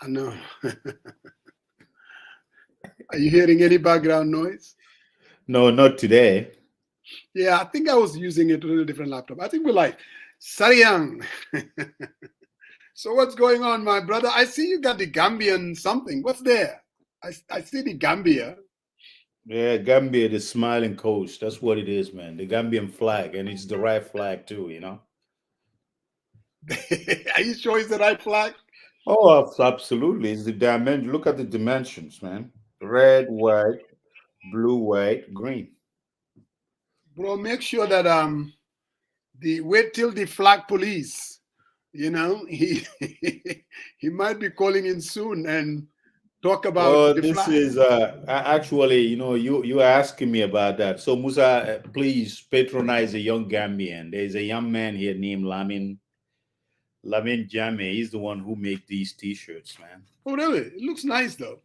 I know. Are you hearing any background noise? No, not today. Yeah, I think I was using a little different laptop. I think we're live. Sariang. So what's going on, my brother? I see you got the Gambian something. What's there? I see the Gambia. Yeah, Gambia, the smiling coast. That's what it is, man. The Gambian flag, and it's the right flag too. Are you sure it's the right flag? Oh, absolutely. It's the dimension. Look at the dimensions, man. Red, white, blue, white, green. Bro, make sure that the wait till the flag police, he he might be calling in soon and talk about Well, the this flag. is actually, you are asking me about that. So, Musa, please patronize a young Gambian. There's a young man here named Lamin Jame. He's the one who make these T-shirts, man. Oh really? It looks nice though.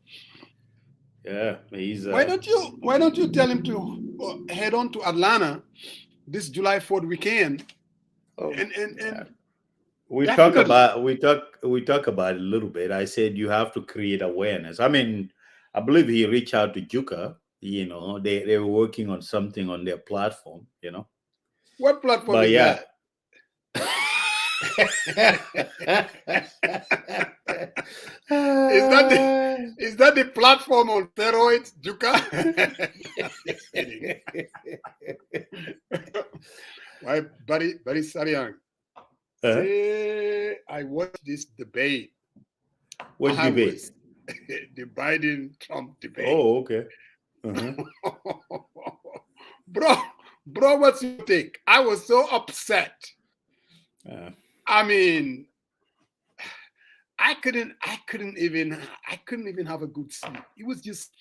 Yeah, he's Why don't you tell him to head on to Atlanta this July 4th weekend oh, and yeah. We talk definitely. about we talk about it a little bit. I said you have to create awareness. I mean, I believe he reached out to Juka. They were working on something on their platform. What platform But is yeah. that? Is that the is that the platform on steroids, Juka? Just kidding. My buddy Sariang. Uh-huh. Say I watched this debate. Which I debate? was the Biden Trump debate. Oh, okay. Uh-huh. bro, bro, what's your take? I was so upset. Uh, I mean, I couldn't even have a good sleep. It was just,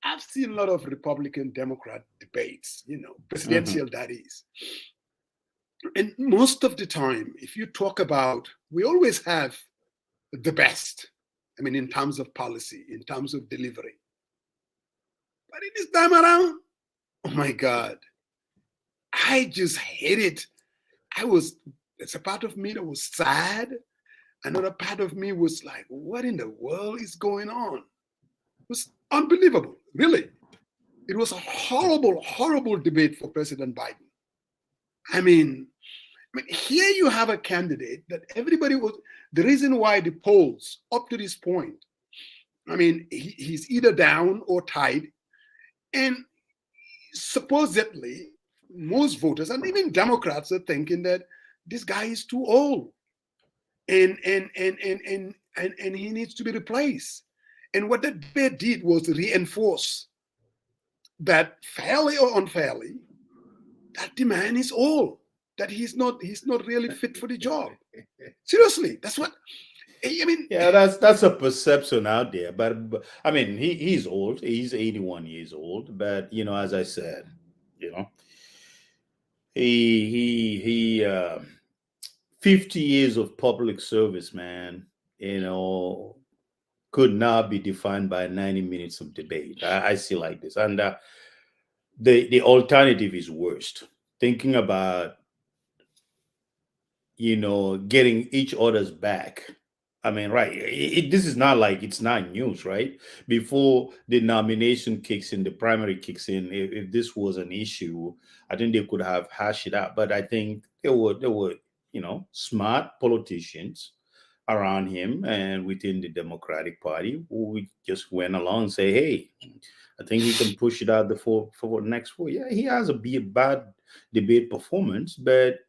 I've seen a lot of Republican Democrat debates, uh-huh. presidential that is. And most of the time, if you talk about, we always have the best. I mean, in terms of policy, in terms of delivery. But in this time around, oh my God, I just hate it. It's a part of me that was sad. Another part of me was like, what in the world is going on? It was unbelievable, really. It was a horrible, horrible debate for President Biden. I mean, here you have a candidate that everybody was, the reason why the polls up to this point, I mean, he's either down or tied. And supposedly, most voters and even Democrats are thinking that this guy is too old and he needs to be replaced. And what that debate did was reinforce that fairly or unfairly, that the man is old, that he's not really fit for the job. Seriously, that's what I mean. Yeah, that's a perception out there. But I mean, he's old. He's 81 years old. But as I said, you know, he 50 years of public service, man. You know, could not be defined by 90 minutes of debate. I see like this, and the alternative is worst. Thinking about getting each other's back. I mean, right? This is not like it's not news, right? Before the nomination kicks in, the primary kicks in. If this was an issue, I think they could have hashed it out. But I think there were smart politicians around him and within the Democratic Party who just went along and say, "Hey, I think he can push it out for the next 4 years." Yeah, he has a bad debate performance, but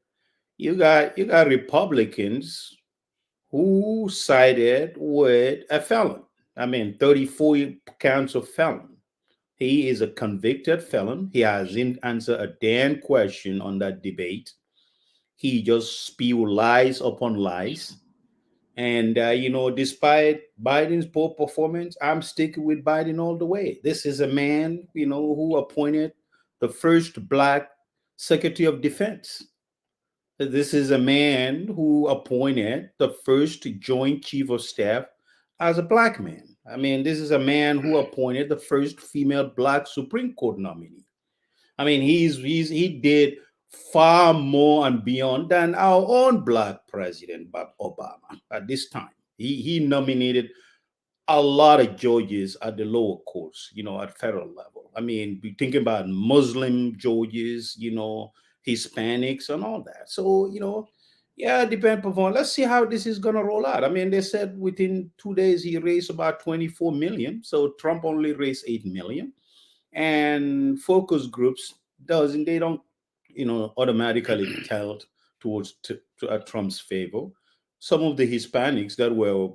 you got Republicans who sided with a felon. I mean, 34 counts of felon. He is a convicted felon. He hasn't answered a damn question on that debate. He just spew lies upon lies. And despite Biden's poor performance, I'm sticking with Biden all the way. This is a man, who appointed the first black Secretary of Defense. This is a man who appointed the first Joint Chief of Staff as a black man. I mean, this is a man who appointed the first female black Supreme Court nominee. I mean, he did far more and beyond than our own black president, Barack Obama, at this time. He nominated a lot of judges at the lower courts, at federal level. I mean, be thinking about Muslim judges, Hispanics and all that. So, yeah, depend upon. Let's see how this is gonna roll out. I mean, they said within 2 days he raised about 24 million. So Trump only raised 8 million, and focus groups doesn't they don't automatically tilt towards Trump's favor. Some of the Hispanics that were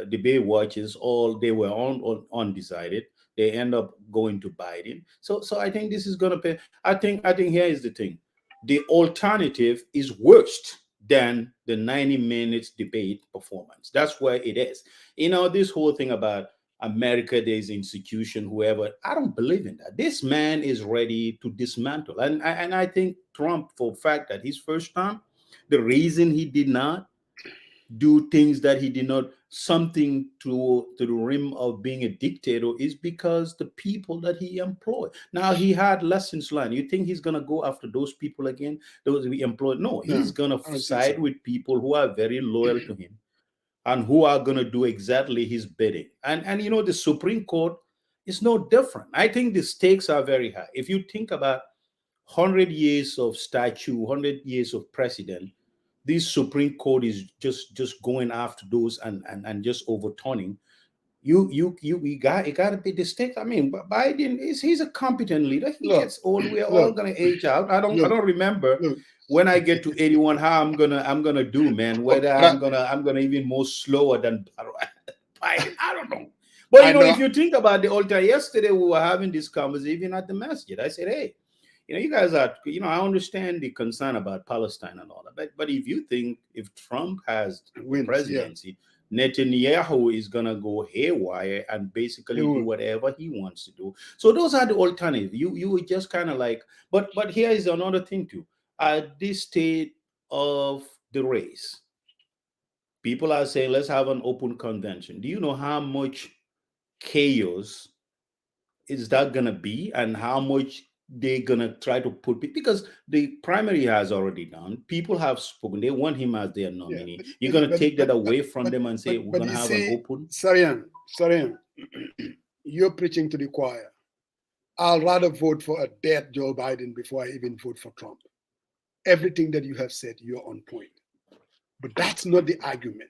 debate watchers, all they were on undecided. They end up going to Biden. So I think this is going to pay. I think here is the thing: the alternative is worse than the 90 minutes debate performance. That's where it is. This whole thing about America, there's institution, whoever. I don't believe in that. This man is ready to dismantle, and I think Trump, for a fact that his first time, the reason he did not do things that he did not something to the rim of being a dictator is because the people that he employed. Now he had lessons learned. You think he's gonna go after those people again? Those we employed? No, No, he's gonna I don't think side so. with people who are very loyal to him and who are going to do exactly his bidding. And the Supreme Court is no different. I think the stakes are very high. If you think about 100 years of statute, 100 years of precedent, this Supreme Court is just going after those and just overturning. You got to be the stake. I mean, Biden he's a competent leader. He Look, gets old. We're all look, gonna age out. I look, don't remember look. when I get to 81 how I'm gonna do, man. Okay, Whether but I'm gonna even more slower than Biden. I don't know. But I if know. you think about the altar, yesterday we were having this conversation even at the masjid. I said, hey, you guys are, I understand the concern about Palestine and all that, but if you think if Trump has the Wins, yeah, presidency, Netanyahu is gonna go haywire and he basically do would. whatever he wants to do. So those are the alternatives. You would just kind of like, but here is another thing too. At this state of the race, people are saying let's have an open convention. Do you know how much chaos is that gonna be, and how much they're gonna try to put because the primary has already done. People have spoken. They want him as their Yeah, nominee. but You're but gonna but take that but but away from but them and say we're but gonna you have an see, open. Sarian, you're preaching to the choir. I'll rather vote for a dead Joe Biden before I even vote for Trump. Everything that you have said, you're on point. But that's not the argument.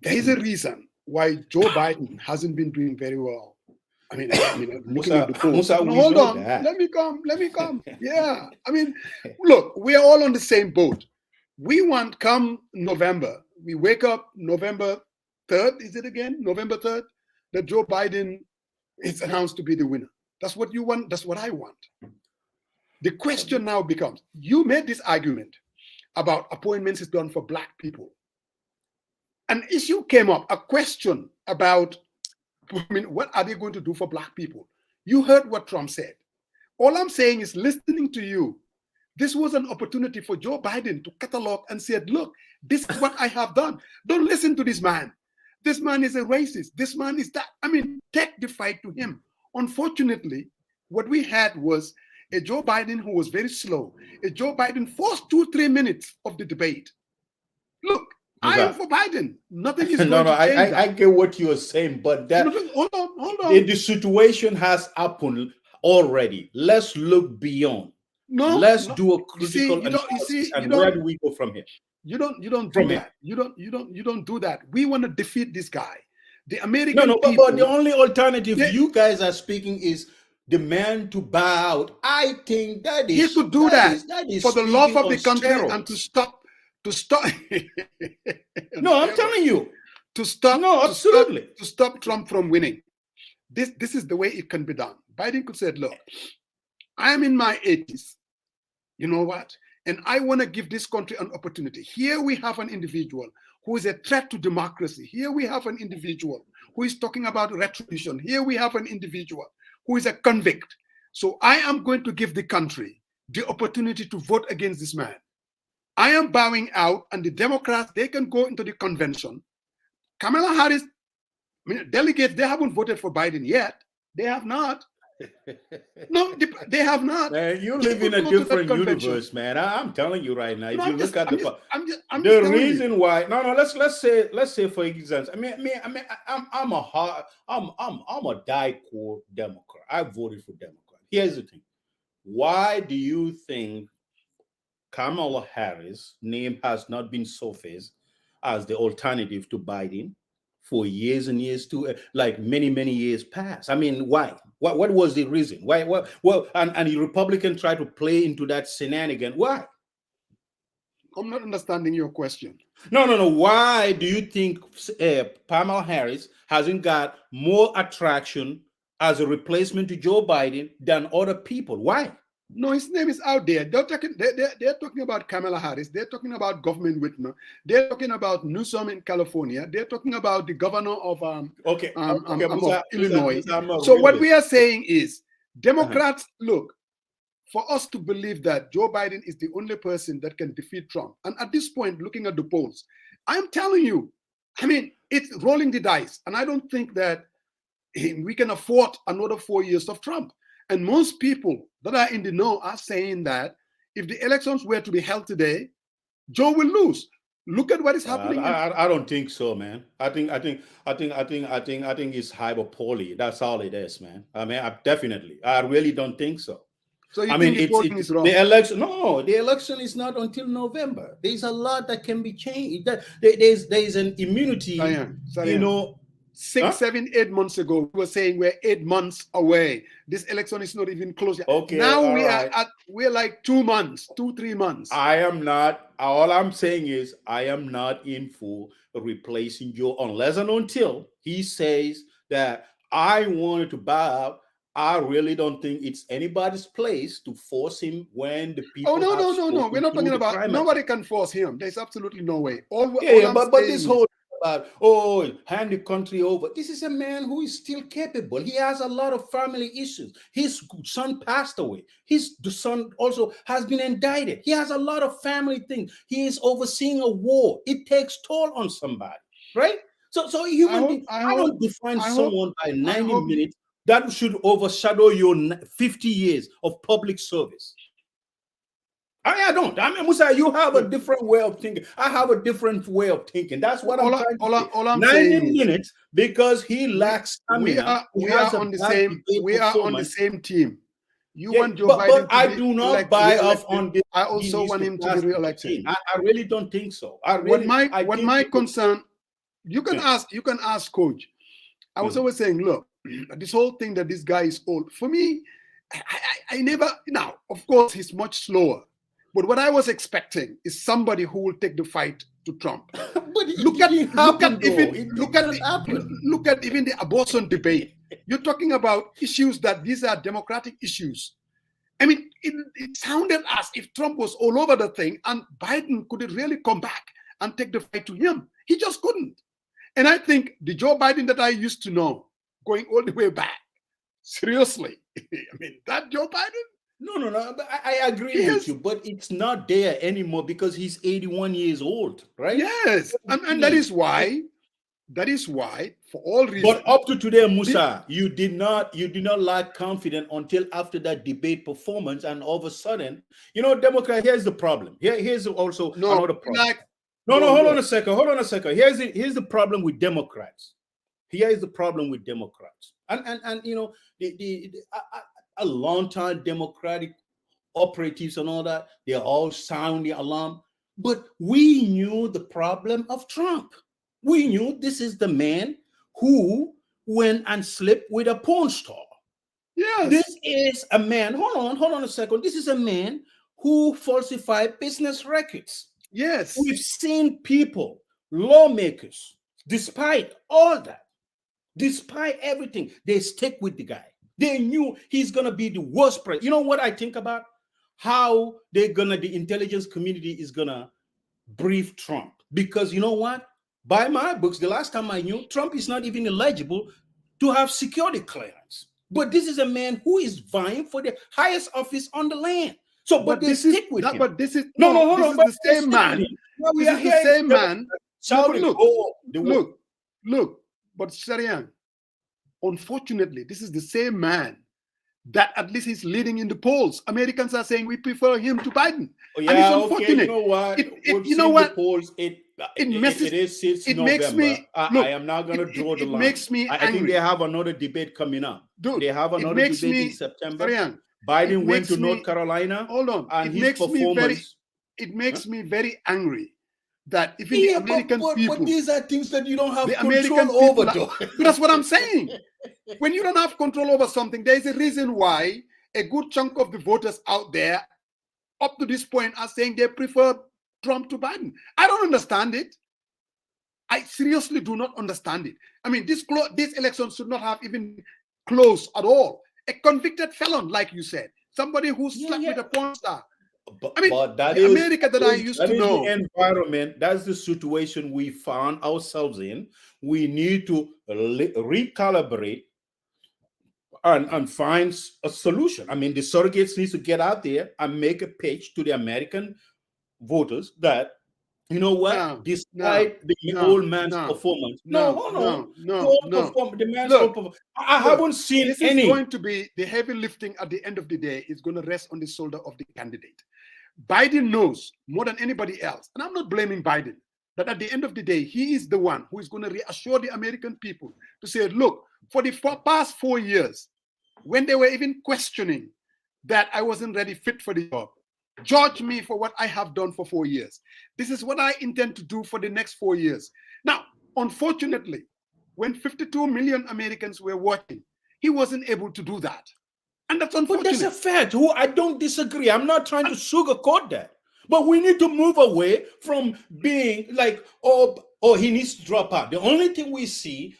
There is a reason why Joe Biden hasn't been doing very well. Looking at Musa, the polls. Musa, No, we hold know on. that. Let me come. Let me come. Yeah. Look, we are all on the same boat. We want come November. We wake up November 3rd. Is it again? November 3rd? That Joe Biden is announced to be the winner. That's what you want. That's what I want. The question now becomes, you made this argument about appointments is done for Black people. An issue came up, a question about, what are they going to do for Black people? You heard what Trump said. All I'm saying is listening to you. This was an opportunity for Joe Biden to catalog and said, look, this is what I have done. Don't listen to this man. This man is a racist. This man is that. Take the fight to him. Unfortunately, what we had was a Joe Biden who was very slow. A Joe Biden forced 2-3 minutes of the debate. Look, I am Musa, for Biden. Nothing is no, going no, to change I that. get what you're saying, but that Hold on, hold on. the situation has happened already. Let's look beyond. No, Let's no. do a You see, critical you don't. You see, analysis, and where do we go from here? you don't do From here. that. You don't do that. We want to defeat this guy. The No, American no, but the people. only alternative They, you guys are speaking is the man to bow out. I think that he is could do that that is for the love speaking of on the country and steroids. to stop on No, I'm telling steroids, you. to stop No, absolutely. Trump from winning. This is the way it can be done. Biden could say, look, I'm in my 80s. You know what? And I want to give this country an opportunity. Here we have an individual who is a threat to democracy. Here we have an individual who is talking about retribution. Here we have an individual who is a convict. So I am going to give the country the opportunity to vote against this man. I am bowing out, and the Democrats, they can go into the convention. Kamala Harris, delegates, they haven't voted for Biden yet. They have not. No, they have not. Man, you They live in could a go to that different convention. universe, man. I'm telling you right now. If No, you look at I'm the just telling you. reason why, no, let's say for example, I'm a hard, I'm a die-core Democrat. I voted for Democrat. Here's the thing: why do you think Kamala Harris' name has not been surfaced as the alternative to Biden for years and years to like many years past? I mean, why? What was the reason? Why? Well, and the Republican tried to play into that shenanigan. Why? I'm not understanding your question. No. Why do you think Kamala Harris hasn't got more attraction as a replacement to Joe Biden than other people? Why? No, his name is out there. They're talking about Kamala Harris. They're talking about Government Whitmer. They're talking about Newsom in California. They're talking about the governor of Okay, of Illinois. I'm a So what we realist. are saying is, Uh-huh. Democrats look for us to believe that Joe Biden is the only person that can defeat Trump. And at this point, looking at the polls, I'm telling you, I mean, it's rolling the dice, and I don't think that we can afford another 4 years of Trump. And most people that are in the know are saying that if the elections were to be held today, Joe will lose. Look at what is happening in. I don't think so, man. I think it's hyperbole. That's all it is, man. I mean, definitely, I really don't think so. So you I mean, think the polling is the wrong? election. No, the election is not until November. There's a lot that can be changed. There's an immunity, you Sarian. know. Six, Huh? 7, 8 months ago, we were saying we're 8 months away. This election is not even close yet. Okay, Now all right. we're like 2 months, 3 months. I am not. All I'm saying is I am not in for replacing Joe unless and until he says that I wanted to bow out. I really don't think it's anybody's place to force him when the Oh people no, have no, no, no. We're spoken not through talking the about primary. nobody can force him. There's absolutely no way. Yeah, All yeah, I'm but this saying is whole about oh hand the country over. This is a man who is still capable. He has a lot of family issues. His son passed away. The son also has been indicted. He has a lot of family things. He is overseeing a war. It takes toll on somebody, right? So a I human hope being. I I hope don't define I hope someone by I 90 hope minutes that should overshadow your 50 years of public service. I don't. I mean, Musa, you have a look, different way of thinking. I have a different way of thinking. That's what I'm trying to say. all I'm 90 saying is minutes because he we lacks stamina. He we has are a on the bad same debate performance. team. You Yeah, want Joe but Biden to I be do not buy off re-elected. on this. I He also needs want to him to be pass the re-elected. baton. I really don't think so. I What think my he will. concern, Yeah, you can ask Coach. I was mhm. always saying, look, this whole thing that this guy is old. For me, I never. Now, of course, he's much slower. But what I was expecting is somebody who will take the fight to Trump. But it didn't Look at happen though. even It did not happen. look at even the abortion debate. You're talking about issues that these are democratic issues. I mean, it sounded as if Trump was all over the thing, and Biden could really come back and take the fight to him. He just couldn't. And I think the Joe Biden that I used to know, going all the way back, seriously, I mean, that Joe Biden, No. But I agree he with is, you, but it's not there anymore because he's 81 years old, right? yes. And Please. that is why, for all But reasons, up to today, the, Musa, you did not lack confidence until after that debate performance, and all of a sudden, Democrat. Here's the problem. Here's also no, another problem. like, No, no, hold on a look, second. Hold on a second. Here's the problem with Democrats. Here is the problem with Democrats, and a long time Democratic operatives and all that. They're all sounding the alarm, but we knew the problem of Trump. We knew this is the man who went and slept with a porn star. This yes, is a man. Hold on a second. This is a man who falsified business records. yes, We've seen people, lawmakers, despite all that, despite everything, they stick with the guy. They knew he's gonna be the worst president. You know what I think about? How the intelligence community is gonna brief Trump. Because you know what? By my books, the last time I knew, Trump is not even eligible to have security clearance. But this is a man who is vying for the highest office on the land. So, but but they this is stick with that, him. but this is No, no, no, hold this on, is but the they same stick with man. him. Now we This are is the hearing same Democrats man. No, but shouting, "Oh, the war." look, but Sharian, unfortunately, this is the same man that at least he's leading in the polls. Americans are saying we prefer him to Biden. Oh, And it's yeah, okay. unfortunate. You know what? We've You know seen what? the polls. It messes. It is since It makes November. me I look. am not going to draw the It line. makes me I think angry. they have another debate coming up. Dude, they have it another makes debate in me, September. Sarian, Biden it went to makes North me, Carolina, hold on. and It his makes me very, performance. it makes me very angry that even Yeah, the American but people, these are things that you don't have the control American over, people, though. but that's what I'm saying. When you don't have control over something, there's a reason why a good chunk of the voters out there, up to this point, are saying they prefer Trump to Biden. I don't understand it. I seriously do not understand it. I mean, this election should not have even close at all. A convicted felon, like you said, somebody who slept with a porn star. I mean, But that the is America that I used to know. the environment. That's the situation we found ourselves in. We need to recalibrate and find a solution. I mean, the surrogates need to get out there and make a pitch to the American voters that, you know what, despite the old man's performance, the man's old performance. I haven't seen this any. Is going to be the heavy lifting at the end of the day is going to rest on the shoulder of the candidate. Biden knows more than anybody else, and I'm not blaming Biden, that at the end of the day, he is the one who is going to reassure the American people to say, look, for the past 4 years, when they were even questioning that I wasn't ready fit for the job, judge me for what I have done for 4 years. This is what I intend to do for the next 4 years. Now, unfortunately, when 52 million Americans were watching, he wasn't able to do that. And that's unfortunate. But that's a fact. I don't disagree. I'm not trying to sugarcoat that. But we need to move away from being like, oh, he needs to drop out. The only thing we see,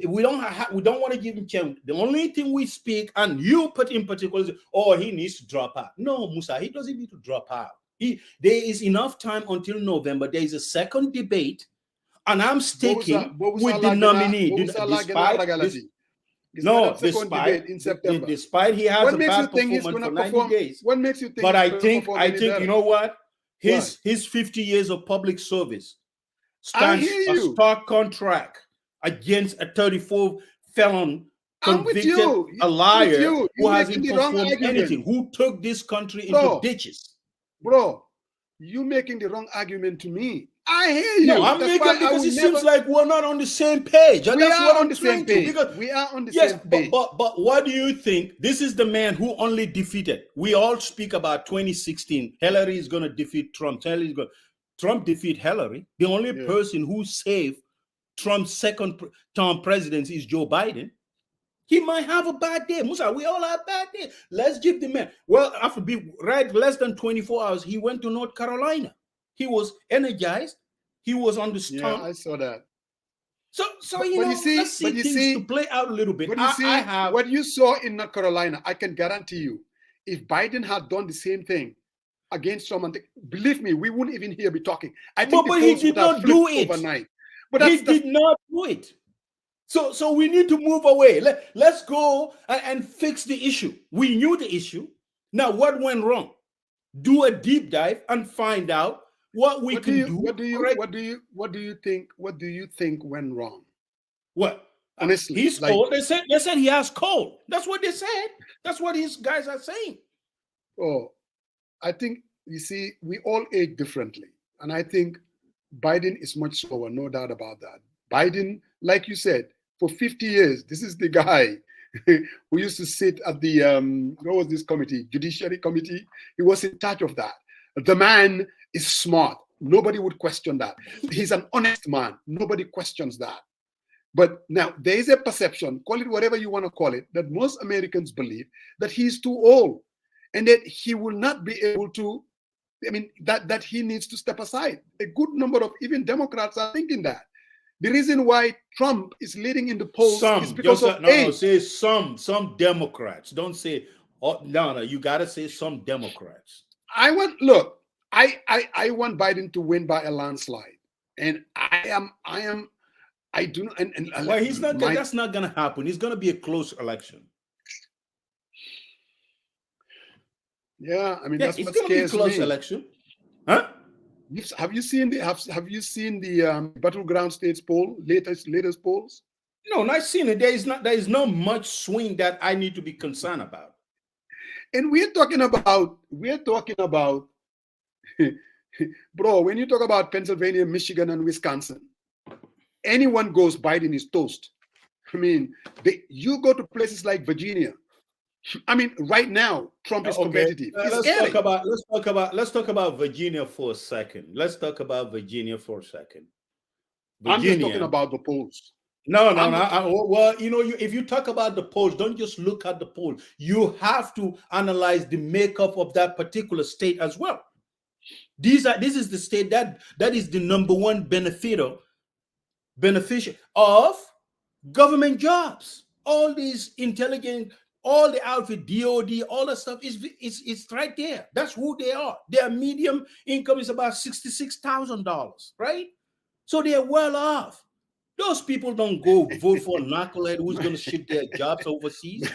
we don't want to give him chance. The only thing we speak, and you put in particular, is, oh, he needs to drop out. No, Musa, he doesn't need to drop out. There is enough time until November. There is a second debate, and I'm sticking with the nominee. Despite he has a bad performance for 90 days. What makes you think? But I think you know what? His 50 years of public service stands a stark contract against a 34 felon convicted, a liar who hasn't performed anything, who took this country into ditches. Bro, you making the wrong argument to me. I hear you. No, I'm making because it seems like we're not on the same page. And that's what I'm trying to. Because we are on the same page. But what do you think? This is the man who only defeated. We all speak about 2016. Hillary is going to defeat Trump. Trump defeat Hillary. The only person who saved Trump's second term presidency is Joe Biden. He might have a bad day. Musa, we all have bad days. Let's give the man. Well, after being less than 24 hours, he went to North Carolina. He was energized. He was on the stump. Yeah, I saw that. So let's see things to play out a little bit. But you see, what you saw in North Carolina, I can guarantee you, if Biden had done the same thing against someone, believe me, we wouldn't even here be talking. I think but he did not do it overnight. But he did not do it. So we need to move away. Let's go and fix the issue. We knew the issue. Now, what went wrong? Do a deep dive and find out what we can do. What do you think? What do you think went wrong? What? Honestly, he's cold. They said he has cold. That's what they said. That's what these guys are saying. Oh, I think you see, we all age differently, and I think Biden is much slower, no doubt about that. Biden, like you said, for 50 years, this is the guy who used to sit at the what was this committee? Judiciary Committee. He was in charge of that. The man is smart. Nobody would question that. He's an honest man. Nobody questions that. But now there is a perception, call it whatever you want to call it, that most Americans believe that he's too old and that he will not be able to, that he needs to step aside. A good number of even Democrats are thinking that. The reason why Trump is leading in the polls is because of age. No, say some Democrats. Don't say, no, you got to say some Democrats. I want Biden to win by a landslide, and I do not. And well, he's not. That's not going to happen. It's going to be a close election. Yeah, that's what scares me. It's going to be a close election, huh? Have you seen the battleground states poll, latest polls? No, not seen it. There is not much swing that I need to be concerned about. And bro, when you talk about Pennsylvania, Michigan, and Wisconsin, anyone goes, Biden is toast. I mean, you go to places like Virginia. I mean, right now, Trump is Okay, competitive. It's let's talk scary. about Virginia for a second. Let's talk about Virginia for a second. I'm just talking Virginia. about the polls. No, no, I'm no. not Well, if you talk about the polls, don't just look at the polls. You have to analyze the makeup of that particular state as well. This is the state that is the number one beneficiary of government jobs. All these intelligent, all the outfit, DOD, all that stuff is right there. That's who they are. Their medium income is about $66,000, right? So they're well off. Those people don't go vote for a knucklehead who's going to ship their jobs overseas.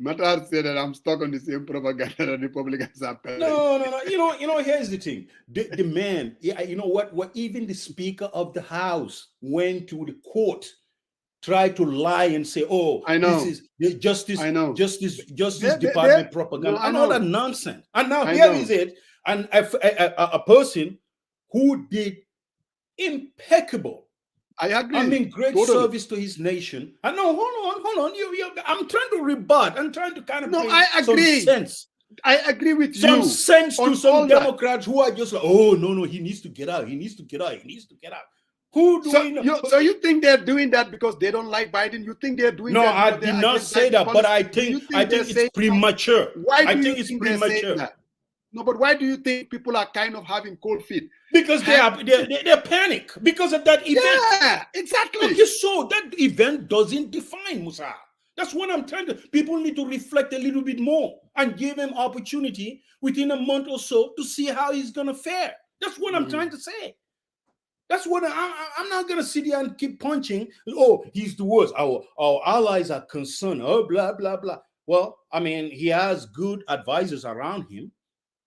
Matar said that I'm stuck on the same propaganda that Republicans are peddling. No. Here's the thing. The man, you know what? Even the Speaker of the House went to the court, tried to lie and say, "Oh, I know. this is the Justice They- Department propaganda," no, and all that nonsense. And now I here know. is it, and a person who did impeccable. I agree. I mean, great service to his nation. I know. Hold on. I'm trying to rebut. I'm trying to kind of bring I agree. some sense. I agree with you. Some sense to on some all that. Democrats who are just like, "Oh no, he needs to get out. He needs to get out. He needs to get out." Who do we know? So you think they're doing that because they don't like Biden? You think they're doing No, that? I because did they're not against say Biden that, but policy? I Do think you it's saying that? premature. Why do I you think it's think they're saying premature. that? No, but why do you think people are kind of having cold feet? Because they're panic because of that event. Yeah, exactly. Okay, so that event doesn't define Musa. That's what I'm trying to. People need to reflect a little bit more and give him opportunity within a month or so to see how he's gonna fare. That's what I'm trying to say. That's what I'm not gonna sit here and keep punching. Oh, he's the worst. Our allies are concerned. Oh, blah blah blah. Well, I mean, he has good advisors around him.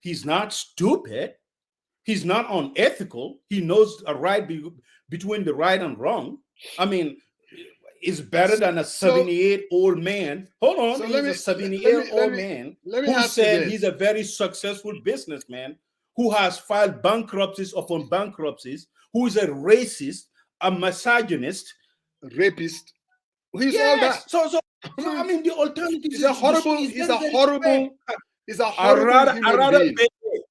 He's not stupid. He's not unethical. He knows a between the right and wrong. I mean, it's better than a 78-old man. Hold on, So he's a 78-year-old man who said he's a very successful businessman who has filed bankruptcies upon bankruptcies, who is a racist, a misogynist, rapist. He's all that. So I mean, the alternative is a horrible. He's a horrible human being.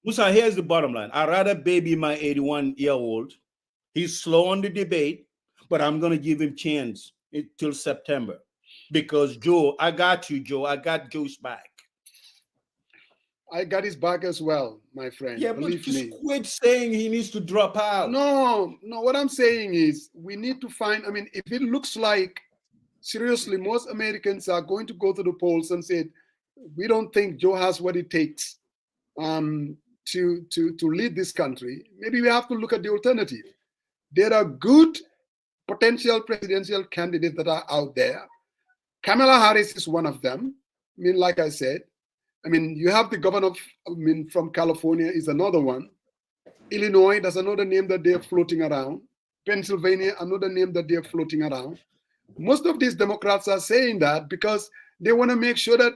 Musa, here's the bottom line. I'd rather baby my 81-year-old. He's slow on the debate, but I'm going to give him chance till September. Because Joe, I got you, Joe. I got Joe's back. I got his back as well, my friend. Yeah, but just quit saying he needs to drop out. No. What I'm saying is we need to find, I mean, if it looks like, seriously, most Americans are going to go to the polls and say, we don't think Joe has what it takes to lead this country. Maybe we have to look at the alternative. There are good potential presidential candidates that are out there. Kamala Harris is one of them. I mean, like I said, I mean, you have the governor from California is another one. Illinois, that's another name that they're floating around. Pennsylvania, another name that they're floating around. Most of these Democrats are saying that because they want to make sure that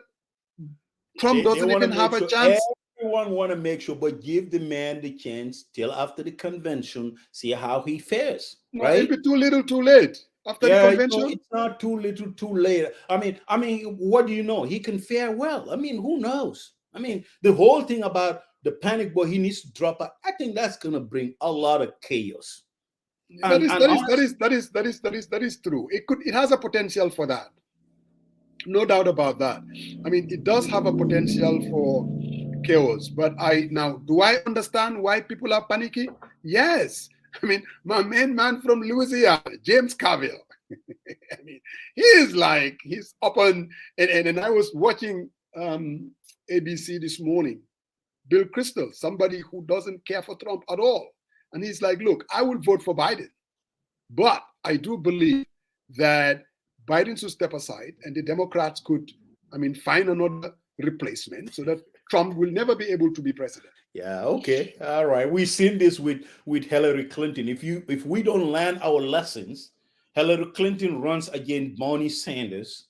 Trump doesn't even have a chance. Everyone want to make sure, but give the man the chance till after the convention, see how he fares. No, right? It'll be too little, too late. After the convention, it's not too little, too late. I mean, what do you know? He can fare well. I mean, who knows? I mean, the whole thing about the panic boy, he needs to drop out. I think that's gonna bring a lot of chaos. That is true. It has a potential for that. No doubt about that. I mean, it does have a potential for chaos. But do I understand why people are panicking? Yes. I mean, my main man from Louisiana, James Carville. I mean, he's up on, and I was watching ABC this morning. Bill Kristol, somebody who doesn't care for Trump at all. And he's like, look, I will vote for Biden. But I do believe that Biden should step aside and the Democrats could, find another replacement so that Trump will never be able to be president. Yeah, okay. All right. We've seen this with Hillary Clinton. If we don't learn our lessons, Hillary Clinton runs against Bernie Sanders.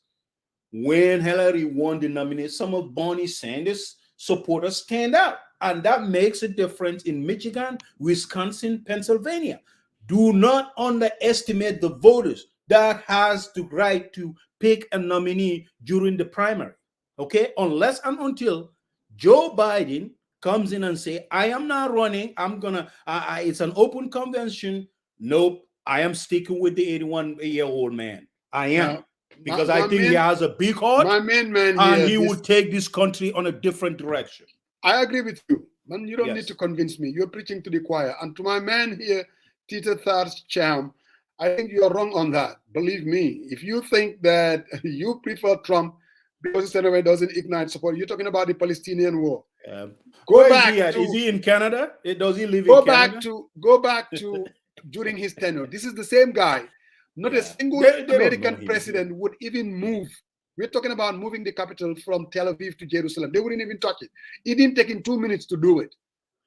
when Hillary won the nomination, some of Bernie Sanders supporters stand out. And that makes a difference in Michigan, Wisconsin, Pennsylvania. Do not underestimate the voters that has the right to pick a nominee during the primary. Okay? Unless and until Joe Biden comes in and say, I am not running. I'm gonna, it's an open convention. Nope. I am sticking with the 81-year-old man. I am. Now, Because I think he has a big heart my main man and here, he will take this country on a different direction. I agree with you. Man, you don't need Yes. to convince me. You're preaching to the choir. And to my man here, Tita Thars Cham, I think you're wrong on that. Believe me. If you think that you prefer Trump because the Senator doesn't ignite support, you're talking about the Palestinian war. Go Where is back he at? to, Is he in Canada? Does he live go in Canada? go back to during his tenure. This is the same guy. Not a single They don't know American him. president would even move. We're talking about moving the capital from Tel Aviv to Jerusalem. They wouldn't even touch it. It didn't take him 2 minutes to do it.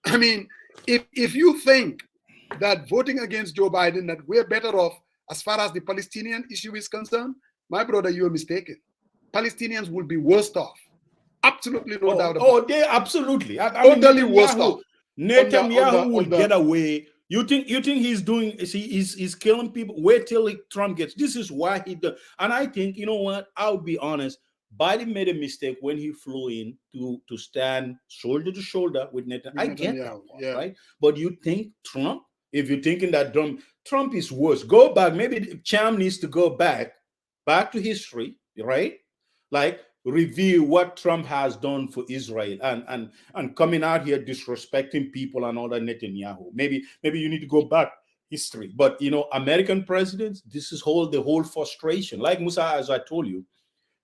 I mean, if you think that voting against Joe Biden, that we're better off as far as the Palestinian issue is concerned, my brother, you're mistaken. Palestinians will be worse off. Absolutely no doubt about it. Oh, they absolutely. Totally worse off. Netanyahu will get away. You think he's doing? He's killing people? Wait till Trump gets. This is why he does. And I think, you know what? I'll be honest. Biden made a mistake when he flew in to stand shoulder to shoulder with Netanyahu. I get that one, right? But you think Trump? If you're thinking that Trump is worse, go back. Maybe Cham needs to go back to history, right? Like review what Trump has done for Israel and coming out here disrespecting people and all that Netanyahu. Maybe you need to go back history. But you know, American presidents, this is the whole frustration. Like Musa, as I told you,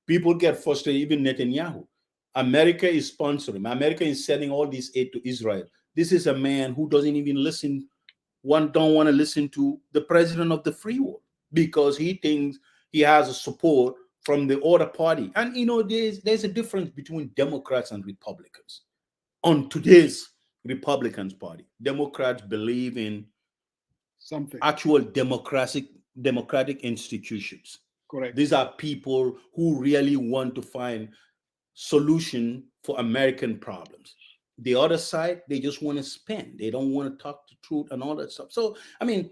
people get frustrated, even Netanyahu. America is sponsoring. America is sending all this aid to Israel. This is a man who doesn't even don't want to listen to the president of the free world because he thinks he has a support from the other party. And you know, there's a difference between Democrats and Republicans. On today's Republicans party, Democrats believe in something actual democratic institutions. Correct. These are people who really want to find solution for American problems. The other side, they just want to spend. They don't want to talk the truth and all that stuff. So, I mean,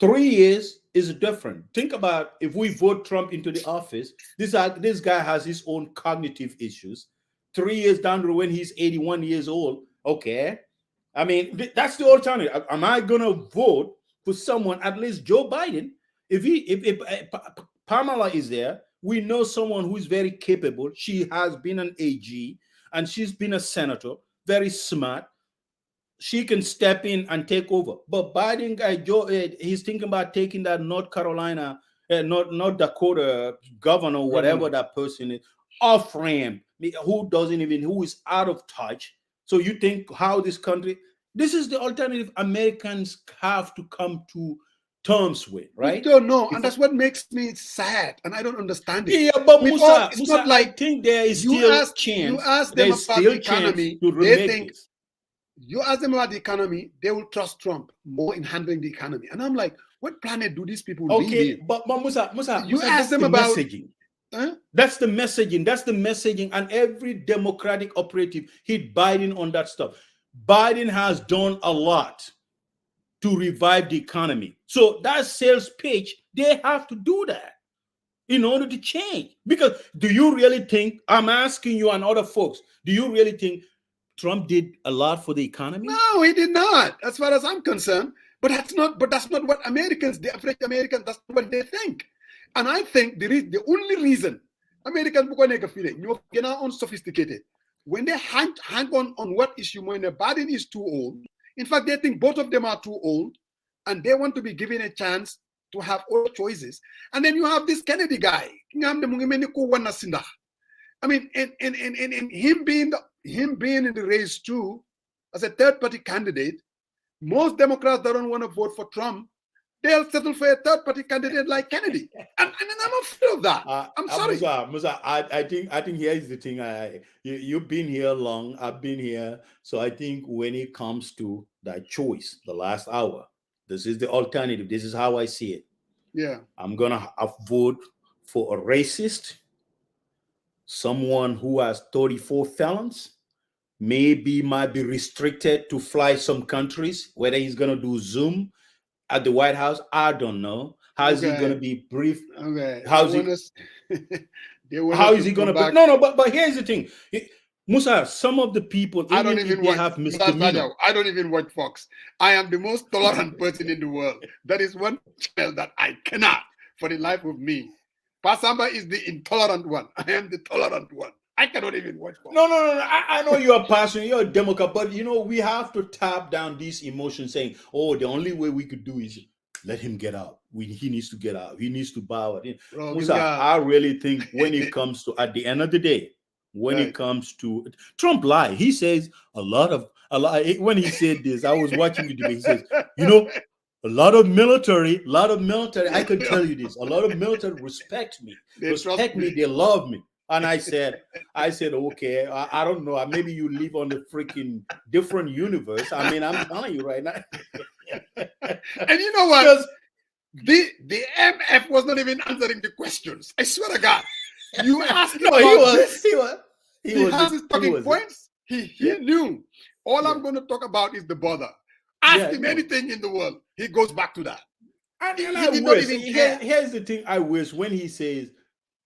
3 years is different. Think about if we vote Trump into the office, this guy has his own cognitive issues. 3 years down the road when he's 81 years old, okay. I mean, that's the alternative. Am I going to vote for someone, at least Joe Biden? If Pamela is there, we know someone who is very capable. She has been an AG and she's been a senator, very smart. She can step in and take over. But Biden guy, Joe, he's thinking about taking that North Carolina, North Dakota governor, whatever that person is, off ramp, who is out of touch. So you think how this country, this is the alternative Americans have to come to terms with, right? We don't know, and that's what makes me sad, and I don't understand it. Yeah, but Musa, it's not like I think there is still chance. You ask them about the economy, they think this. You ask them about the economy, they will trust Trump more in handling the economy. And I'm like, what planet do these people live in? But Musa, you ask them about messaging. That's the messaging. That's the messaging. And every Democratic operative hit Biden on that stuff. Biden has done a lot to revive the economy. So that sales pitch, they have to do that in order to change. Because do you really think, I'm asking you and other folks, do you really think Trump did a lot for the economy? No, he did not, as far as I'm concerned. But that's not what Americans, the average Americans, that's what they think. And I think the only reason Americans are unsophisticated. When they hang on what issue, when Biden is too old, in fact, they think both of them are too old, and they want to be given a chance to have all choices. And then you have this Kennedy guy. I mean, and him being in the race too, as a third-party candidate, most Democrats that don't want to vote for Trump, they'll settle for a third-party candidate like Kennedy. And I'm afraid of that. I'm sorry. Musa, I think here's the thing. You've been here long. I've been here. So I think when it comes to that choice, the last hour, this is the alternative. This is how I see it. Yeah. I'm going to vote for a racist someone who has 34 felons maybe might be restricted to fly some countries, whether he's going to do Zoom at the White House, I don't know. How is he going to Okay, be briefed? okay. They How's want he us. They want how us is to he going come to be? back. No, no, but here's the thing. Musa, some of the people, I don't even if even they watch have Musa. misdemeanor. I don't even watch Fox. I am the most tolerant person in the world. That is one channel that I cannot, for the life of me. Pasamba is the intolerant one. I am the tolerant one. I cannot even watch Fox. No, no, no, no. I know you're a passionate, you're a Democrat, but we have to tap down these emotions saying, oh, the only way we could do is let him get out. He needs to get out. He needs to bow out. Bro, Musa, I really think when it comes to, at the end of the day, when it right. comes to Trump lie, he says a lot. When he said this, I was watching the debate. He says, a lot of military, I can tell you this, a lot of military They trust me. they love me. And I said, okay, I don't know. Maybe you live on the freaking different universe. I mean, I'm telling you right now. And you know what? Because The MF was not even answering the questions. I swear to God. You ask him no, about this. he was Has his talking points. He yeah, knew. All yeah, I'm going to talk about is the border. Ask yeah, him no. anything in the world. He goes back to that. And He I did not wish, even care. here's the thing, I wish when he says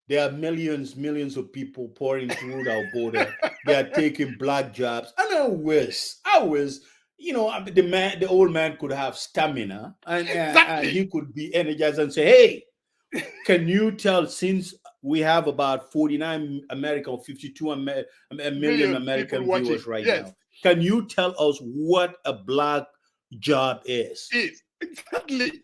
there are millions of people pouring through our border. They are taking black jobs. And I wish, the old man could have stamina and he Exactly. could be energized and say, hey, can you tell, since we have about 49 American or 52 million Million people American watching. viewers right Yes. now, can you tell us what a black job is? Is. Exactly.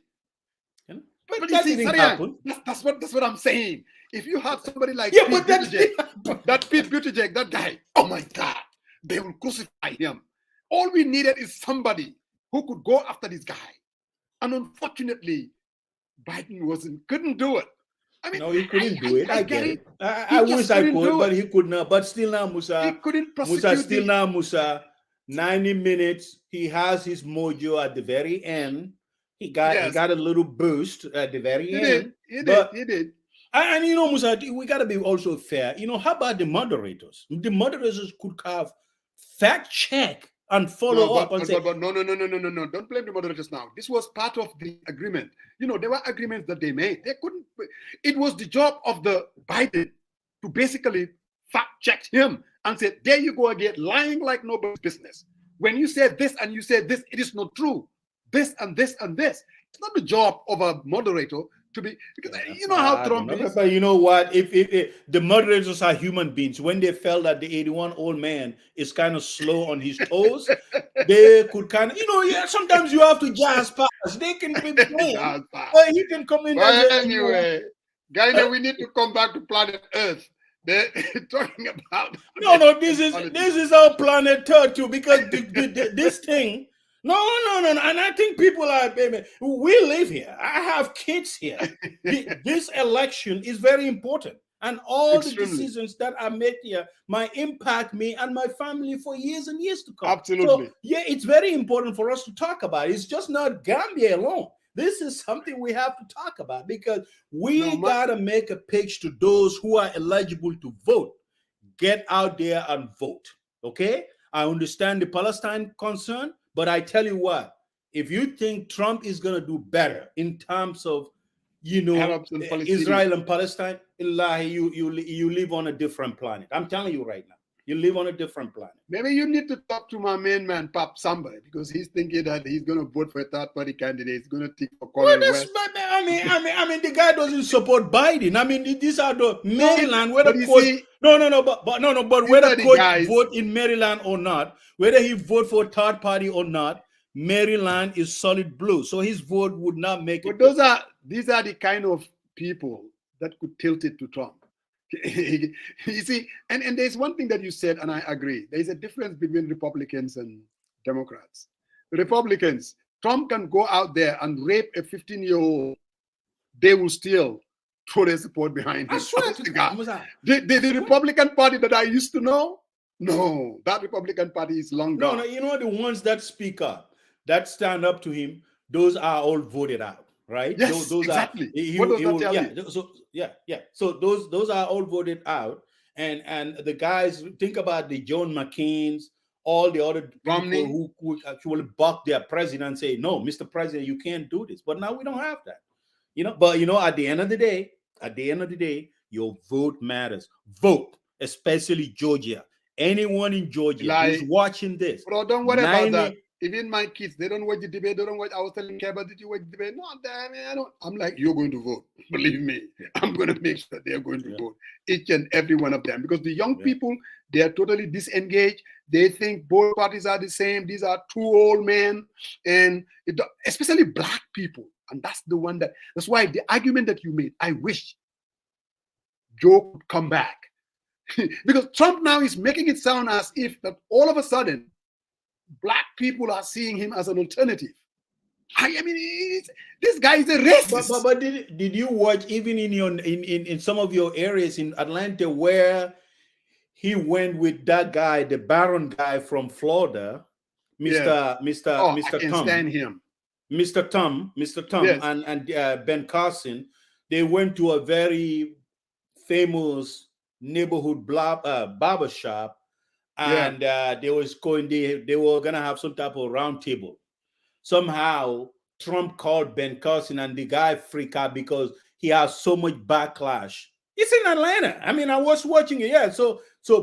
You know? But But you that see, didn't Sarian, happen. that's what I'm saying. If you have somebody like Yeah, Pete but that Buttigieg, didn't happen. that guy, oh my God, they will crucify him. All we needed is somebody who could go after this guy. And unfortunately, Biden couldn't do it. I mean, No, he couldn't do it. I I get get it. it. He I wish just I couldn't could, do but it. he could not. But still now, He Musa, couldn't prosecute the 90 minutes. He has his mojo at the very end. He yes, got a little boost at the very he did. end. He did. But He did. and Musa, we gotta be also fair. How about the moderators? The moderators could have fact check and No, follow up and say, but no, no, no, no, no, no, no. Don't blame the moderators now. This was part of the agreement. There were agreements that they made. They couldn't. It was the job of the Biden to basically fact check him and say, "There you go again, lying like nobody's business. When you said this and you said this, it is not true. This and this and this. It's not the job of a moderator to be because you know how I don't Trump know, is. but you know what? If the moderators are human beings, when they felt that the 81 old man is kind of slow on his toes, they could kind of, yeah, sometimes you have to jazz pass. They can be playing, That's bad. but he can come in as But a, anyway, uh, Gaina, we need to come back to planet Earth. They're talking about no, this American is politics. this is our planet Earth too, because this thing. No, no, no, no, and I think people are. Baby, we live here. I have kids here. This election is very important, and all the Extremely. decisions that are made here might impact me and my family for years and years to come. So, Absolutely. yeah, it's very important for us to talk about. It's just not Gambia alone. This is something we have to talk about because No, we gotta make a pitch to those who are eligible to vote. Get out there and vote. Okay? I understand the Palestine concern, but I tell you what, if you think Trump is gonna do better in terms of Arabs and Palestinians. Israel and Palestine, Illahi, you live on a different planet. I'm telling you right now. You live on a different planet. Maybe you need to talk to my main man, Pap Samba, because he's thinking that he's going to vote for a third-party candidate. He's going to take for Well, Cornel that's West. I mean, the guy doesn't support Biden. I mean, these are the Maryland. Whether But you coach, see, no, but no, but these whether are the coach guys. vote in Maryland or not, whether he vote for third party or not, Maryland is solid blue, so his vote would not make But it. these are the kind of people that could tilt it to Trump. You see, and there's one thing that you said, and I agree. There's a difference between Republicans and Democrats. Republicans, Trump can go out there and rape a 15-year-old. They will still throw their support behind I him. swear Honest to to God, God. The Republican Party that I used to know, no, that Republican Party is long no, gone. you know the ones that speak up, that stand up to him, those are all voted out. Right? Yes, Those are exactly. he What does he that will tell yeah. you? So yeah. So those are all voted out, and the guys, think about the John McCains, all the other people Romney. who could actually buck their president and say, no, Mr. President, you can't do this. But now we don't have that. But at the end of the day, your vote matters. Vote, especially Georgia. Anyone in Georgia who's Like, watching this, bro, don't worry about that. 90 Even my kids, they don't watch the debate. They don't watch. I was telling Keba, did you watch the debate? No, damn it, I don't. I'm like, you're going to vote. Believe me, I'm going to make sure they're going to vote. Each and every one of them. Because the young people, they are totally disengaged. They think both parties are the same. These are two old men. And especially black people. And that's the one that's why the argument that you made, I wish Joe could come back. Because Trump now is making it sound as if that all of a sudden, black people are seeing him as an alternative. I mean, this guy is a racist. But did you watch even in some of your areas in Atlanta where he went with that guy, the Barron guy from Florida, Mr. I can Tom, stand him. Mr. Tom, Yes. and Ben Carson. They went to a very famous neighborhood barber shop, and they were gonna have some type of round table. Somehow Trump called Ben Carson, and the guy freaked out because he has so much backlash. It's in Atlanta. I mean, I was watching it. Yeah, so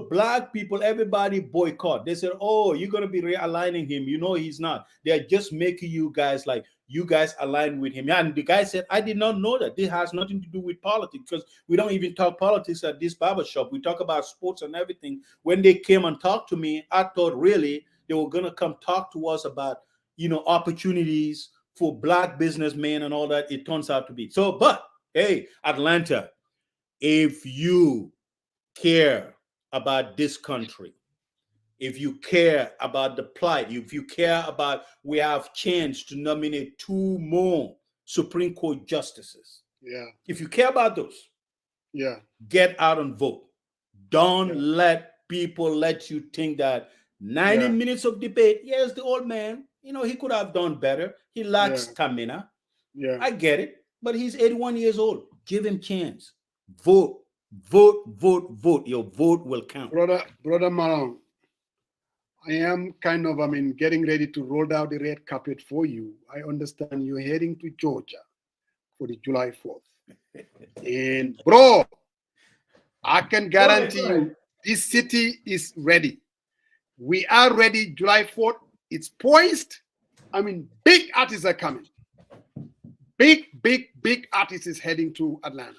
black people, everybody boycott. They said, "Oh, you're gonna be realigning him." He's not. They're just making you guys align with him. And the guy said, "I did not know that. This has nothing to do with politics because we don't even talk politics at this barbershop. We talk about sports and everything." When they came and talked to me, I thought really they were gonna come talk to us about opportunities for black businessmen and all that. It turns out to be so. But hey, Atlanta, if you care about this country, if you care about the plight, if you care about we have chance to nominate 2 more Supreme Court justices, if you care about those, get out and vote. Don't let people let you think that 90 minutes of debate, yes, the old man, he could have done better. He lacks stamina. I get it, but he's 81 years old. Give him chance. Vote. Your vote will count. Brother Malone, I am getting ready to roll out the red carpet for you. I understand you're heading to Georgia for the July 4th. And bro, I can guarantee you this city is ready. We are ready. July 4th. It's poised. I mean, big artists are coming. Big artists is heading to Atlanta.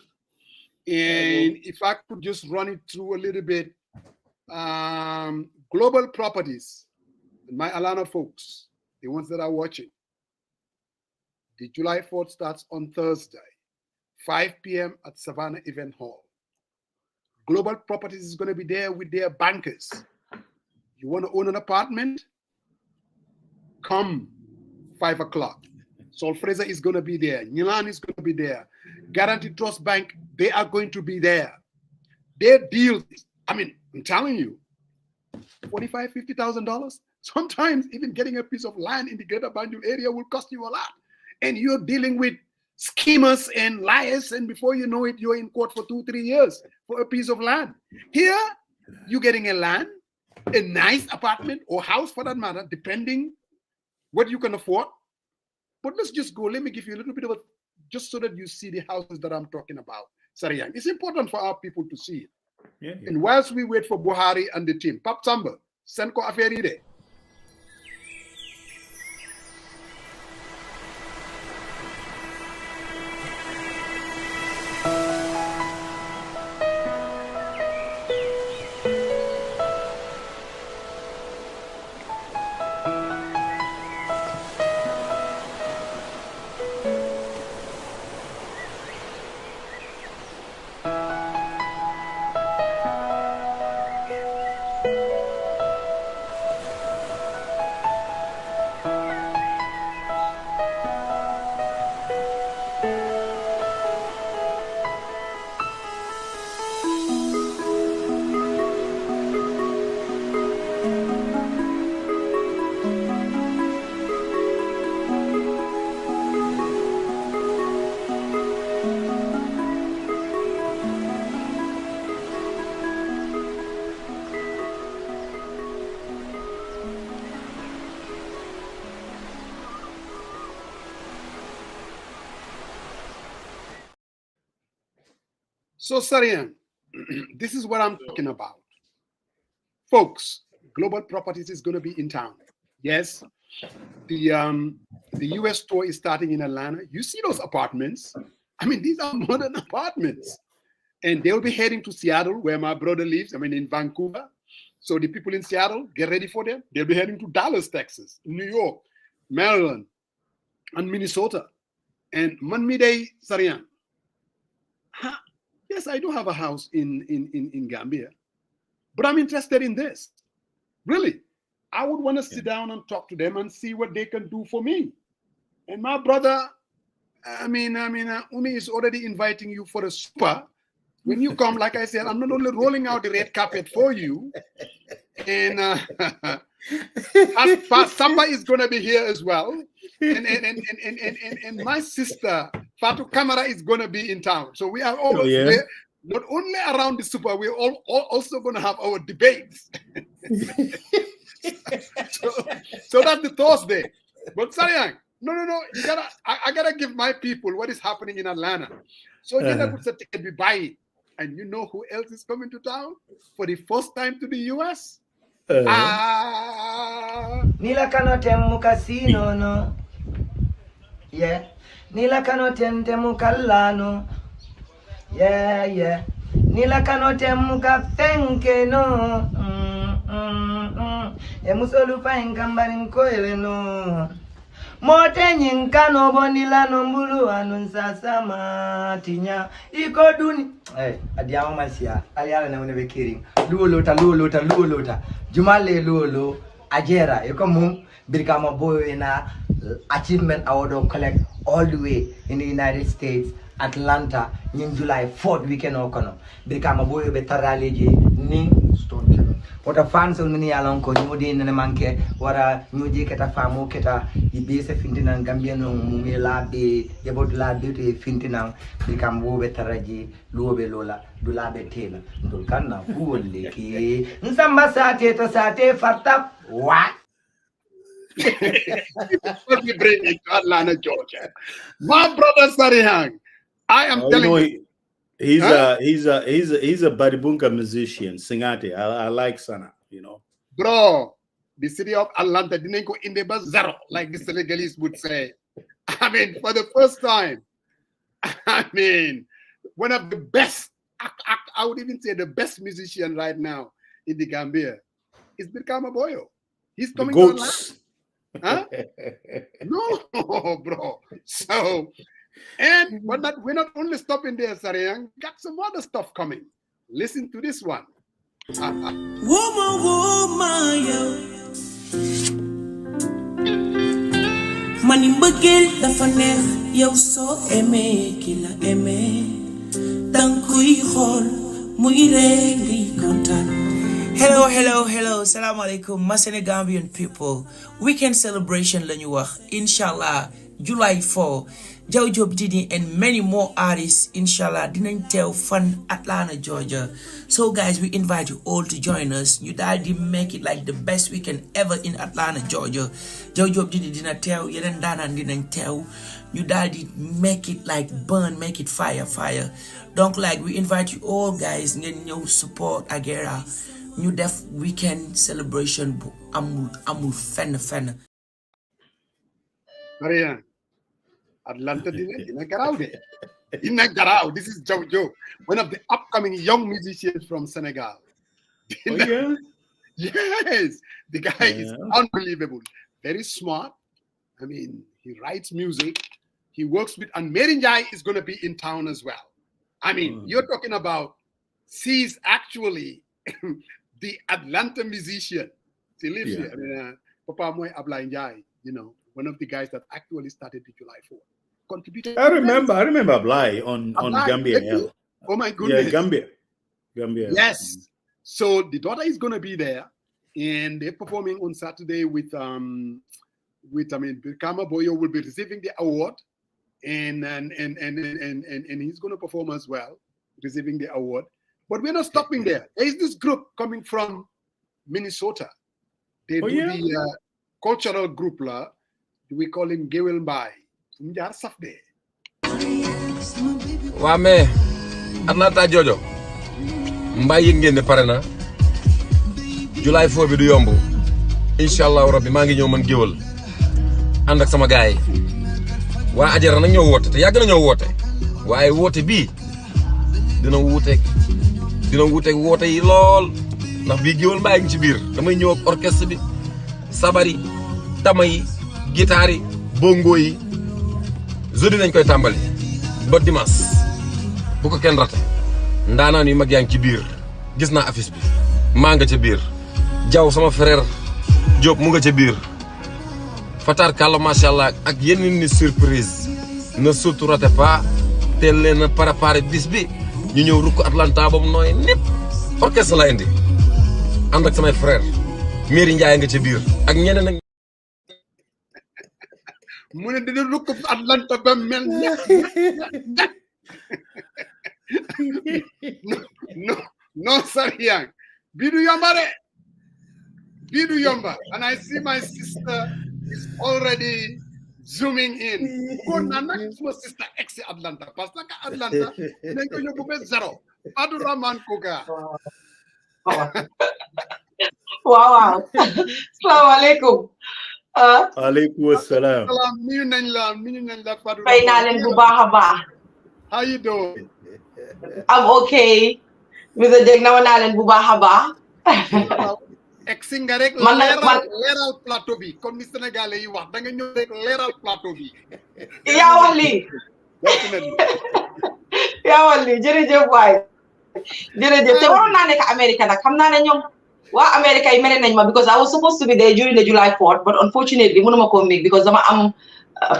And if I could just run it through a little bit, global properties, my Atlanta folks, the ones that are watching, the July 4th starts on Thursday, 5 p.m. at Savannah Event Hall. Global Properties is going to be there with their bankers. You want to own an apartment? Come 5 o'clock. Sol Fraser is going to be there. Nilan is going to be there. Guaranteed Trust Bank, they are going to be there. Their deals, I'm telling you, $45,000, $50,000. Sometimes even getting a piece of land in the Greater Banjul area will cost you a lot. And you're dealing with schemers and liars, and before you know it, you're in court for 2-3 years for a piece of land. Here, you're getting a land, a nice apartment or house for that matter, depending what you can afford. But let's just go. Let me give you a little bit of just so that you see the houses that I'm talking about. Sariang. It's important for our people to see it. And whilst we wait for Buhari and the team, Pap Samba, send ko affaire ide. So, Sarian, this is what I'm talking about. Folks, Global Properties is going to be in town. Yes, the US store is starting in Atlanta. You see those apartments? I mean, these are modern apartments. And they'll be heading to Seattle, where my brother lives. I mean, in Vancouver. So the people in Seattle, get ready for them. They'll be heading to Dallas, Texas, New York, Maryland, and Minnesota. And Manmide Sarian. Yes, I do have a house in Gambia, but I'm interested in this. Really, I would want to sit down and talk to them and see what they can do for me. And my brother, Umi is already inviting you for a super. When you come, like I said, I'm not only rolling out the red carpet for you, and Samba is going to be here as well, and my sister Fatu Kamara is going to be in town. So we are always there, not only around the super, we're all also going to have our debates. so that's the Thursday. But Sariang, no, I gotta give my people what is happening in Atlanta. So you know, put a ticket, we buy it. And you know who else is coming to town for the first time to the US? Nila kano temu casino no. Yeah. Nila kano temu kalano. Yeah. Nila kano temu kafenke no. Musolu pa ngambari koele no. Mote nyinkano bonila nombulu anunsa sama tinya ikoduni adiama masia aliala na wene bekiri luolota jumale luolo ajera ikomu Birkama boy na achievement award collect all the way in the United States, Atlanta in July 4th weekend okono Birkama boy be taraleje ning stone kelo wata fans on mini alon ko nyodi ne manke wara nyodi keta famo keta ibe se fintina Gambia no mumela be yebot la be to fintina Birkama bo be taraji luobe lola dulabe tela ndol kanna fuolle ki nsamba sate to sate fartap what. Let me bring it to Atlanta, Georgia. My brother Sarihang, I am telling you. He's a Baribunka musician, Singati. I like SONA, you know. Bro, the city of Atlanta didn't go in the bus zero, like the Senegalese would say. I mean, for the first time, I mean, one of the best, I would even say the best musician right now in the Gambia is Birkama Boyo. He's coming to Atlanta. Huh? No, bro. So, and we're not only stopping there, Sariang. Got some other stuff coming. Listen to this one. Woman, yo. Mani mbëggeel dafa neex yow soo aimé ki la aimé dang koy xool muy ree ngay kontaan. Hello. Salam alaikum, my Senegambian people. Weekend celebration lañu wax. Inshallah, July 4. Jaw Job Didi and many more artists, inshallah, dinañ teew fan Atlanta, Georgia. So guys, we invite you all to join us. You daddy make it like the best weekend ever in Atlanta, Georgia. Jaw Job Didi dina teew, yeneen daanaan dinañ teew. You daddy make it like burn, make it fire. Donc like we invite you all guys ngeen ñëw support Agera. New def weekend celebration bu amul fenn. Marian, Atlanta dina garaaw de. Dina garaaw. This is Jojo, one of the upcoming young musicians from Senegal. Oh, yeah? Yes, the guy is unbelievable. Very smart. I mean, he writes music. He works with, and Merinjai is going to be in town as well. I mean, you're talking about, she's actually the Atlanta musician. She lives here. I mean, Papa Moy Ablainjai, you know, one of the guys that actually started the July 4th. Contributed. I remember Ablai on Gambia. Yeah. Oh my goodness. Yeah, Gambia. Yes. So the daughter is going to be there, and they're performing on Saturday with Birkama Boyo will be receiving the award, and he's going to perform as well, receiving the award. But we're not stopping there. There is this group coming from Minnesota. They do the cultural group la. We call him Gewel Mbai. Wame, Atlanta Jojo mbaa yëg ngeen ne pare na July 4 bi du yomb inshallah rabbi maa ngi ñëw man géwal ànd ak sama gaay waa Ajara nag ñoo woote te yàgg na ñoo woote waaye woote bii dina wuuteeg woote yi lool ndax bii géwal mbaa ngi ci biir damay ñëw ak orchestre bi sabari tama yi guitare yi bongo yi jeudi nañ koy tàmbali ba dimanche bu ko kenn rate ndaanaan yu mag yaa ngi ci biir gis naa affiche bi maa nga ca biir Jaw sama frère Diop mu nga ca biir Fatar Kalla macha allah ak yeneen ni surprise ne surtout rate pas teel leen a préparé bis bi ñu ñëw rukk Atlanta ba mu nooy népp orchestre la indi ànd ak samay frère Mairie Ndiaye nga ca biir ak ñeneen ak mu ne dina rukk Atlanta ba mel no Sariang bidu yomba de bidu yomba and I see my sister is already zooming in ko nana suma sister ex Atlanta parce que Atlanta dañ ko yóbbu ba zéro Adu Rahman Koga waaw salaamaaleykum aleykum salaam nuyu nañ la Fadu fay naa leen bu baax a baax how you doing I'm okay Mr. Dieng nama naa leen bu baax a baax ex nga rek man leeral plateau bi comme ni Sénégalais yi wax da nga ñëw rek leeral plateau bi yaa wax lii yaa wax lii jërëjëf waay jërëjëf te waroon naa nekk Amérique nag xam naa ne ñoom waa Amérique yi mere nañ ma because I was supposed to be there during the July 4th but unfortunately mënuma koo make because dama am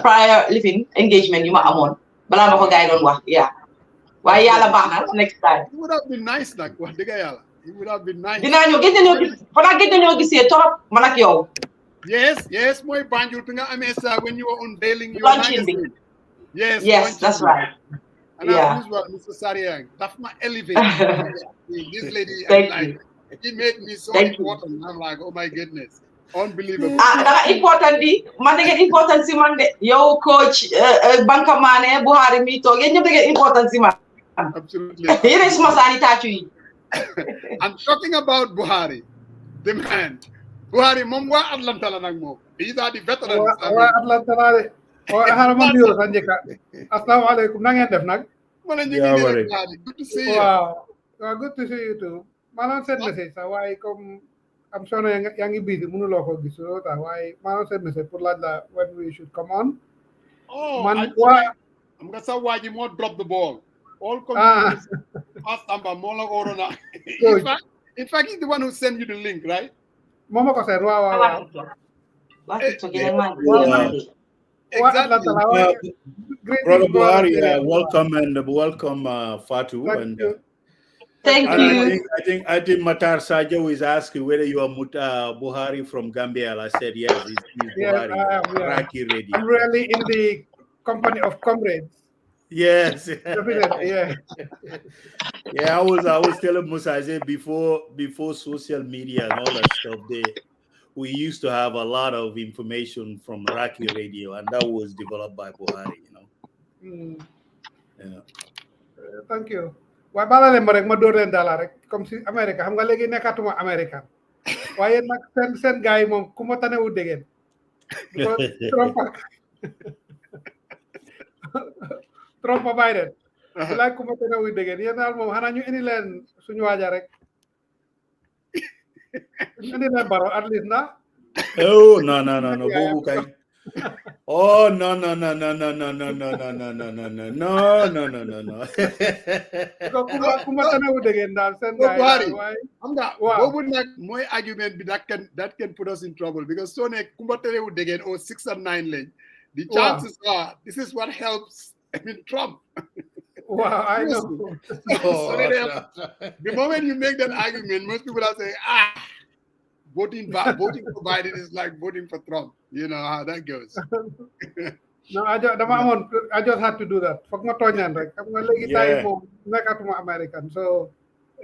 prior living engagement yu ma amoon balaa ma ko gars yi doon wax waaye yàlla baax na next time. It would have been nice nag wax dëgg yàlla. It would have been nice. dinaa ñëw gëj nañoo gisee torop man ak yow. Yes mooy Banjul bi nga amee sa when you were unveiling your magazine. Yes that's right. And I use what Mr. Sariang. That's my elevate. This lady. Thank you. He made me so important. I'm like, oh my goodness. Unbelievable. Danga important di man da ngeen important si man de yow coach Banka Mane Buhari mi toog yéen ñëpp da ngeen important si man. Absolutely. Yéen suma saani tàccu yi. I'm talking about Buhari, the man. Buhari moom waa Atlanta la nag moom. These are the veterans. Waa Atlanta la de. Xaaral ma nuyoo sa njëkka. Asalaamaaleykum na ngeen def nag. Good to see you. Wow, good to see you too. Maanaam send message sax waaye comme am SONA yaa ngi busy mënuloo ko gis loolu tax waaye maanaam send message pour laaj la when we should come on. Man am nga sa waa ji moo drop the ball. All communities past number moo la waroon a. In fact, he's the one who sent you the link, right? Moo ma ko seen waaw. Exactly. Brother Buhari, welcome Fatu. Thank you. I think Matar Sajo is asking whether you are Buhari from Gambia. I said yes, he's Buhari. Raki Radio. I'm really in the company of comrades. Yes. Yeah. Yeah, I was telling Musa, I said before social media and all that stuff, we used to have a lot of information from Raki Radio, and that was developed by Buhari, Yeah. Thank you. Waaye bala leen ma rek ma door leen daala rek comme si Amérique xam nga léegi nekkatuma Américain waaye nag seen gars yi moom ku ma tanewu dégeen Trump Biden bilaay ku ma tanewu dégeen yéen daal moom xanaa ñu indi leen suñu waaja rek indi leen Barrow at least na no boobu kay oh no kuma tanewu dégeen daal seen gars yi waaye xam nga boobu nag mooy argument bi that can put us in trouble because soo ne kuma tanewu dégeen or 6 and 9 lañ the chances are this is what helps Trump. Wow, I know. The moment you make that argument, most people are saying, voting for Biden is like voting for Trump. You know how that goes. No, I just had to do that. Fuck my tongue, right? I'm going to let you go. American, so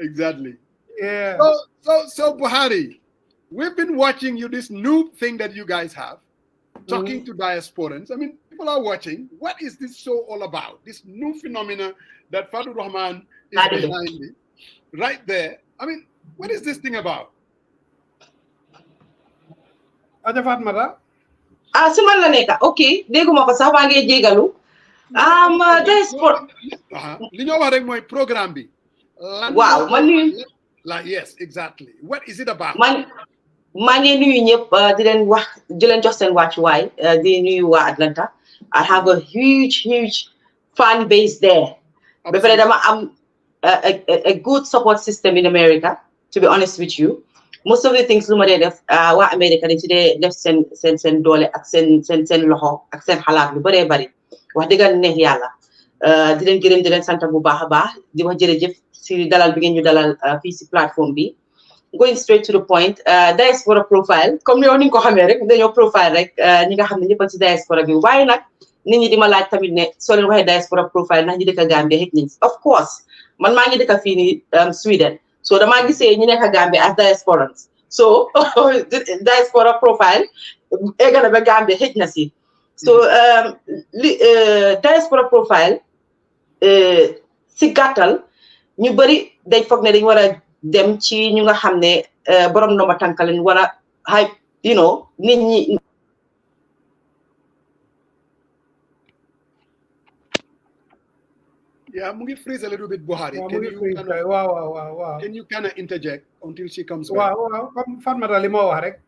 exactly. Yeah. So Buhari, we've been watching you this new thing that you guys have, talking to diasporans. I mean, people are watching. What is this show all about? This new phenomena that Fadu Rahman is behind me, right there. I mean, what is this thing about? Aja Fatmata. Si man la nekk ok dégguma ko sax waa ngee jégalu. Diaspora. Li ñoo wax rek mooy programme bi. Waaw man nuyu. Yes, exactly. What is it about? maa ngi nuyu ñëpp di leen jox seen wàccuwaay di nuyu waa Atlanta. I have a huge fan base there. Ba pare dama am a good support system in America, to be honest with you. Most of the things lu ma dee def waa America dañ ci dee def seen doole ak seen loxo ak seen xalaat lu bëree bëri wax dëgg neex yàlla di leen gërëm di leen sant bu baax a baax di wax jërëjëf si dalal bi ngeen ñu dalal fii si plateforme bi. Going straight to the point, diaspora profile comme yow ni nga ko xamee rek dañoo profile rek ñi nga xam ne ñëpp ci diaspora bi waaye nag nit ñi di ma laaj tamit ne soo leen waxee diaspora profile ndax ñi dëkk Gambia xëj nañ of course man maa ngi dëkk fii ni Sweden so damaa gisee ñi nekk Gambia as diasporans so diaspora profile egg na ba Gambia xëj na si so diaspora profile si gàttal ñu bëri dañ foog ne dañ war a dem ci ñu nga xam ne borom ndomba tànk lañ war a hype nit ñi. Yeah, mu ngi freeze a little bit, Buhari. Can you kind of interject until she comes back? Waaw comme Fatmata li moo wax rek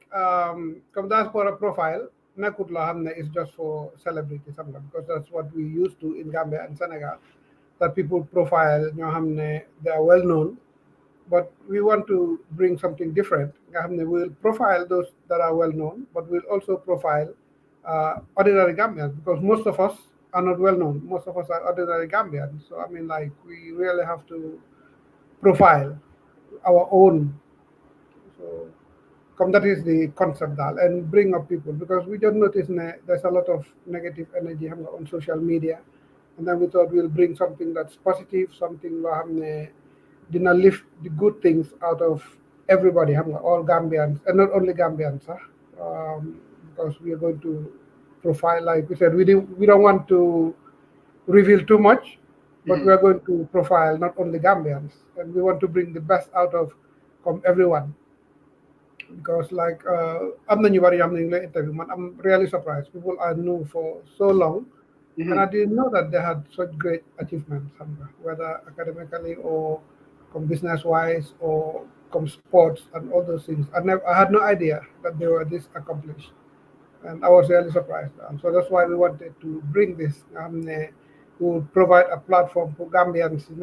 comme diaspora profile nekkut loo xam ne is just for celebrities because that's what we used to in Gambia and Senegal that people profile ñoo xam ne they are well known. But we want to bring something different. We'll profile those that are well known, but we'll also profile ordinary Gambians because most of us are not well known. Most of us are ordinary Gambians. So, we really have to profile our own. So, that is the concept, and bring up people because we just noticed there's a lot of negative energy on social media. And then we thought we'll bring something that's positive, something dina lift the good things out of everybody, all Gambians, and not only Gambians, because we are going to profile, like we said, we don't want to reveal too much, but we are going to profile not only Gambians, and we want to bring the best out of everyone. Because I'm really surprised. People are new for so long, and I didn't know that they had such great achievements, whether academically or business-wise or sports and all those things. I had no idea that they were this accomplished, and I was really surprised. So that's why we wanted to bring this. We would provide a platform for Gambians in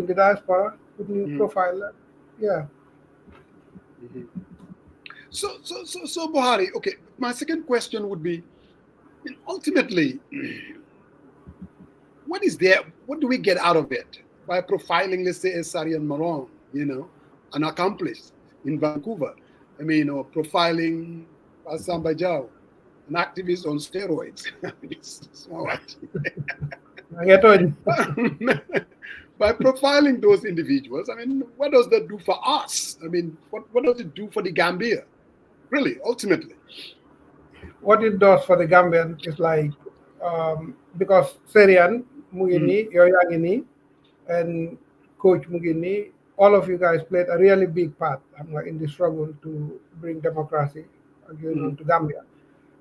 the diaspora, profile. Yeah. So Buhari, okay. My second question would be, ultimately, what do we get out of it? By profiling, let's say, Sarian Maron, an accomplished in Vancouver. Or profiling Samba Jao, an activist on steroids. By profiling those individuals, what does that do for us? What does it do for the Gambia? Really, ultimately. What it does for the Gambian is because Sarian, Mugini, Yoyangini, and Coach Mugini, all of you guys played a really big part in the struggle to bring democracy to Gambia.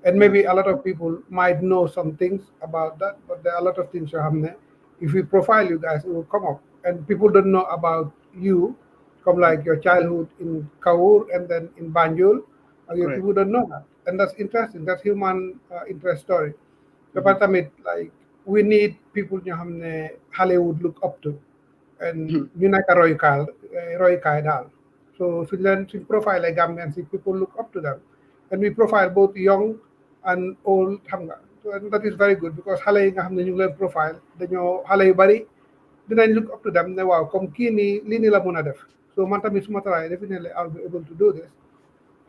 And maybe a lot of people might know some things about that, but there are a lot of things you have there. If we profile you guys, it will come up. And people don't know about you, your childhood in Kaur and then in Banjul. People don't know that. And that's interesting. That's human interest story. We need people Hollywood look up to, and you like a Roy Kaidal. So to profile like Gambians, people look up to them, and we profile both young and old. So, and that is very good because Hale nga profile, Hale bari, then look up to them. They wow, come kini lini la muna def. So mantami sumatra, definitely I'll be able to do this.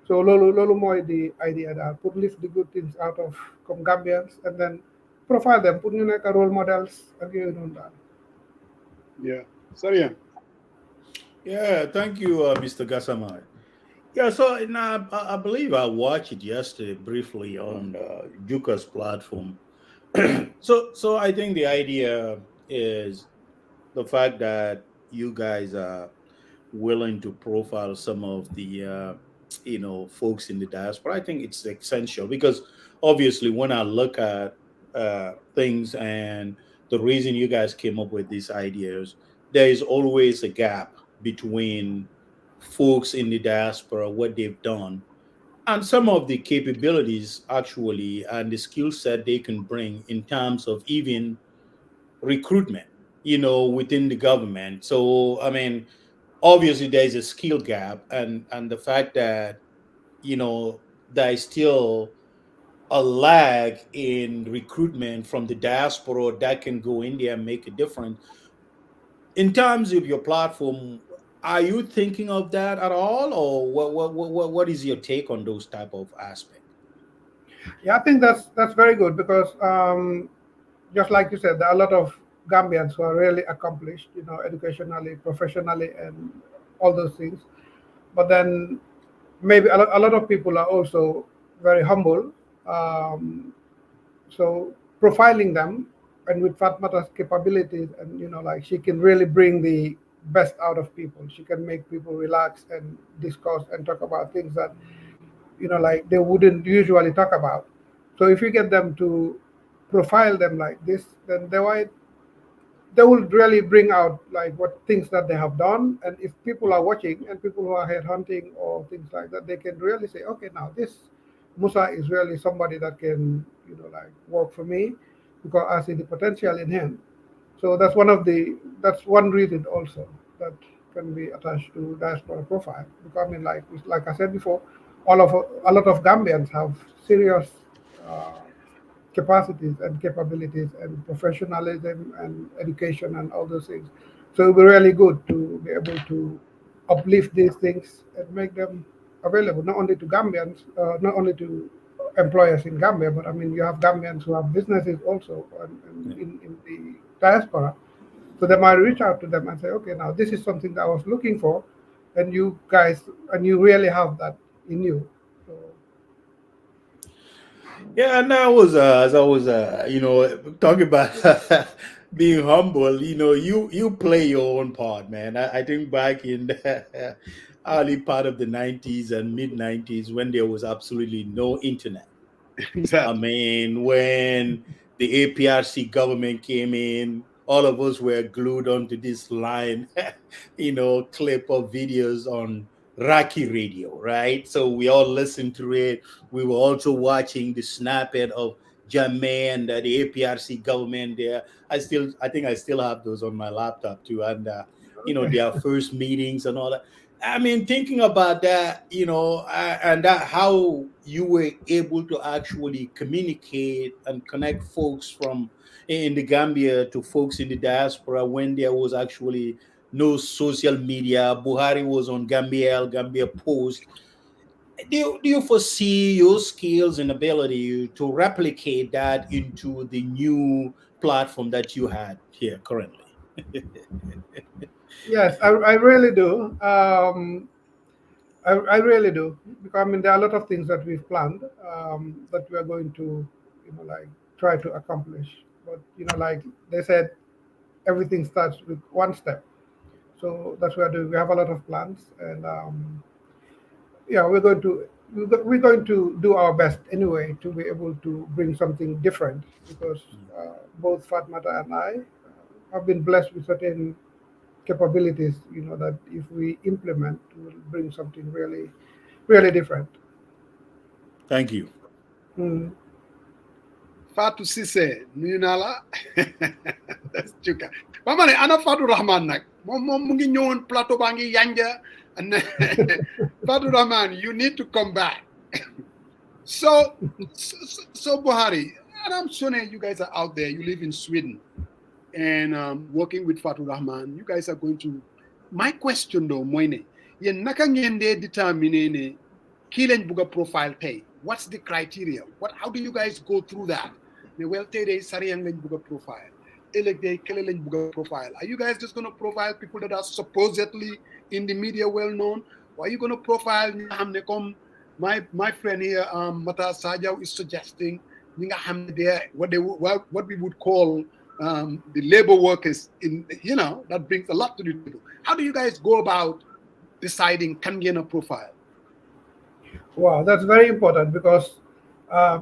So lolo moy the idea that put lift the good things out of Gambians and then profile them, put in role models, again. Yeah. Sorry. Yeah, thank you, Mr. Gasamai. Yeah, so I believe I watched it yesterday briefly on Juka's platform. So I think the idea is the fact that you guys are willing to profile some of the folks in the diaspora. I think it's essential because obviously when I look at things and the reason you guys came up with these ideas, there is always a gap between folks in the diaspora, what they've done, and some of the capabilities actually and the skill set they can bring in terms of even recruitment, within the government. So I mean, obviously there is a skill gap, and the fact that there is still a lag in recruitment from the diaspora that can go in there and make a difference. In terms of your platform, are you thinking of that at all, or what is your take on those type of aspects? Yeah, I think that's very good because just like you said, there are a lot of Gambians who are really accomplished, educationally, professionally, and all those things. But then maybe a lot of people are also very humble. Um, so profiling them and with Fatmata's capabilities, and like she can really bring the best out of people. She can make people relax and discuss and talk about things that like they wouldn't usually talk about. So if you get them to profile them like this, then they will really bring out like what things that they have done. And if people are watching and people who are headhunting or things like that, they can really say, okay, now this Musa is really somebody that can like work for me because I see the potential in him. So that's one reason also that can be attached to diaspora profile. Because I mean, like I said before, a lot of Gambians have serious uh, capacities and capabilities and professionalism and education and all those things. So it'll be really good to be able to uplift these things and make them available not only to Gambians, not only to employers in Gambia, but I mean you have Gambians who have businesses also in the diaspora. So they might reach out to them and say, okay, now this is something that I was looking for, and you guys, and you really have that in you. So Yeah, and that was as I was talking about being humble. You play your own part, man. I think back in the early part of the '90s and mid '90s when there was absolutely no internet. I Exactly. mean, when the APRC government came in, all of us were glued onto this line, clip of videos on Raki radio, right? So we all listened to it. We were also watching the snippet of Jermaine, the APRC government there. I think I still have those on my laptop too. And, okay. their first meetings and all that. I mean, thinking about that, and that how you were able to actually communicate and connect folks from in the Gambia to folks in the diaspora when there was actually no social media. Buhari was on Gambia Post. Do you foresee your skills and ability to replicate that into the new platform that you had here currently? Yes, I really do. I really do because I mean there are a lot of things that we've planned that we are going to like try to accomplish. But like they said, everything starts with one step. So that's what we do. We have a lot of plans, and yeah, we're going to do our best anyway to be able to bring something different because both Fatmata and I have been blessed with certain capabilities, that if we implement, will bring something really, really different. Thank you. Mm. Fatou Cissé nuyu naa la. That's Chuka ba ma ne ana Fatou Rahman nag moom mu ngi ñëwoon plateau baa ngi yanja and Fatou Rahman, you need to come back. So Buhari, Adam Sone, you guys are out there, you live in Sweden and working with Fatou Rahman, you guys are going to, my question though mooy ne yéen naka ngeen dee déterminer ne kii lañ bugg a profile tey, what's the criteria, how do you guys go through that ne well tey day Sariyang lañ bugg a profile, ëllëg day kële lañ bugg a profile, are you guys just going to profile people that are supposedly in the media well known, or are you going to profile ñi nga xam ne comme my friend here Mata Sajaw is suggesting what we would call the labor workers that brings a lot to the table. How do you guys go about deciding can get a profile? Wow, that's very important because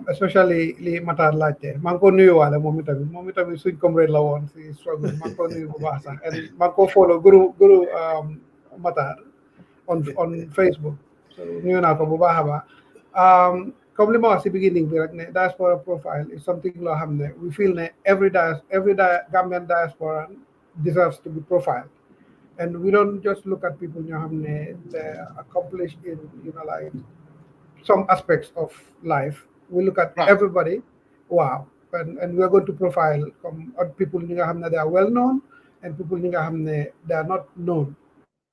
especially li Matar laajte maa ngi ko nuyuwaale moom itamit suñ comrade la woon si struggle maa ngi ko nuyu bu baax sax and maa ngi ko follow guru Matar on Facebook, so nuyu naa ko bu baax a baax. Comme li ma wax si beginning bi rek ne diaspora profile is something loo xam ne we feel ne every Gambian diaspora deserves to be profiled, and we don't just look at people ñoo xam ne they're accomplished in like some aspects of life. We look at everybody. Wow. And we're going to profile people they are well known and people they are not known,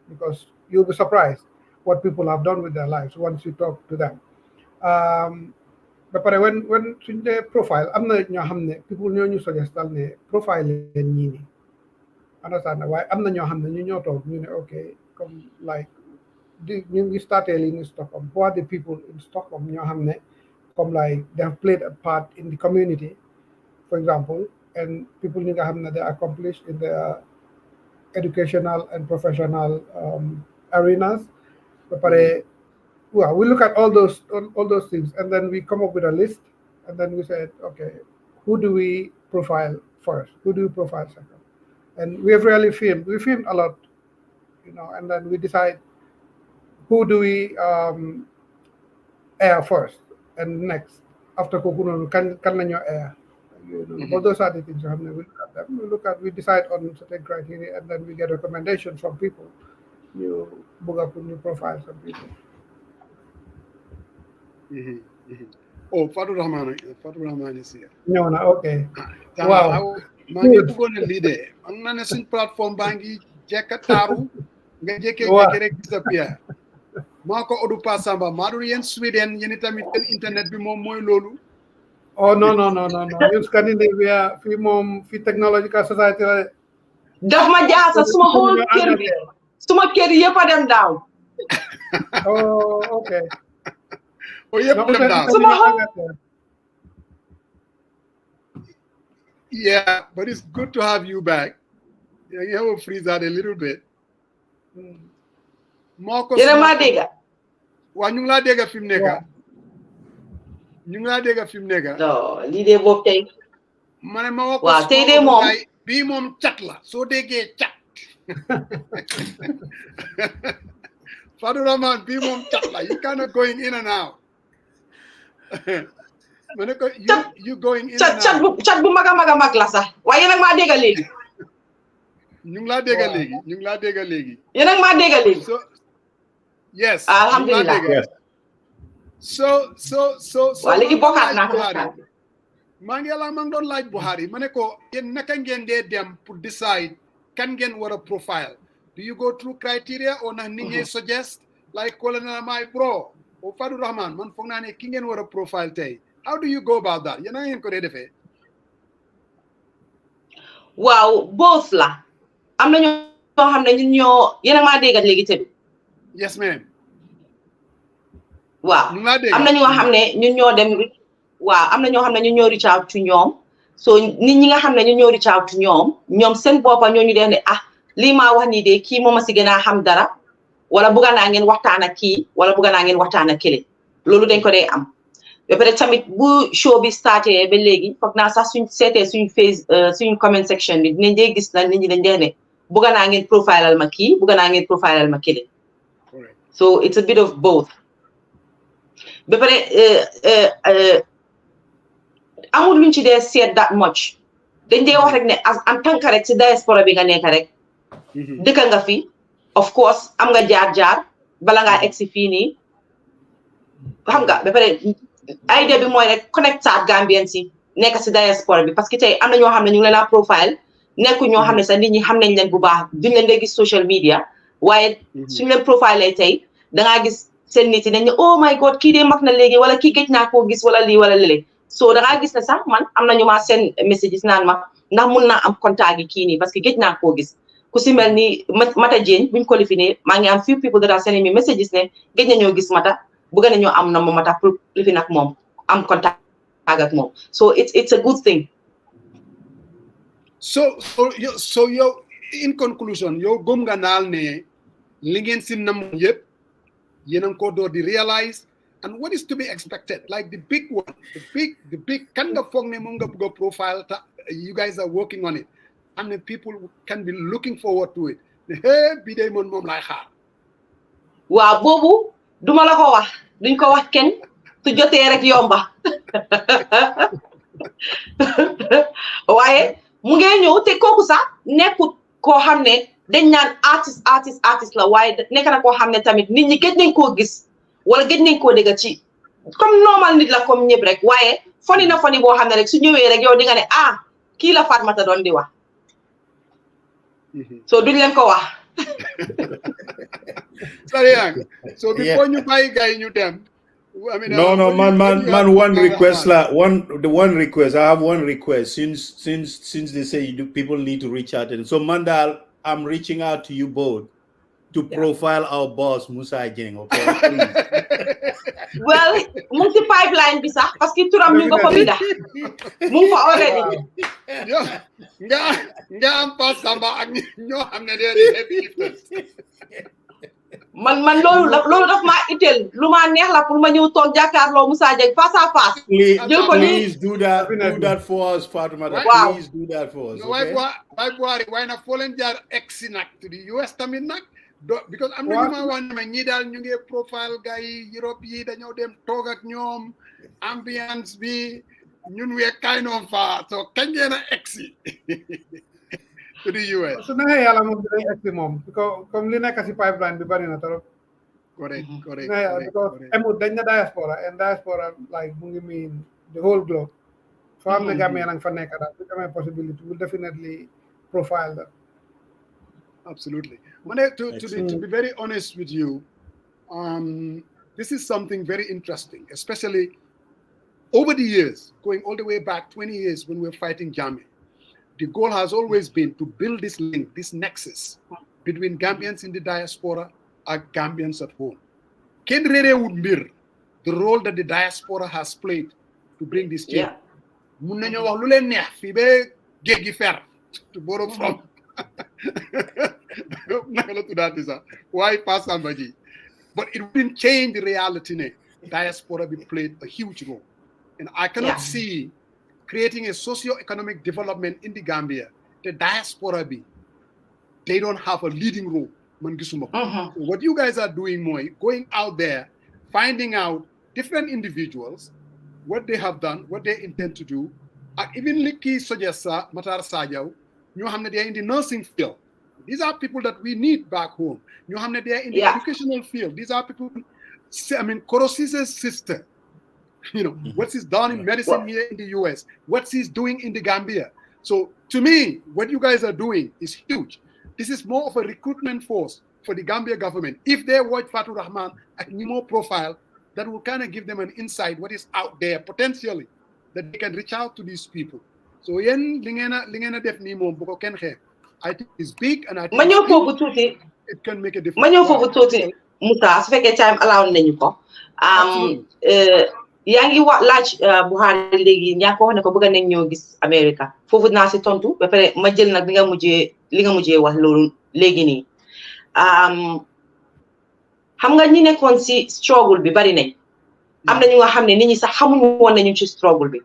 because you'll be surprised what people have done with their lives once you talk to them. But when they profile, I'm not people know suggest profile understand why I'm not talk okay, come like we started in Stockholm. Who are the people in Stockholm? Come like they have played a part in the community, for example, and people they are accomplished in their educational and professional arenas. Well, we look at all those things, and then we come up with a list, and then we said, okay, who do we profile first? Who do we profile second? And we have really filmed. We filmed a lot, and then we decide who do we air first and next after Kokuno can air. But those are the things we look at them. We decide on certain criteria, and then we get recommendations from people. You book up new profiles of people. Oh, Fatu Rahman is here. No, okay. Wow. maa ngi bëggoon a lii de am na ne suñ plateforme baa ngi jekka taaru nga jékkee rek disappear maa ko odu pasamba maa du yéen Sweden yéen tamit seen internet bi moom mooy loolu. Oh no ñun Scandinavia fii moom fii technological society la daf ma jaasa suma whole kër bi suma kër yëpp a dem daaw. Oh okay. Oh yëpp dem daaw. Yeah, but it's good to have you back. You have a freeze out a little bit. Yéen maa dégg. Waa ñu ngi laa dégg fi mu nekk. ñu ngi laa dégg fi mu nekk. non lii de boobu tey. ma ne ma wax ko waaw tey de moom bii moom cat la soo déggee cat. Fatu Rahman bii moom cat la you kind of going in and out. ma ne ko you going in and out. cat bu mag a mag la sax waaye nag maa dégg léegi. ñu ngi laa dégg léegi ñu ngi laa dégg léegi. yéen nag maa dégg léegi. yes. alhamdulilah. so. waa léegi bokkaat naa ko. maa ngi doon laaj Buhari ma ne ko yéen naka ngeen dee dem pour decide kan ngeen war a profile. Do you go through criteria or na nit ñi suggest like ko la na my bro o Fatu Rahman man foog naa ne ki ngeen war a profile tey. How do you go about that? Yéen a ngeen ko dee defee. waaw both la. am na ñoo xam ne ñun ñoo yéen a maa dégg léegi tëdd. yes ma'am. waaw am na ñoo xam ne ñun ñoo dem. waaw am na ñoo xam ne ñun ñoo reach out to ñoom. so nit ñi nga xam ne ñun ñoo reach out to ñoom seen boppa ñoo ñu def ne lii maa wax nii de kii moom a si gën a xam dara wala bëgg naa ngeen waxtaan ak kii wala bëgg naa ngeen waxtaan ak kële loolu dañ ko dee am. ba pare tamit bu show bi starté ba léegi foog naa sax suñ seetee suñ comment section bi dinañ dee gis na nit ñi dañ dee ne bëgg naa ngeen profilal ma kii bëgg naa ngeen profilal ma kële. so it's a bit of both. ba pare amul luñ ci dee seet that much dañ dee wax rek ne en tant que rek si diaspora bi nga nekk rek. dëkk nga fi of course am nga jaar bala ngaa egg si fii nii xam nga ba pare idée bi mooy rek connect ak Gambien si nekk si diaspora bi parce que tey am na ñoo xam ne ñu ngi leen a profile nekku ñoo xam ne sax nit ñi xam nañ leen bu baax duñ leen dee gis social media waaye suñu leen profile tey dangaa gis seen nit yi dañ ne oh my god kii dee mag na léegi wala kii gëj naa koo gis wala lii wala lële so dangaa gis ne sax man am na ñu ma seen messages naan ma ndax mun naa am contact yi kii nii parce que gëj naa koo gis ku si mel ni Mata Jane buñ ko lifinee maa ngi am few people that are sending me messages ne gëj na ñoo gis Mata bëgg nañoo am na Mata pour lifin ak moom am contact ak moom so it's a good thing. So yow in conclusion yow gëm nga naal ne li ngeen si nam yëpp yéen a ngi ko door di realize and what is to be expected like the big one the big kan nga foog ne moom nga bëgg a profile ta you guys are working on it and the people can be looking forward to it ne hey bii day moom laay xaar. waaw boobu duma la ko wax duñ ko wax kenn su jotee rek yomba waaye mu ngi ñëw te kooku sax nekkut koo xam ne dañ naan artiste la waaye nekk na koo xam ne tamit nit ñi gëj nañ koo gis wala gëj nañ koo dégg ci comme normal nit la comme ñëpp rek waaye foni na foni boo xam ne rek su ñëwee rek yow di nga ne kii la Fatoumatta doon di wax so duñ leen ko wax. Sorry, so before you buy guy you them. I mean, no, man. One request, I have one request. Since they say people need to reach out, and so Mandal, I'm reaching out to you both to profile our boss Musa Jeng. Okay, please. Well, mu ngi ci pipeline bi sax parce que turam ñu ko fa binda mu ngi fa already. nga am pas samba ak ñoo xam ne day heavy lifters. man loolu daf ma itteel lu ma neex la pour ma ñëw toog jàkkaarloo Musa Jeng face à face. Please do that for us, Fatoumatta. Wow. Please do that for us. Okay? Why not folen jaar exinak to the US tamit nak because am na ñu ma wax ne ñi daal ñu ngi profile gars yi Europe yi dañoo dem toog ak ñoom ambiance bi ñun we kind of so kañ ngeen a exi to the US. su neexee yàlla moom dinañ exi moom because comme li nekk si pipeline bi bari na trop. Correct. Because emut dañ na diaspora and diaspora like mu ngi mean the whole globe. So am na Gambia nang fa nekk daal su amee possibility will definitely profile that. Absolutely. To be very honest with you, this is something very interesting, especially over the years, going all the way back 20 years when we were fighting Jammeh. The goal has always been to build this link, this nexus between Gambians in the diaspora and Gambians at home. Ken Rere would mirror the role that the diaspora has played to bring this change. Mun nañu wax lu leen neex fi ba géej fer to borrow from why pass somebody, but it wouldn't change the reality. Diaspora played a huge role, and I cannot see creating a socio-economic development in the Gambia. The diaspora they don't have a leading role. So what you guys are doing more, going out there, finding out different individuals, what they have done, what they intend to do, and even Liki Sojasa, Matar Sajaw, they are in the nursing field. These are people that we need back home. They are in the educational field. These are people, Korosi's sister, what he's done in medicine here in the US, what he's doing in the Gambia. So to me, what you guys are doing is huge. This is more of a recruitment force for the Gambia government. If they watch Fatou Rahman at Nemo profile, that will kind of give them an insight what is out there potentially, that they can reach out to these people. So yen lingena def ni mom boko ken xé I think it's big and I think it can make a difference. Ma ñëw fofu tuuti Musa su fekkee time allow nañu ko. Yaa ngi laaj Buhari léegi ñaa ko wax ne ko bëgg nañ ñoo gis America foofu naa si tontu ba pare ma jël nag li nga mujjee wax loolu léegi nii xam nga ñi nekkoon si struggle bi bari nañ am na ñu nga xam ne nit ñi sax xamuñu woon nañu ci struggle bi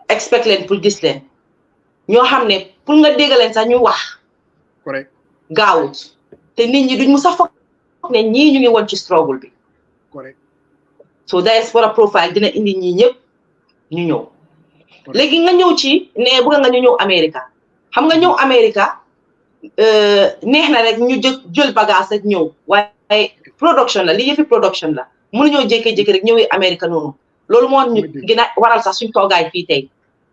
expect leen pour gis leen ñoo xam ne pour nga dégg leen sax ñu wax correct gaawut te nit ñi duñ mu sax foog ne ñii ñu ngi woon ci struggle bi correct so diaspora profile dina indi ñi ñëpp ñu ñëw léegi nga ñëw ci ne bëgg nga ñu ñëw America xam nga ñëw America neex na rek ñu jël bagage rek ñëw waaye production la li yëfi production la mënuñoo jékki-jékki rek ñëwee America noonu loolu moo ñu gën a waral sax suñu toogaay fii tey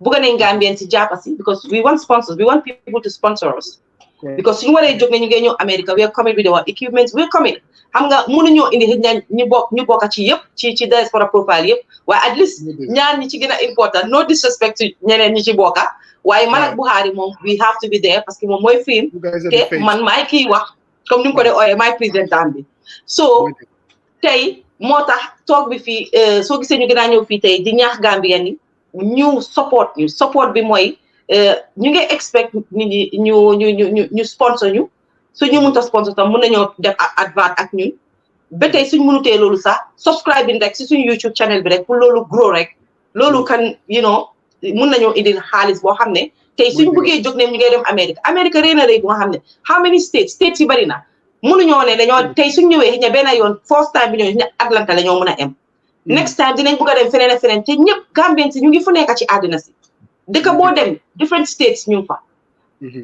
bëgg nañ Gambien si jàppa si because we want sponsors, we want people to sponsor us because suñu waree jóg ne ñu ngi ñëw America we are coming with our equipment we are coming xam nga mënuñoo indi ñu bokk ci yëpp ci diaspora profile yëpp waaye at least ñaar ñi ci gën a important no disrespect ñeneen ñi ci bokka waaye man ak Buhari moom we have to be there parce que moom mooy film te man maay kii wax comme ni mu ko dee ooyee maay président bi so tey moo tax toog bi fii soo gisee ñu gën a ñëw fii tey di ñaax Gambien ni ñu support bi mooy ñu ngi expect nit ñi ñu sponsor ñu suñu mënta sponsor tam mën nañoo def advert ak ñun ba tey suñ mënutee loolu sax subscribe bi rek si suñu YouTube channel bi rek pour loolu grow rek loolu kan mën nañoo indil xaalis boo xam ne tey suñ bëggee jóg ne ñu ngay dem Amérique réy na réy bu nga xam ne how many states yi bari na mënuñoo ne dañoo tey suñ ñëwee xëy na benn yoon first time bi ñëw Atlanta la ñoo mën a em next time dinañ bëgg a dem feneen ak feneen te ñëpp Gambien si ñu ngi fu nekk ci àddina si dëkk boo dem different states ñu fa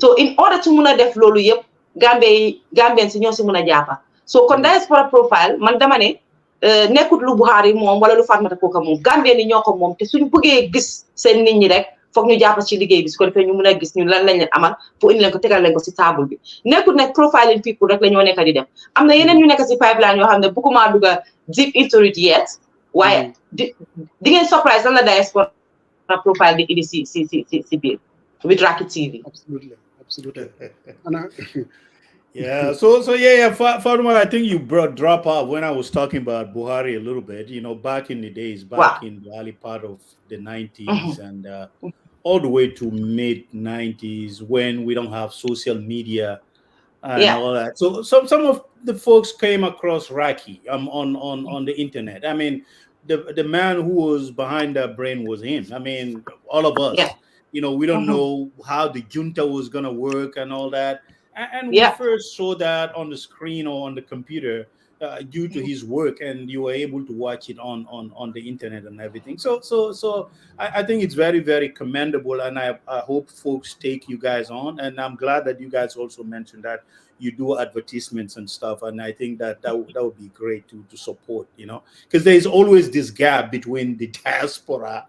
so in order to mën a def loolu yëpp Gambien si ñoo si mën a jàppa so kon diaspora profile man dama ne nekkut lu Buhari moom wala lu Fatoumatta Koka moom Gambien ni ñoo ko moom te suñ bëggee gis seen nit ñi rek foog ñu jàppa ci liggéey bi su ko defee ñu mën a gis ñun lan lañ leen amal pour indi leen ko tegal leen ko si table bi nekkut ne profiling people rek la ñoo nekk di dem am na yeneen ñu nekk si pipeline yoo xam ne bëgguma dugga deep into it yet waaye di ngeen surprise lan la diaspora profile di indi si biir with Racky TV. Absolutely. Yeah, so Fatuma, I think you drop off when I was talking about Buhari a little bit, back in the days, in the early part of the 90s and all the way to mid 90s when we don't have social media and all that. So some of the folks came across Racky on the internet. I mean, the man who was behind that brain was him. I mean, all of us, we don't know how the junta was going to work and all that. And we first saw that on the screen or on the computer due to his work, and you were able to watch it on the internet and everything. So I think it's very, very commendable, and I hope folks take you guys on. And I'm glad that you guys also mentioned that you do advertisements and stuff, and I think that would be great to support, because there's always this gap between the diaspora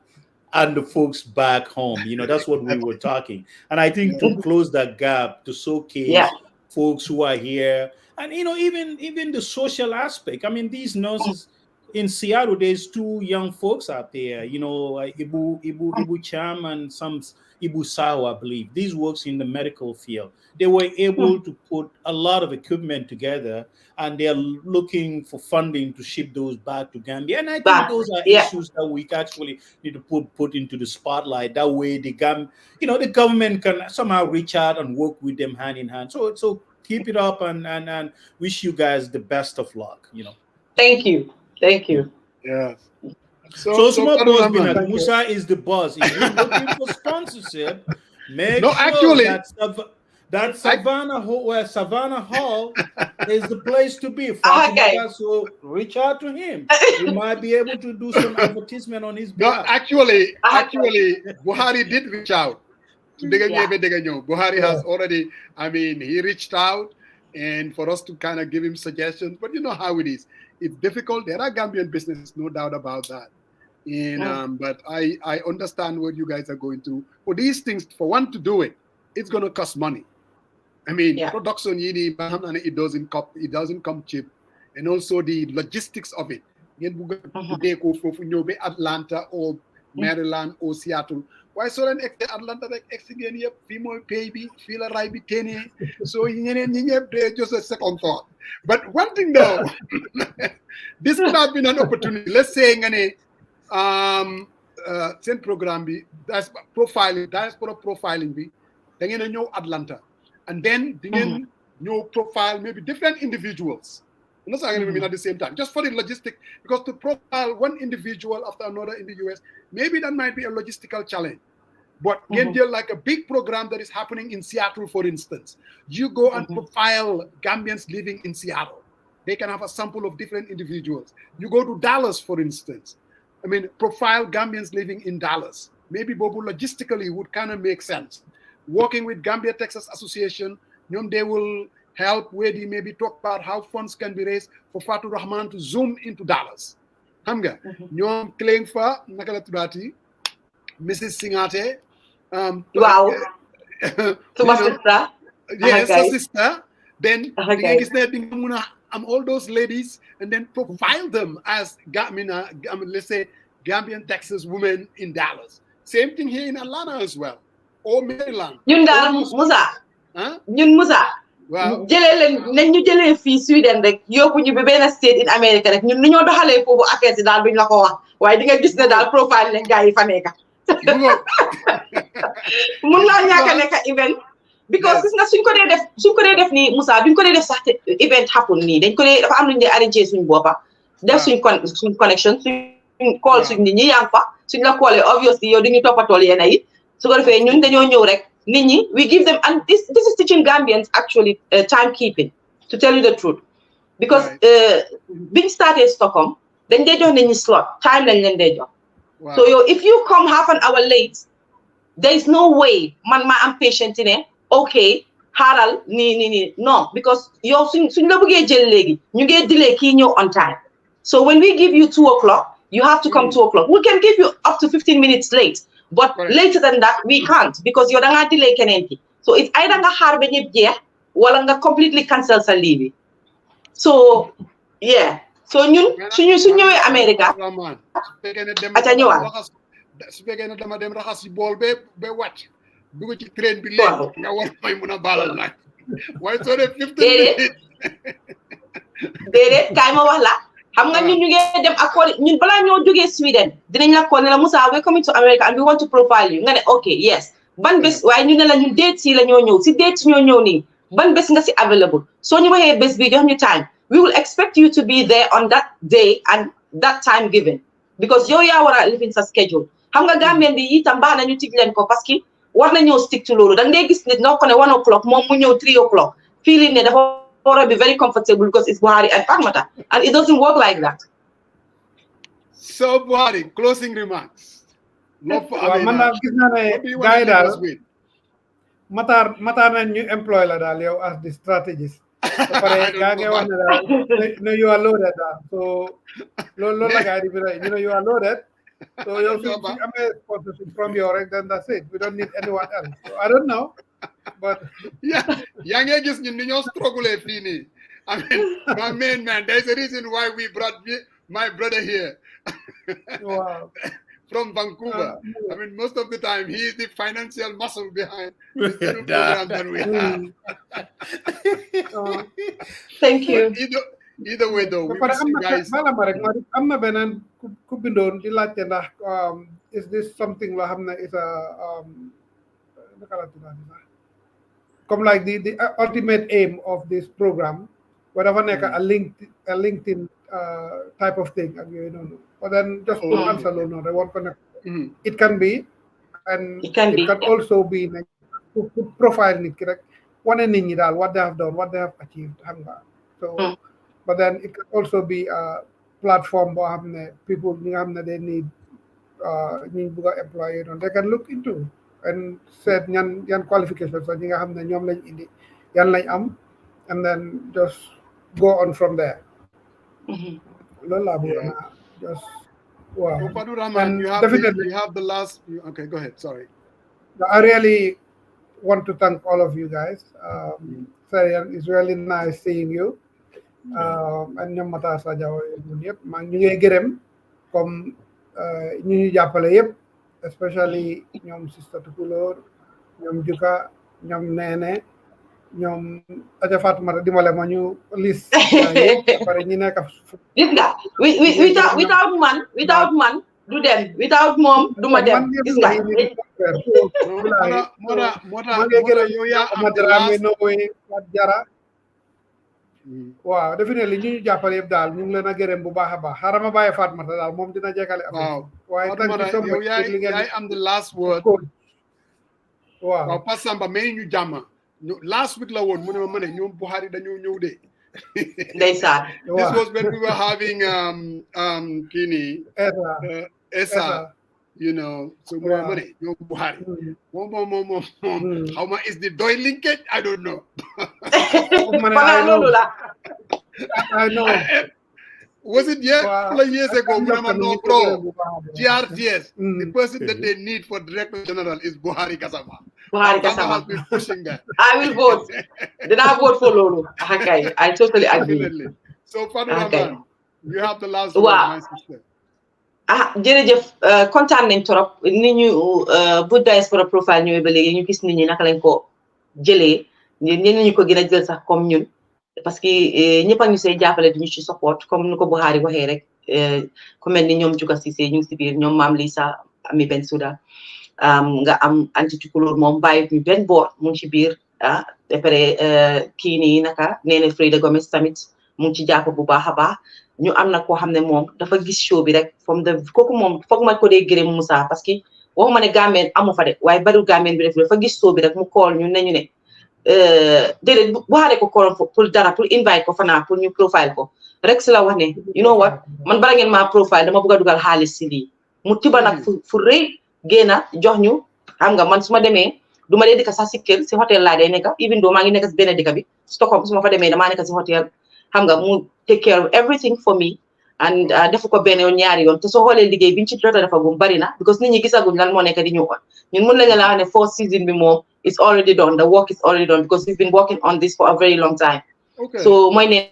and the folks back home. That's what we were talking. And I think to close that gap, to showcase folks who are here, and even the social aspect. I mean, these nurses in Seattle, there's two young folks out there, Ibu Cham and some Ibu Sao, I believe. These works in the medical field. They were able to put a lot of equipment together, and they're looking for funding to ship those back to Gambia. And I think those are issues that we actually need to put into the spotlight. That way the government can somehow reach out and work with them hand in hand. So keep it up and wish you guys the best of luck, Thank you. Yeah. So small boss Binat, Musa is the boss. If you're looking for sponsorship, make sure that Savannah Hall is the place to be. So reach out to him. You might be able to do some advertisement on his behalf. No, actually, Buhari did reach out. Buhari has already, he reached out, and for us to kind of give him suggestions. But you know how it is. It's difficult. There are Gambian businesses, no doubt about that. And but I understand what you guys are going through. For these things, for one to do it, it's going to cost money. Production, it doesn't come cheap, and also the logistics of it. Atlanta or Maryland or Seattle. Why so then Atlanta again? Baby, feel a right between. So just a second thought. But one thing though, this could have been an opportunity. Let's say send program be that's diaspora profiling be. Then know Atlanta. And then profile maybe different individuals. I'm not saying at the same time, just for the logistic, because to profile one individual after another in the US, maybe that might be a logistical challenge. But like a big program that is happening in Seattle, for instance, you go and profile Gambians living in Seattle. They can have a sample of different individuals. You go to Dallas, for instance. Profile Gambians living in Dallas. Maybe Bobo logistically would kind of make sense. Working with Gambia Texas Association, they will help where they maybe talk about how funds can be raised for Fatou Rahman to zoom into Dallas. Hamga, ñom claim for nakala tudati Mrs. Singate. Wow. Suma sister. Yes, a sister. Then all those ladies and then profile them as let's say Gambian Texas women in Dallas. Same thing here in Atlanta as well. Or Maryland. Ñun dal Musa. Ñun Musa. waaw jëlee leen nañ ñu jëlee fii Sweden rek yóbbu ñu bi benn state in America rek ñun ni ñoo doxalee foofu affaire si daal duñ la ko wax waaye di nga gis ne daal profile leen gars yi fa nekk mun naa ñàkk a nekk event because gis nga suñ ko dee def nii Moussa duñ ko dee def sax event happen nii dañ ko dee dafa am lu ñu dee arrangé suñ boppa def suñ connection suñ call suñ nit ñi yaa ngi fa suñ la callee obviously yow dañuy toppatool yéena yi su ko defee ñun dañoo ñëw rek nit ñi we give them and this is teaching Gambians actually timekeeping to tell you the truth because biñ started Stockholm dañ dee jox nit ñi slot time lañ leen dee jox so yow if you come half an hour late there is no way man maa am patient ne okay xaaral nii non because yow suñ la bëggee jël léegi ñu ngee delay kii ñëw on time so when we give you 2 o'clock you have to come 2 o'clock we can give you up to 15 minutes late but later than that we can't because yow da ngaa delay keneen ki so it's either nga xaar ba ñëpp jeex wala nga completely cancel sa lii bi so yeah so ñun su ñëwee America aca ñëwaat su fekkee ne dama dem raxas si bool ba wàcc dugg ci train bi léegi nga war may mun a baalal nag waaye soo def 15 minutes déedéet kaay ma wax la xam nga ñun ñu ngi dem ak ñun balaa ñoo jógee Sweden dinañ la ko ne la Moussa we're coming to America and we want to profile you nga ne okay yes ban bés waaye ñu ne la ñun date si la ñoo ñëw si date ñoo ñëw nii ban bés nga si available soo ñu waxee bés bi jox ñu time we will expect you to be there on that day and that time given because yow yaa war a live in sa schedule xam nga Gambien bi itam baax na ñu tig leen ko parce que war na ñëw stick to loolu da ngay gis nit noo ko ne 1 o'clock moom mu ñëw 3 o'clock feeling ne dafa war a be very comfortable because it's Buhari and Fatmata and it doesn't work like that. So Buhari, closing remarks. Man daal gis naa ne gars yi daal Matar nañ ñu employ la daal yow as the strategist. ba pare gaa ngi wax ne daal no you are loaded daal so loolu la gars yi di bi ñu ne you are loaded so yow suñ amee sponsorship from you rek then that's it we don't need anyone else so I don't know but yaa ngi gis ñun ni ñoo struggle fii nii I mean my main man there's a reason why we brought my brother here wow from Vancouver. I mean, most of the time, he is the financial muscle behind the program that we have. Thank you. Either way, though, we miss you guys. I'm not been ku bindoon di laajte ndax is this something loo xam ne is a comme like the ultimate aim of this program where dafa nekk a LinkedIn type of thing ak yooyu noonu but then just to answer loolu noonu I want to know it can be and it can also be like profile nit ki rek wane nit ñi daal what they have done what they have achieved xam nga so but then it can also be a platform boo xam ne people ñi nga xam ne they need ñi bugg a employé noonu they can look into and seet yan qualifications ñi nga xam ne ñoom lañ indi yan lañ am and then just go on from there. Just wow. And you have the last. Okay, go ahead. Sorry. I really want to thank all of you guys. It's really nice seeing you. And ñoom Matar Sadio ñun yëpp maa ñu ngi gërëm comme ñu jàppale yëpp especially ñoom Sister Tukulóor ñoom Juka ñoom Nene ñoom Aja Fatmata dimbale ma ñu liste pare ñi nekk gis nga without man du dem without moom du ma dem gis nga jara waaw definitely ñu jàppale yëpp daal ñu ngi leen a gërëm bu baax a baax xaaral ma bàyyi Fatmata daal moom dina jekkale am waaye thank you so much yaay am the last word waaw Pas Samba may ñu jàmm last week la woon mu ne ma ne ñoom Buhari dañoo ñëw de ndeysaan this was when we were having kini Esa you know so mu ne ma ne ñoom Buhari moom how much is the doy linkage I don't know I know was it years ago mu ne ma no bro GRTS the person that they need for director general is Buhari Gassama has been pushing that. I will vote. Then I vote for Lolo. Okay, I totally agree. Definitely. So, Father, you have the last word, my sister. Jërëjëf kontaan nañ trop ni ñu bu diaspora profile ñëwee ba léegi ñu gis nit ñi naka lañ ko jëlee ñeneen ñu ko gën a jël sax comme ñun parce que ñëpp a ñu see jàppale duñu ci support comme ni ko Buhari waxee rek ku mel ni ñoom Juga Cissé ñu ngi si biir ñoom Maam Lisa Ami Bensouda nga am anti tukulóor moom bàyyi ñu benn boor mu ngi ci biir après kii nii naka Néné Frida Gomes tamit mu ngi ci jàpp bu baax a baax ñu am na koo xam ne moom dafa gis show bi rek kooku moom foog ma ko dee gërëm Moussa parce que waxuma ne Gambien amu fa de waaye bariwul Gambien bi def dafa gis show bi rek mu kool ñu ne ñu ne déedéet waxaale ko kooloon pour dara pour invite ko fanaa pour ñu profile ko rek si la wax ne you know what man bala ngeen maa profile dama bëgg a dugal xaalis si lii mu tiba nag fu rëy génna jox ñu xam nga man su ma demee du ma dee dëkk sax si kër si hôtel laa day nekk even though maa ngi nekk si benn dëkk bi Stockholm su ma fa demee damaa nekk si hôtel xam nga mu take care of everything for me and defu ko benn yoon ñaari yoon te soo xoolee liggéey biñ ci jota dafa gum bari na because nit ñi gisaguñ lan moo nekk di ñu on ñun mën nañu la wax ne fourth season bi moom it's already done the work is already done because we've been working on this for a very long time so mooy ne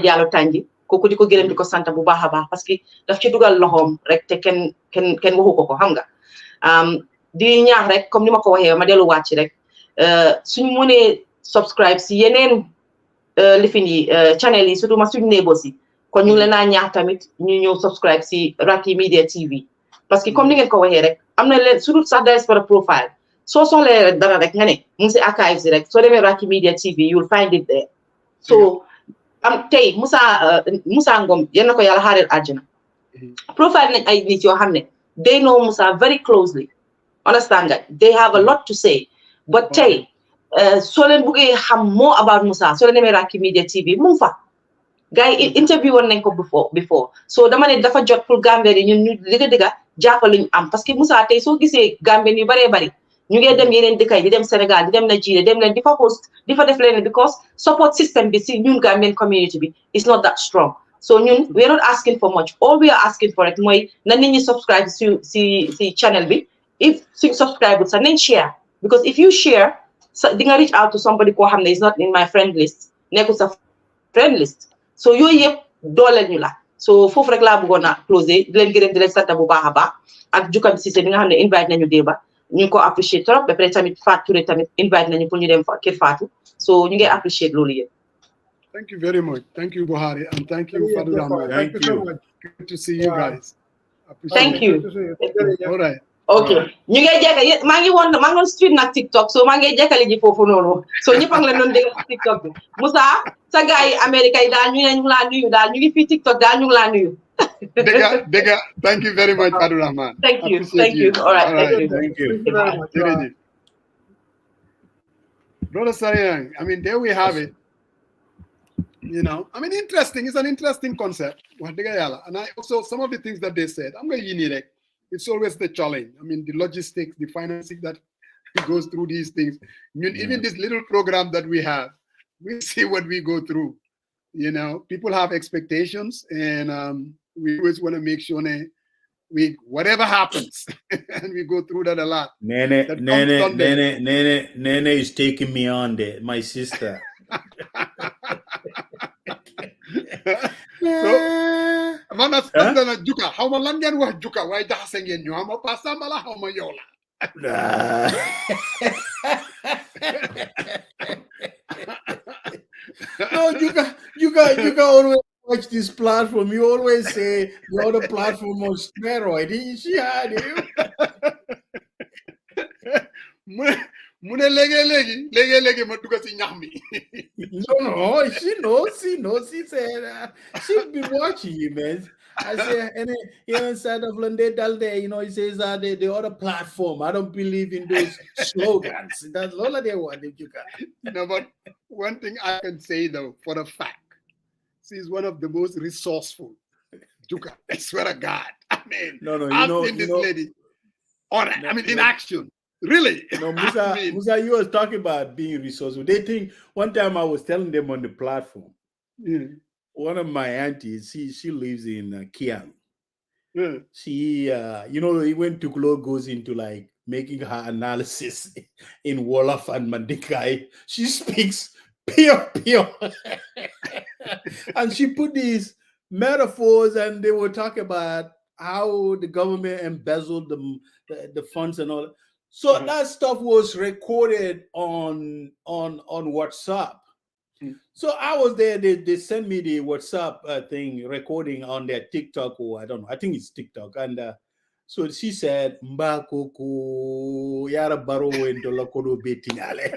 Jallow Tanji kooku di ko gërëm di ko sant bu baax a baax parce que daf ci dugal loxoom rek te kenn waxu ko xam nga di ñaax rek comme ni ma ko waxee ma delluwaat ci rek suñ mënee subscribe si yeneen lifin yi channel yi surtout ma suñ neighbors yi kon ñu ngi leen a ñaax tamit ñu ñëw subscribe si Racky Media TV parce que comme ni ngeen ko waxee rek am na leen surtout sax diaspora profile soo soxlee dara rek nga ne mu ngi si archives yi rek soo demee Racky Media TV you'll find it there so am tey Moussa Ngom yéen na ko yàlla xaareel àjjana profile nañ ay nit yoo xam ne they know Moussa very closely understand nga they have a lot to say but tey soo leen buggee xam more about Moussa soo leen demee Racky Media TV mu ngi fa gars yi interview woon nañ ko before so dama ne dafa jot pour Gambien yi ñun ñu dëgga jàppal luñu am parce que Moussa tey soo gisee Gambien yu baree bari ñu ngi dem yeneen dëkk yi di dem Sénégal di dem Nigeria dem leen di fa host di fa def leen because support system bi si ñun Gambian community bi is not that strong so ñun we are not asking for much all we are asking for rek mooy na nit ñi subscribe si channel bi if suñ subscribe sa nañ share because if you share di nga reach out to somebody koo xam ne is not in my friend list nekkul sa friend list so yooyu yëpp dooleel ñu la so foofu rek laa bëggoon a closé di leen gërëm di leen sant bu baax a baax ak Juga Cissé bi nga xam ne invite nañu démba ñu ngi ko apprécier trop ba pare tamit Fatou Touré tamit invite nañu pour ñu dem kër Fatou so ñu ngi apprécier loolu yëpp. Thank you very much. Thank you, Buhari, and thank you, Fadu Rahman. Thank you so much. Good to see you guys. Thank you. All right. Okay. ñu ngi jekkali maa ngi woon stream nag TikTok so maa ngi jekkali ji foofu noonu so ñëpp a ngi leen doon dégg TikTok bi Moussa sa gars yi Amérique yi daal ñu ngi laa nuyu daal ñu ngi fii TikTok daal ñu ngi laa nuyu. Dega, thank you very much, Fadu Rahman. Thank you. All right. Thank you. Brother Sariyang, I mean, there we have it. You know, I mean, interesting. It's an interesting concept. And I also, some of the things that they said, I'm going to use it. It's always the challenge. I mean, the logistics, the financing that goes through these things. I mean, even this little program that we have, we see what we go through. You know, people have expectations, and we always want to make sure whatever happens, and we go through that a lot. Nene is taking me on there, my sister. So, mana na Juga, how ma lan ngeen wax Juga waaye jaxase ngeen ñu ma pa sambala how ma yow la. No, Juga always watch this platform. You always say the other platform on steroid. She had you. Mune legi ma duga si ñax mi. No, she knows. She said she'll be watching you, man. I say, and here inside of London, he says the other platform. I don't believe in those slogans. That's all they want. No, but one thing I can say though, for a fact, she's one of the most resourceful. Juga, I swear to God. I mean, I've seen this lady in action. Really? No, Musa, you was talking about being resourceful. They think one time I was telling them on the platform. One of my aunties, she lives in Kiang. She, when Tuklo goes into like making her analysis in Wolof and Mandikai, she speaks pure. And she put these metaphors, and they were talking about how the government embezzled the funds and all. So that stuff was recorded on WhatsApp. So I was there. They sent me the WhatsApp thing recording on their TikTok, or I don't know. I think it's TikTok. And so she said, "Mbakoko yara Barrow into lokodo betingale."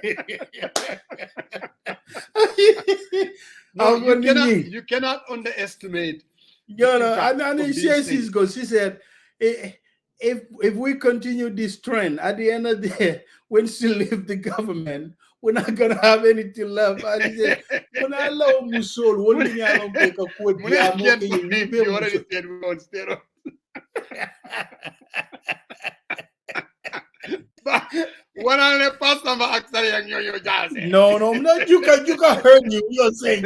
No, you cannot underestimate. And she said, if we continue this trend, at the end of the day, when she leaves the government, we're not gonna have anything left. And he said, when I love Musol, one thing I don't take a quote. You already said we on steroids. No, you can hurt you. You're saying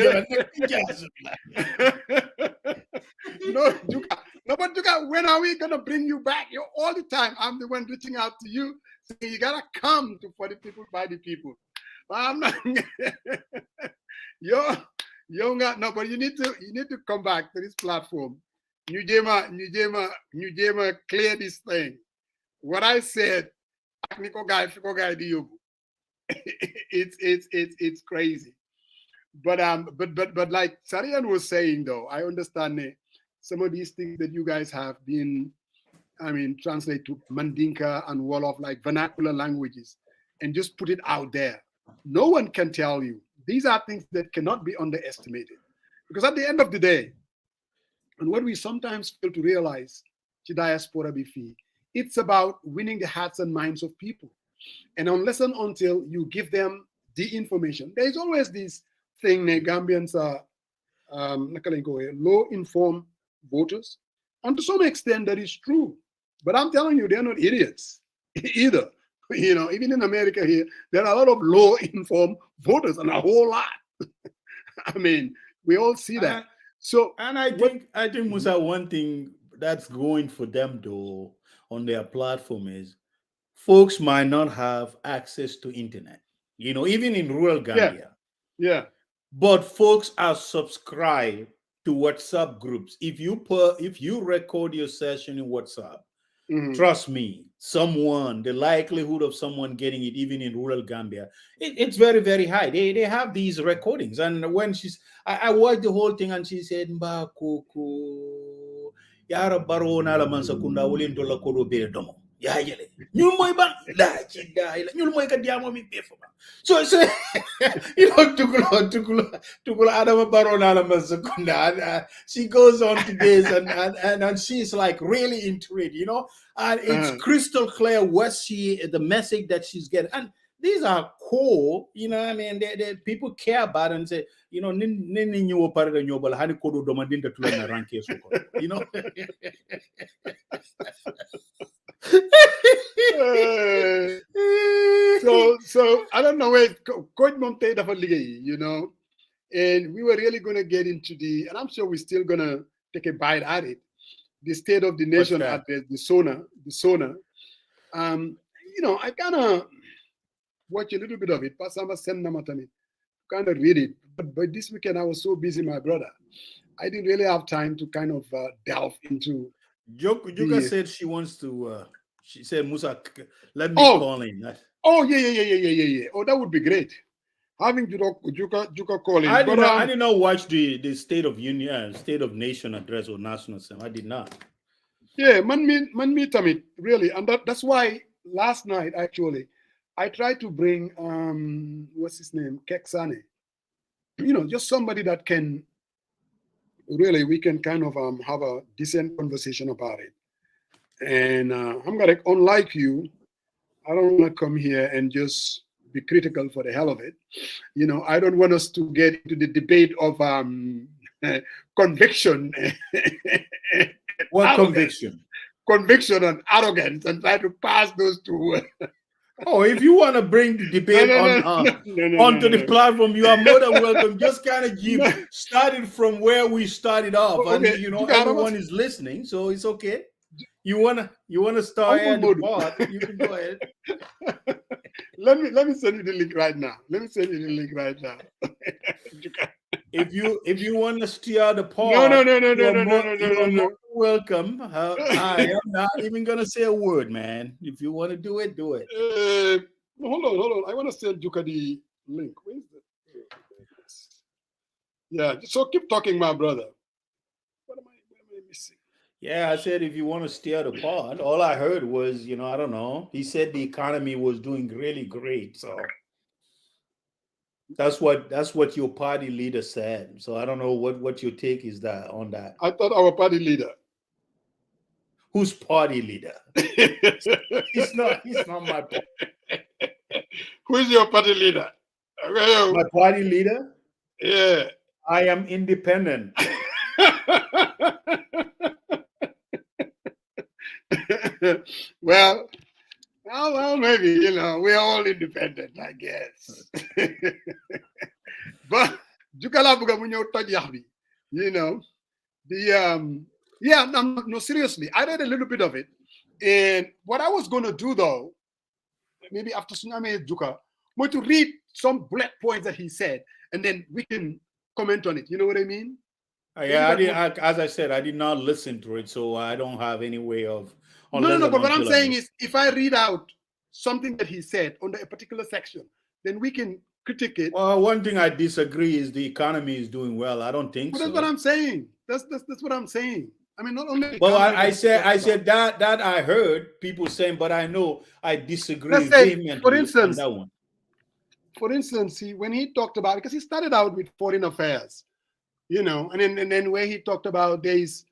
no, but when are we gonna bring you back? You're all the time. I'm the one reaching out to you, saying you gotta come to for the people, by the people. I'm not. you're no, but you need to come back to this platform. New Jema, clear this thing. What I said, it's crazy. But like Sarian was saying, though, I understand some of these things that you guys have been, translate to Mandinka and Wolof, like vernacular languages, and just put it out there. No one can tell you. These are things that cannot be underestimated. Because at the end of the day, and what we sometimes fail to realize, diaspora bifi, it's about winning the hearts and minds of people. And unless and until you give them the information, there is always this thing that Gambians are low-informed voters. And to some extent, that is true. But I'm telling you, they're not idiots either. Even in America here, there are a lot of low-informed voters, and a whole lot. We all see that. I think Musa, one thing that's going for them though on their platform is folks might not have access to internet. Even in rural Gambia. Yeah. But folks are subscribed to WhatsApp groups. If you record your session in WhatsApp, trust me, the likelihood of someone getting it, even in rural Gambia, it's very, very high. They have these recordings. And when I watched the whole thing, and she said, Mbakoko, yara Barrow na la mansakunda ulin dola kodo be domo. Ya yele. Nyul moy ban la ci dai la nyul moy ka diamo mi be fa. So tukula Adama Barrow na la mansakunda. She goes on to this and she's like really into it, and it's crystal clear the message that she's getting. And these are cool, they people care about it and say, So I don't know where Coach Monte and we were really going to get into and I'm sure we're still going to take a bite at it, the State of the Nation address, the SONA. I kind of watch a little bit of it, kind of read it. But this weekend I was so busy, my brother. I didn't really have time to kind of delve into. Joka said she wants to. She said, Musa, let me call in. Oh yeah. Oh, that would be great. Having Joka call in. I did not watch the State of Union, State of Nation address or National Assembly. I did not. Yeah, man me tamit, really. And that's why last night, actually, I tried to bring, what's his name? Keksane. Just somebody that can, really, we can kind of have a decent conversation about it. And I'm going to, unlike you, I don't want to come here and just be critical for the hell of it. I don't want us to get into the debate of conviction. What conviction? Conviction and arrogance, and try to pass those two. Oh, if you want to bring the debate onto the platform, you are more than welcome. Just kind of started from where we started off, and everyone is listening, so it's okay. You wanna start at the part, you can go ahead. Let me send you the link right now. if you want to steer the pot, No. you're welcome. I am not even gonna say a word, man. If you want to do it, do it. Hold on. I want to send Juka the link. Where's the? Yeah. So keep talking, my brother. What am I missing? Yeah, I said if you want to steer the pot, all I heard was, I don't know. He said the economy was doing really great, so that's what your party leader said. So I don't know what your take is on that. I thought our party leader. Whose party leader? He's not my party. Who is your party leader? My party leader? Yeah. I am independent. Well, maybe, we're all independent, I guess. But Jukala buga mu ñew toj yax bi, no, seriously, I read a little bit of it. And what I was going to do, though, maybe after Tsunami Juka, was to read some bullet points that he said, and then we can comment on it. You know what I mean? Yeah, as I said, I did not listen to it, so I don't have any way of. No, but what I'm saying is, if I read out something that he said under a particular section, then we can critique it. Well, one thing I disagree is the economy is doing well. I don't think so. That's what I'm saying. That's what I'm saying. I mean, not only. Well, I said that I heard people saying, but I know I disagree. Let's say, for instance, on that one. For instance, when he talked about, because he started out with foreign affairs, and then where he talked about there is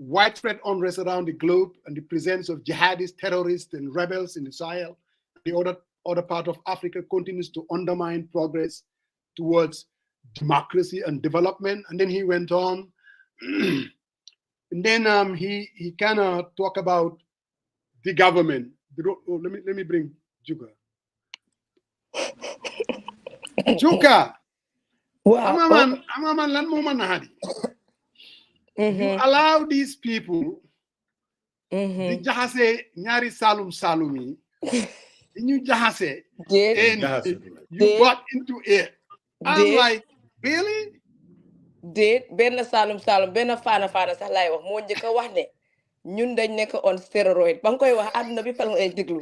widespread unrest around the globe and the presence of jihadists, terrorists, and rebels in the Sahel. The other part of Africa continues to undermine progress towards democracy and development. And then he went on, and then he kind of talked about the government. Let me bring Juga. Juga. Wow. You allow these people di jaxase ñaari salum yi ñu jaxase and you got into it. I'm like, really? Ben salum ben fana sax lay wax mo ñëk wax ne ñun dañ nekk on stéroïde ba nga koy wax àdduna bi fal ngay déglu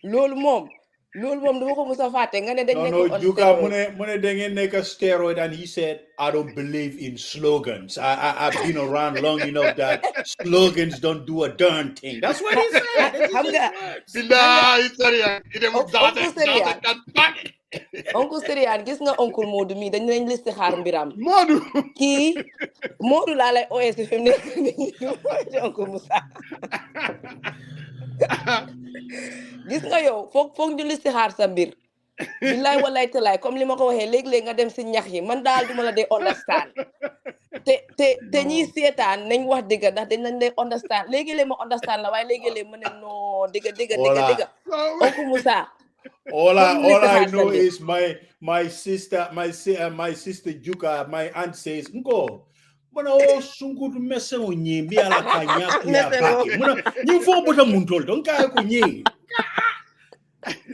loolu moom dama ko musa fàtte nga ne dañ nekk on stéroïde mu ne da ngeen nekk stéroïde, and he said I don't believe in slogans. I've been around long enough that slogans don't do a darn thing. That's what he said. Uncle Serian, gis nga Uncle Modou mi dañ lañ liste xaar mbiram. Modou laa lay OS fi mu nekk Uncle Moussa. Gis nga yow foog ñu liste xaar sa mbir. Billaay wallaay talaay comme li ma ko waxee léeg-léeg nga dem si ñax yi man daal duma la dee understand. te ñi seetaan nañ wax dëgg ndax dañ lañ lay understand léegi-léeg ma understand la waaye léegi-léeg ma ne non dëgg Uncle Moussa. All I know is my sister Juka, my aunt says, "Nko, mana o sungu tu mese o nyimbi ala kanya ya baki. Mana nyifo bota muntol don ka ko nyi.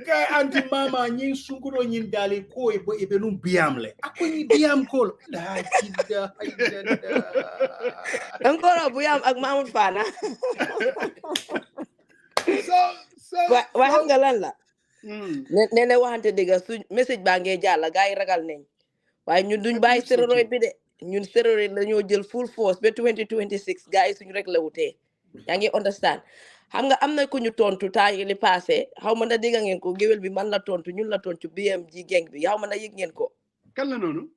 Ka anti mama nyi sungu do nyi dali ko e be num biamle. Ako nyi biam ko la kida. Encore biam ak Mamoud Fana. So wa xam nga lan la? ne waxante dëgg su message baa ngee jàll gaa yi ragal nañ waaye ñun duñ bàyyi stéroïde bi de ñun stéroïde la ñoo jël full force ba 2026 gaa yi suñu rek la wutee yaa ngi understand xam nga am na ku ñu tontu temps yi li passé xaw ma na dégg ngeen ko géwél bi man la tontu ñun la tontu BMG gang bi xaw ma na yëg ngeen ko kan la noonu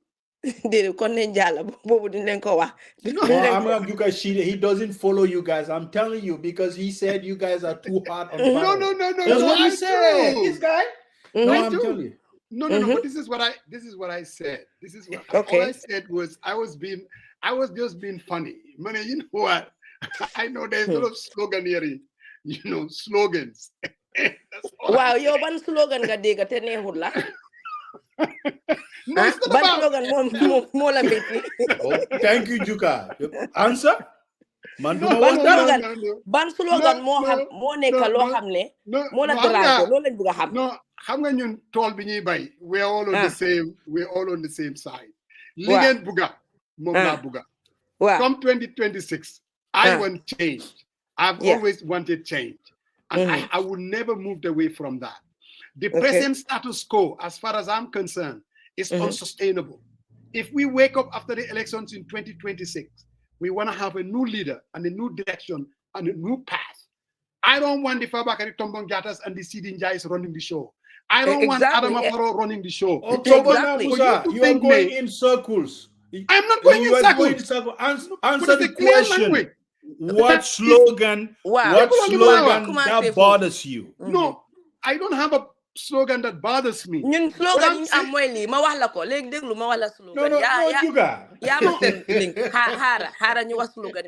déedéet kon ne jàll boobu duñ leen ko wax I'm not you guys he doesn't follow you guys. I'm telling you because he said you guys are too hard on fire. No. That's what he said. This guy. No, I'm telling you. No. But this is what I said. This is what all I said was I was just being funny. Man, you know what? I know there's a lot of sloganeering. Slogans. Wow, yow ban slogan nga dégg te neexul la. No, it's not ban about slogan moo la métti. Oh, thank you, Juka. Answer? Ban slogan moo xam moo nekk loo xam ne moo la déranger loolu lañ bëgg a xam. No, xam nga ñun tool bi ñuy bay we're all on the same side. li ngeen buga moom laa buga. Come 2026 I want change. I've always wanted change, and I will never move away from that. The present status quo, as far as I'm concerned, is unsustainable. If we wake up after the elections in 2026, we want to have a new leader and a new direction and a new path. I don't want the Fabakary Tombong Jatas and the Sidin Jais running the show. I don't want Adama Barrow running the show. Exactly. You are going in circles. I'm not going in circles. Answer the question. What slogan? What slogan that bothers you? No, I don't have a slogan that bothers me. Ñun slogan am moy li ma wax la ko légui déglu ma wax la slogan no juga ya ma sen link hara ñu wax slogan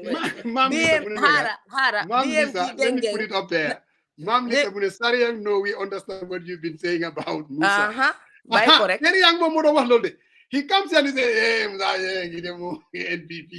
hara let me put it up there. Mam Lisa mu ne Sariang, no, we understand what you've been saying about Musa. By correct. Sariang mo do wax lol de. He comes and he say, "Hey, Musa, ngi dem NPP."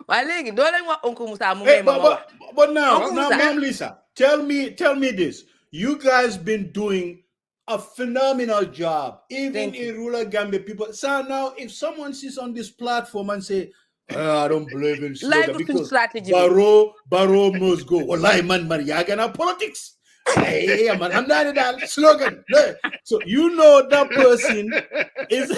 Wa légui do lañ wax Uncle Musa mu may ma wax. But now Mam Lisa, tell me this. You guys been doing a phenomenal job, even in rural Gambia. People. So now, if someone sits on this platform and say, I don't believe in slogan because Barrow must go. Wallahi man, Mariagana politics. Hey, man, I'm not in that slogan. So you know that person is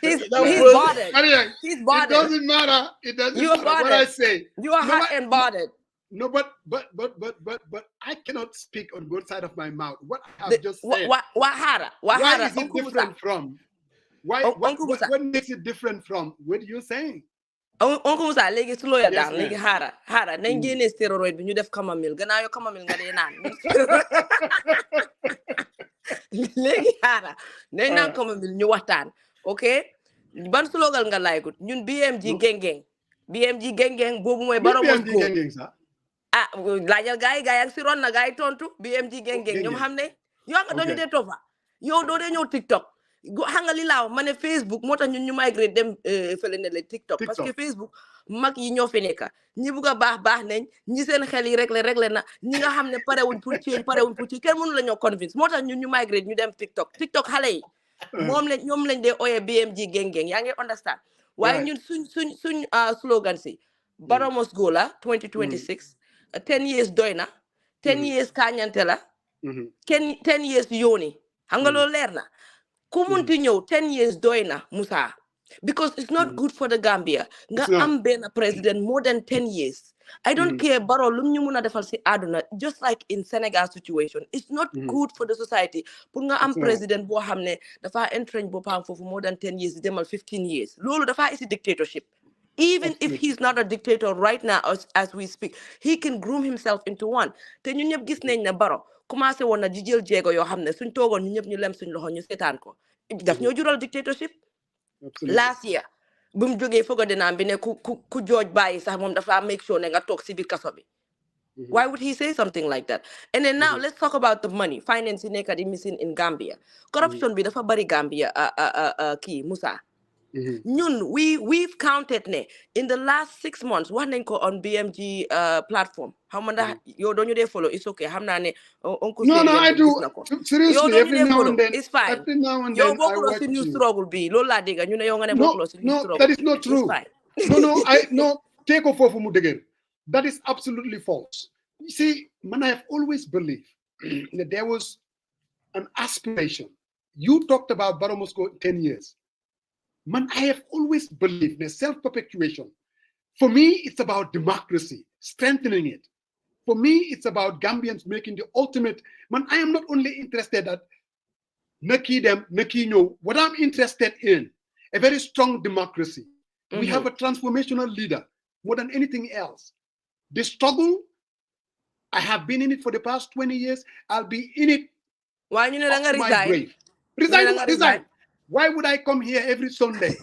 he's bothered. He's bothered. It doesn't matter. It doesn't matter what I say. You are hot and bothered. No, but I cannot speak on both sides of my mouth. What I have just said. Why is it different from? What makes it different from what you're saying? Uncle Musa léegi su lawyer daal léegi xaara nañ génne stéroïde bi ñu def chamomile gannaaw yo chamomile nga dee naan léegi xaara nañ naan chamomile ñu waxtaan ok ban slogan nga laykut ñun BMG geng boobu mooy Barrow must go laajal gaay ak si ron na gaay tontu BMG geng ñoom xam ne yow nga doñu dee toppa yow doo dee ñëw TikTok xam nga li laaw ma ne Facebook moo tax ñun ñu migrate dem fële ne la TikTok parce que Facebook mag yi ñoo fi nekk ñi bugg a baax nañ ñi seen xel yi réglé na ñi nga xam ne parewuñ pour change kenn mënu la ñoo convince moo tax ñun ñu migrate ñu dem TikTok xale yi ñoom lañ dee ooyee BMG geng yaa ngi understand waaye ñun suñ slogan si Barrow must go la 2026 10 years doy na 10 years kaañante la 10 years yooni xam nga loolu leer na ku munti ñëw 10 years doy na Musa because it's not good for the Gambia nga am benn president more than 10 years I don't care Barrow lum ñu mun a defal si àdduna just like in Senegal situation it's not good for the society pour nga am president boo xam ne dafa entrench boppam foofu more than 10 years demal 15 years loolu dafa isi dictatorship even if he's not a dictator right now as we speak he can groom himself into one te ñun ñëpp gis nañ ne Barrow commencé woon na di jël jéego yoo xam ne suñ toogoon ñu ñëpp ñu lem suñ loxo ñu seetaan ko daf ñoo jural dictatorship last year bu mu jógee foog a dinaam bi ne ku jooj bàyyi sax moom dafa make sure ne nga toog si biir kaso bi why would he say something like that and then now let's talk about the money finance yi nekk di missing in Gambia corruption bi dafa bari Gambia kii Musa ñun we've counted ne in the last 6 months wax nañ ko on BMG platform xam nga ndax yow doo ñu dee follow it's okay xam naa ne oncle no I do seriously every now and then it's fine I yow bokkuloo watch si news you. struggle bi loolu laa dégg ñu ne yow nga ne bokkuloo si news struggle that is not true it's fine no take off foofu mu dëgër that is absolutely false you see man I have always believed that there was an aspiration you talked about Barrow must go 10 years man, I have always believed in self-perpetuation. For me, it's about democracy, strengthening it. For me, it's about Gambians making the ultimate. Man, I am not only interested at Naki them, Naki no. What I'm interested in, a very strong democracy. We have a transformational leader more than anything else. The struggle, I have been in it for the past 20 years. I'll be in it. Why you know my grave. Resign. Why would I come here every Sunday?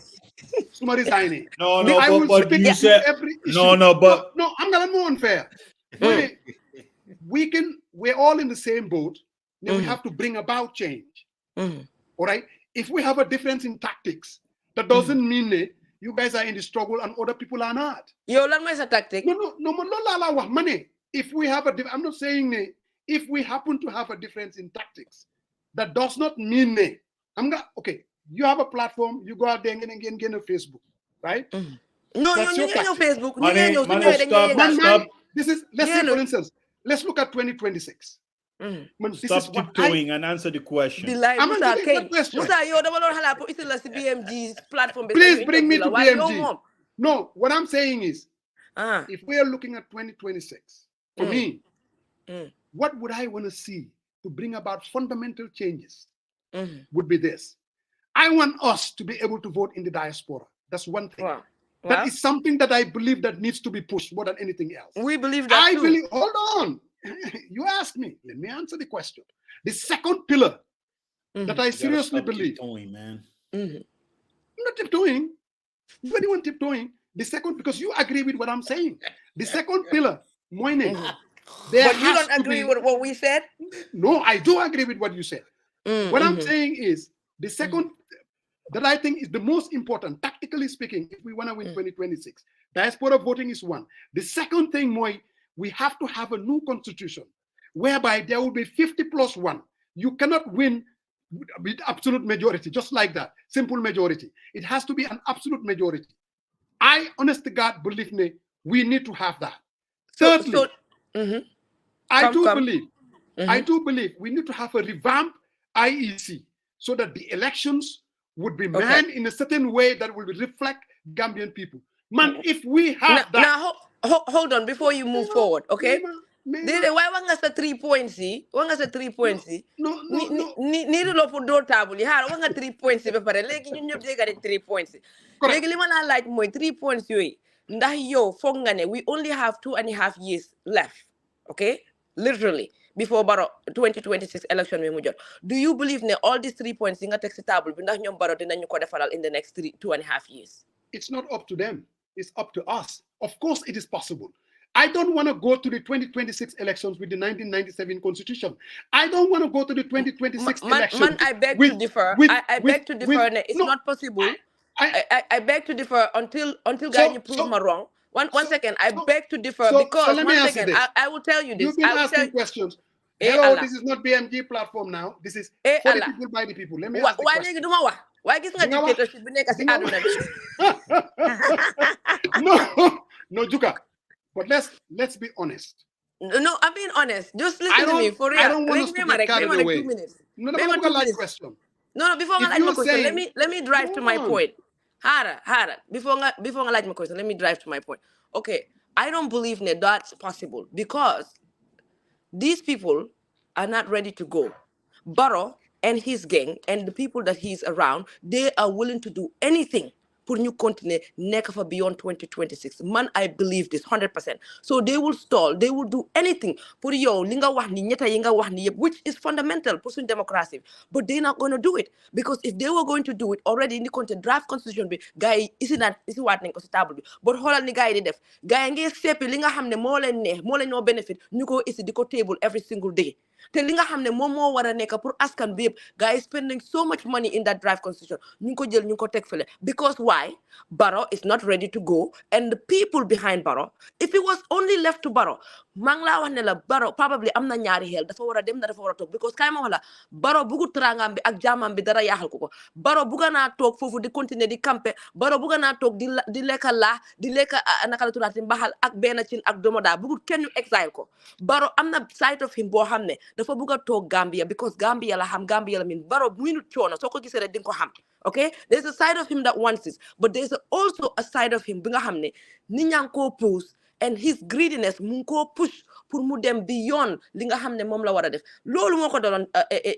Somebody resigning. No, but you said every issue. No, I'm gonna be unfair. We're all in the same boat. Then we have to bring about change. All right. If we have a difference in tactics, that doesn't mean that you guys are in the struggle and other people are not. Yo, lan mooy sa tactic? No, money. If we have I'm not saying that if we happen to have a difference in tactics, that does not mean that. Okay. You have a platform, you go out there and get a Facebook, right? No, That's your you know tactic. Facebook. This is, let's say, for instance, let's look at 2026. Stop tiptoeing and answer the question. I'm answering the question. Please bring me to BMG. No, what I'm saying is, if we are looking at 2026, for me, what would I want to see to bring about fundamental changes would be this. I want us to be able to vote in the diaspora. That's one thing. That is something that I believe that needs to be pushed more than anything else. We believe that too. Hold on. You asked me. Let me answer the question. The second pillar that I seriously believe. Man. I'm not tiptoeing. Do anyone tiptoeing? The second, because you agree with what I'm saying. The second pillar, Moine. But you don't agree with what we said? No, I do agree with what you said. What I'm saying is the second that I think is the most important, tactically speaking, if we want to win 2026. Diaspora voting is one. The second thing, Moy, we have to have a new constitution whereby there will be 50+1. You cannot win with absolute majority, just like that, simple majority. It has to be an absolute majority. I, honest to God, believe me, we need to have that. Thirdly, I do believe we need to have a revamped IEC so that the elections would be manned in a certain way that will reflect Gambian people. Man, if we have that. Now, hold on before you move forward, okay? Why want us a 3 points? Want us a 3 points? No. Need to for door table. You have 3 points. But like you know, they got 3 points. Like you like more 3 points. We only have 2.5 years left, okay? Literally before Barrow 2026 election. Do you believe that all these 3 points in a text table in the next 2.5 years? It's not up to them. It's up to us. Of course, it is possible. I don't want to go to the 2026 elections with the 1997 constitution. I don't want to go to the 2026 elections. Man, I beg to differ. I beg to differ. It's not possible. I beg to differ until Guy proves me wrong. One second. I beg to differ because I will tell you this. You've been asking questions. Hello, this is not BMG platform now. This is for the people by the people. Let me ask the question. Why gis nga dictatorship bi nekk ci aduna bi? No, Juka. But let's be honest. No, I'm being honest. Just listen to me for real. I don't want us to get carried away. 2 minutes. No, before question. No, before I like my question, let me drive to my point. Harder. Before I like my question, let me drive to my point. Okay, I don't believe that that's possible because these people are not ready to go. Barrow and his gang and the people that he's around, they are willing to do anything for new continent neck for beyond 2026. Man, I believe this 100%. So they will stall, they will do anything for yo linga wahni nyeta yinga wahni, which is fundamental for democracy. But they're not going to do it because if they were going to do it already in the content draft constitution, guy is what stable. But holal ni guy def guy nge sepi linga hamne mo len no benefit ñu ko isi diko table every single day. Te li nga xamne mom mo wara nek pour askan bi guys spending so much money in that draft constitution ñu ko jël ñu ko tek fele because why Barrow is not ready to go and the people behind Barrow if it was only left to Barrow mang la wax ne la Barrow probably amna ñaari xel dafa wara dem dafa wara tok because kay ma wax la Barrow bugu trangam bi ak jamam bi dara yaxal ko Barrow buga na tok fofu di continuer di camper Barrow buga na tok di lekal la di leka nakala turati mbaxal ak ben cin ak domoda bugu kenn ñu exile ko Barrow amna side of him bo xamne dafa bëgg a toog Gambia because Gambia la xam Gambia la min Barrow bu ñu coono soo ko gisee rek di nga ko xam okay there's a side of him that wants this but there's also a side of him bi nga xam ne nit ñaa ngi koo push and his greediness mu ngi koo push pour mu dem beyond li nga xam ne moom la war a def loolu moo ko daloon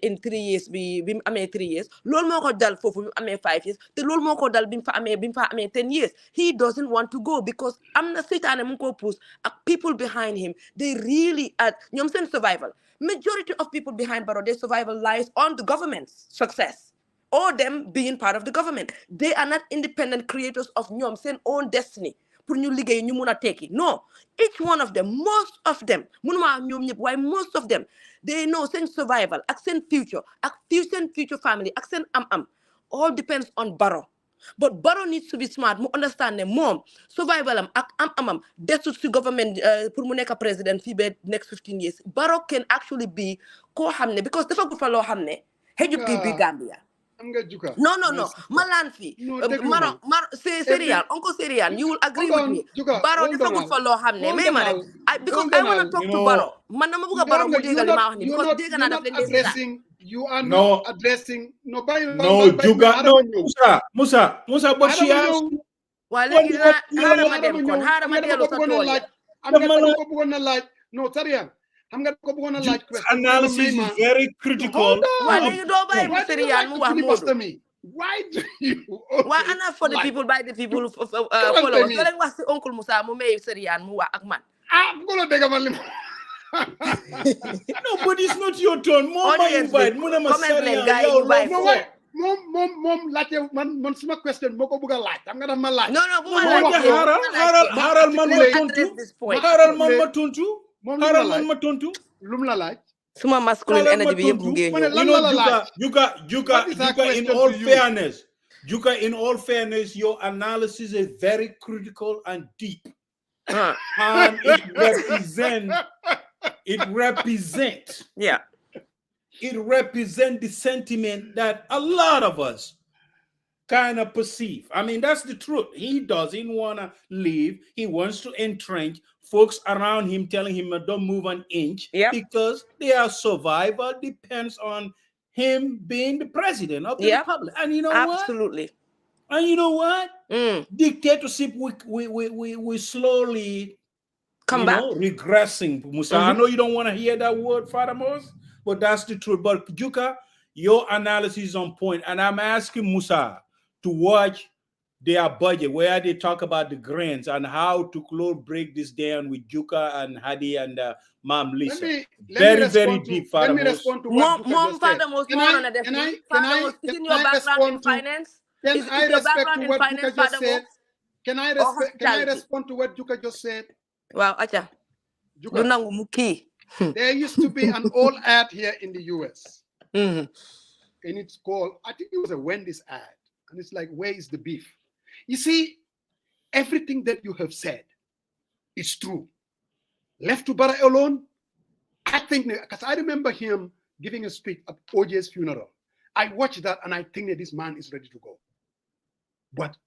in 3 years bi mu amee 3 years loolu moo ko dal foofu bi mu amee 5 years te loolu moo ko dal bi mu fa amee 10 years he doesn't want to go because am na seytaane mu ngi koo push ak people behind him they really are ñoom seen survival majority of people behind Barrow, their survival lies on the government's success or them being part of the government. They are not independent creators of ñoom seen own destiny. Pour ñu liggéey ñu mun a tekki no each one of them most of them munuma ñoom ñëpp waaye most of them they know seen survival ak seen future ak seen future family ak seen am all depends on Barrow. But Barrow needs to be smart mu understand ne moom survival am ak am desut si government pour mu nekk président fii ba next 15 years Barrow can actually be koo xam ne because dafa gu fa loo xam ne xëju bi Gambia No. Malanfi. Maro, Serial, Uncle Serial, you will agree with me. Barrow is a good for law hamne. Because I want to talk to Barrow. Manamabuga Barrow because they're gonna addressing. You are not addressing. No, Juga. No, Musa. But she asked. Well, no, Tarian. I'm going to go on a light question. Analysis is very critical. Why do you why not for the people by the people follow? What's the Uncle Musa Mume Serian Mua Akman? I'm going to take a money. No, but it's not your turn. Mom, invite. Mom, like a man, question. Moko buga light. I'm gonna my light. No, Haral man matuntu. Lumla light. Suma masculine energy be Juka, in all fairness, your analysis is very critical and deep. And it represents the sentiment that a lot of us kind of perceive. I mean, that's the truth. He doesn't want to leave. He wants to entrench. Folks around him telling him don't move an inch because their survival depends on him being the president of the republic. And you know Absolutely. What? And you know what? Dictatorship, we slowly regressing. Musa, I know you don't want to hear that word, Father Moses, but that's the truth. But Juka, your analysis is on point, and I'm asking Musa to watch their budget where they talk about the grants and how to break this down with Juka and Hadi and Mom Lisa. Very deep, Father Moses. Mom, Father Moses, can I respond to finance? Can I respect to what Juka just said? Can I respond to what Juka just said? Wow, Acha. There used to be an old ad here in the US. And it's called, I think it was a Wendy's ad. And it's like, where is the beef? You see, everything that you have said is true. Left to Barrow alone, I think, because I remember him giving a speech at OJ's funeral. I watched that and I think that this man is ready to go. But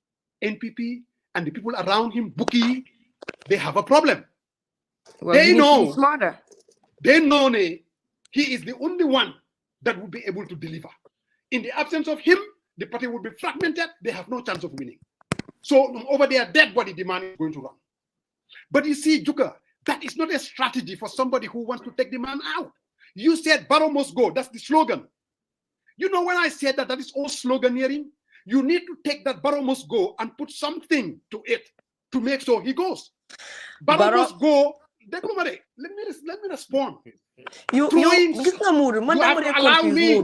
NPP and the people around him, Buki, they have a problem. Well, they know smarter. They know he is the only one that will be able to deliver. In the absence of him, the party will be fragmented. They have no chance of winning. So over there, dead body demand is going to run. But you see, Juka, that is not a strategy for somebody who wants to take the man out. You said Barrow must go. That's the slogan. You know, when I said that is all sloganeering, you need to take that Barrow must go and put something to it to make sure he goes. Barrow must go. Let me respond. You have to allow me.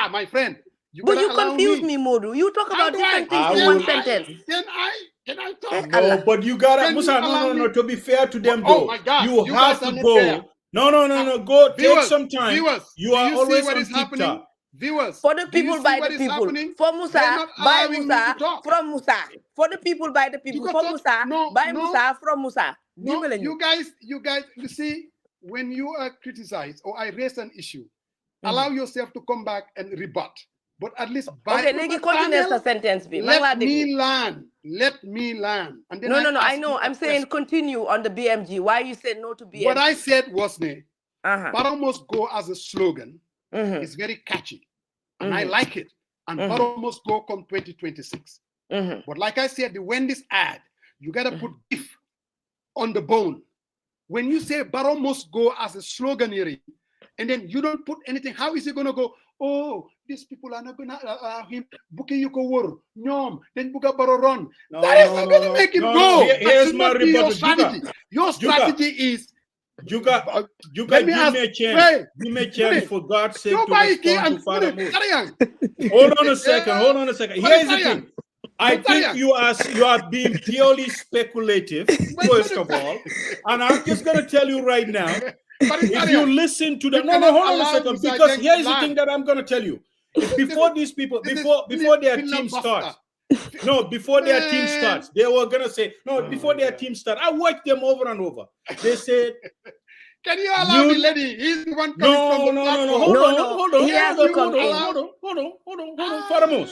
My friend. But you confuse me, Modu. You talk about different things in one sentence. Can I talk? No, but you gotta, Musa, no. To be fair to them, though, my God, you have to go. No. Go take some time. Viewers, you are always on happening. Viewers, for the people by the people. For Musa, by Musa, from Musa. For the people by the people. For Musa, by Musa, from Musa. No, you guys, you see, when you are criticized or I raise an issue, allow yourself to come back and rebut. But at least let me learn. And then no. I know. I'm saying continue on the BMG. Why you said no to BMG? What I said was, Barrow must go as a slogan. It's very catchy, and I like it. And Barrow must go come 2026. But like I said, the Wendy's ad, you gotta put beef on the bone. When you say Barrow must go as a sloganeering, and then you don't put anything, how is it gonna go? Oh, these people are not gonna allow him. Buki yuko wor, nyom, then Buka Barrow run. That is not gonna make him go. Here's my rebuttal. Your strategy. Your strategy is. Juka, give me a chance. Give me a chance, for God's sake, to respond to Father Moses. Hold on a second. Here's the thing. I think you are being purely speculative, first of all. And I'm just gonna tell you right now. If you listen to them, hold on a second, because here's the thing that I'm going to tell you. Before these people, before their team starts, they were going to say, before their team starts, I watched them over and over. They said, Can you allow the lady? He's the one coming from the platform. Hold on. He has to come in. Hold on. Faramos.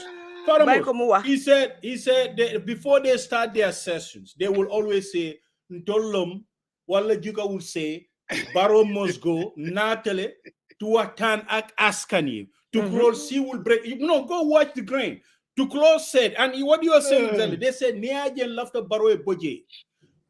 He said that before they start their sessions, they will always say, Ntolom, Walla Juga will say, Barrow must go, Natale, to Atan Ak Askani. To close, she will break. Go watch the grain. To close said, and what you are saying exactly, they said, Niajan left the Barrow Boje.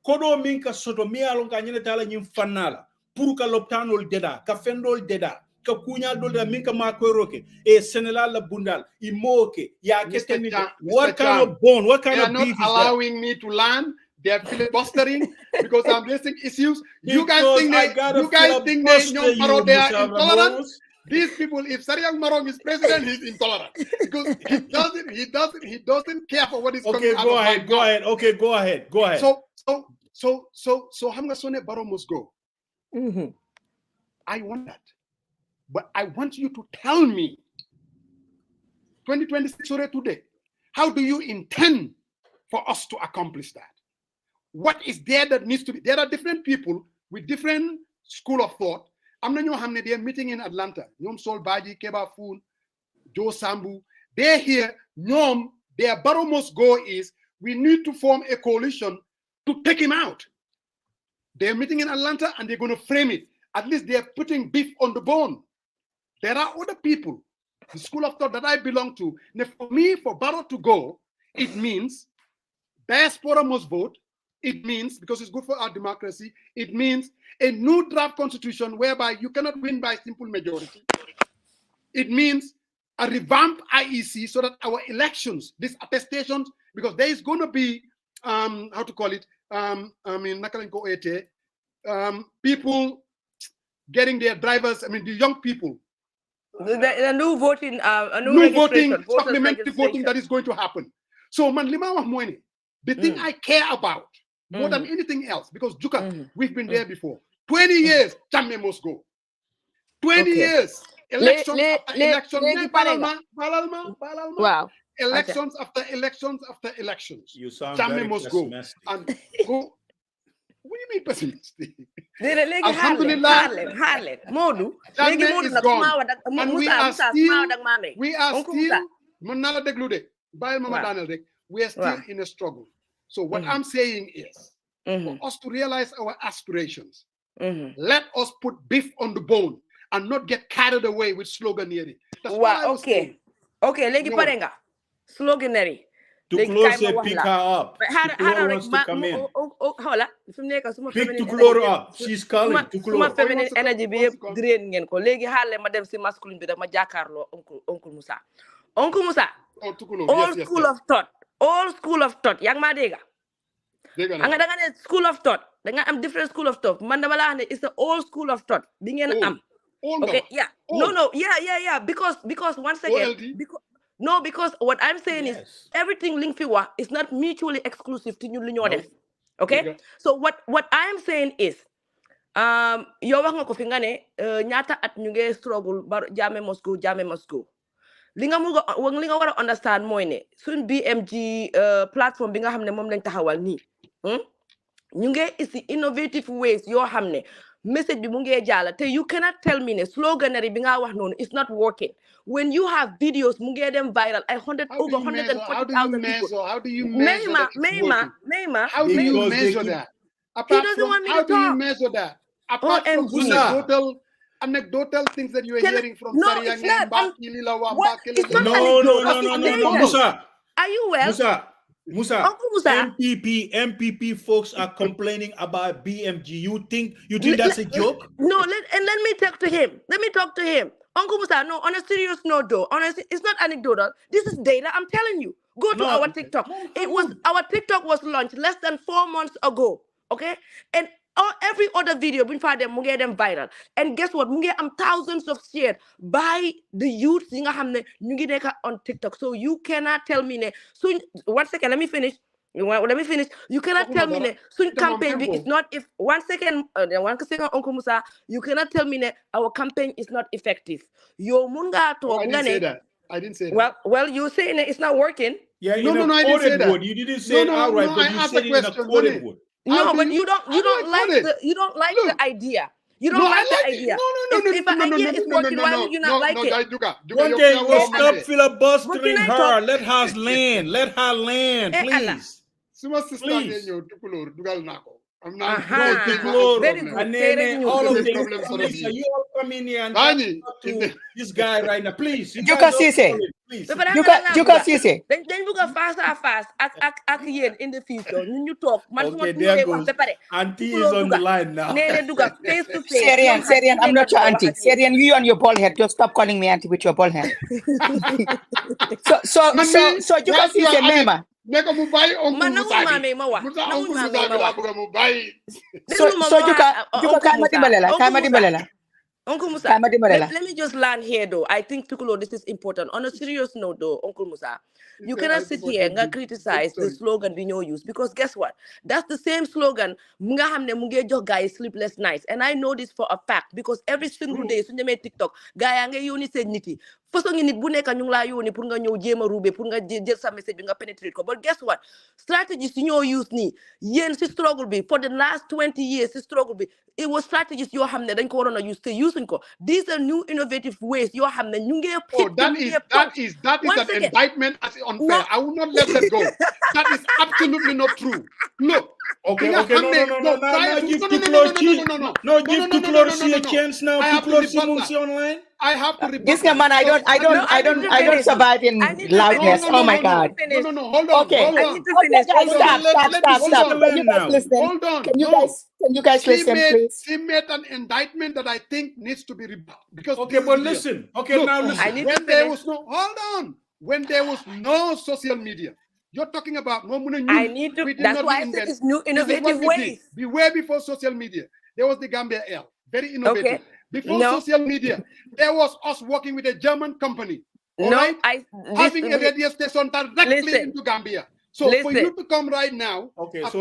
Kodo minka soto mi alonga nyene tala nyim fanala. Puruka loptanol deda, ka fendol deda, ka kunyal dol deda minka makoyroke, e senela la bundal, imoke, ya keteni. What kind of bone, what kind of beef is that? They are not allowing me to land. They are filibustering because I'm raising issues. You guys think they are intolerant? These people, if Sariang Marong is president, he's intolerant because he doesn't care for what is coming out. Go ahead. Okay, go ahead. So Hamga Sone Barrow must go. I want that, but I want you to tell me, 2026 or today, how do you intend for us to accomplish that? What is there that needs to be? There are different people with different school of thought. I'm not know they are meeting in Atlanta. Nyom Sol Baji, Keba Foon, Joe Sambu. They're here. Nyom, their Barrow must go is we need to form a coalition to take him out. They're meeting in Atlanta and they're going to frame it. At least they're putting beef on the bone. There are other people, the school of thought that I belong to. Now for me, for Barrow to go, it means diaspora must vote. It means, because it's good for our democracy, it means a new draft constitution whereby you cannot win by simple majority. It means a revamped IEC so that our elections, these attestations, because there is going to be, how to call it, people getting their drivers, the young people. The new voting, new voting, supplementary voting that is going to happen. So, the thing I care about, more than anything else, because Juka, we've been there before. 20 years, Jamme must go. 20 years, elections after elections. Wow. Elections after elections after elections. You sound Jamme very must pessimistic. go. And go. What do you mean pessimistic? Alhamdulillah. Harlem. Modu. Jamme is gone. And we are still, we are still in a struggle. So what I'm saying is, for us to realize our aspirations, let us put beef on the bone and not get carried away with sloganeering. That's why I was saying. Okay, legi parenga. Sloganeering. To close it, pick her up. Tukulor wants to come in. Pick Tukulor up. She's calling. Tukulor. Feminine energy be drain ngen ko. Legi hale ma dem si masculine bi dama jakarlo Uncle Musa. Uncle Musa. Old school of thought. All school of thought. Yang ma dega. Anga da nga ne school of thought. Da nga am different school of thought. Man dama la ne it's the old school of thought. Bi ngeen am. Okay, yeah. No. Yeah. Because once again, because what I'm saying is everything link fiwa is not mutually exclusive to ñu. Okay? So what I'm saying is yo wax nga ko fi nga ne ñaata at ñu ngi struggle Jammeh must go. Li nga wara understand mooy ne suñ BMG platform bi nga xam ne moom lañ taxawal nii ñu ngi isi innovative ways yoo xam ne message bi mu ngi jàll te you cannot tell me ne sloganery bi nga wax noonu it's not working when you have videos mu ngi dem viral ay over 140,000 people. How do you measure Mayma, how do you measure that? Apart from how do you measure that? Apart from anecdotal things that you are hearing from Sariang and No, Musa. Are you well? Musa, Uncle Musa. MPP folks are complaining about BMG. You think that's a joke? No, let me talk to him. Uncle Musa, no, on a serious note though, honestly, it's not anecdotal. This is data, I'm telling you. Go to our TikTok. Our TikTok was launched less than 4 months ago. Okay? And every other video been found them them viral. And guess what? Am thousands of shared by the youth on TikTok. So you cannot tell me so 1 second, let me finish. You cannot tell me soon campaign is not if 1 second, Uncle Musa, you cannot tell me our campaign is not effective. Yo munga to I didn't say that. Well, you saying it's not working. Yeah, no, I didn't say that. You didn't say it outright, but you said it in a coded word. No, but you don't like the idea. You don't like the idea. If an idea is working, why would you not like it? One thing, stop filibustering her. Let her land. Let her land, please. Please. I'm not very good. And then all of them, you all come in here and talk to this guy right now, please. You can see it. Please. You can see it. Then we go fast in the future. You talk. Okay, there goes. Auntie is on the line now. Face to face. Syrian, I'm not your auntie. Syrian, you on your bald head. Just stop calling me auntie with your bald head. So you can see it, Mema. So you can Uncle Musa, let me just land here though. I think Tukulo, this is important. On a serious note though, Uncle Musa, you cannot sit here and criticize the slogan we use, because guess what? That's the same slogan mga hamne munge jo guys sleepless nights. And I know this for a fact because every single day sunye me TikTok gaya nga yoni se niti. Façon nit bu nek ñu la yoni pour nga ñew jema roubé pour nga jël sa message bi nga penetrate ko. But guess what? Strategies you use ni yen ci struggle bi for the last 20 years ci struggle bi it was strategies yo xamne dañ ko warona use te using ko. These are new innovative ways yo xamne ñu ngi that is an indictment as unfair. No. I will not let that go. That is absolutely not true. Look. Okay, no, give Tuklorsi a chance now. Tuklorsi online. I have to report. This man, I don't survive in loudness. Oh my God. No. Hold on. Okay. Stop. Can you guys listen, please? She made an indictment that I think needs to be rebutted. Because but listen. Okay, look, now listen. When there was no social media, you're talking about that's why I said it's new innovative ways. Way before social media, there was the Gambia L, very innovative. Okay. Before social media, there was us working with a German company. Having a radio station directly into Gambia. So for you to come right now, so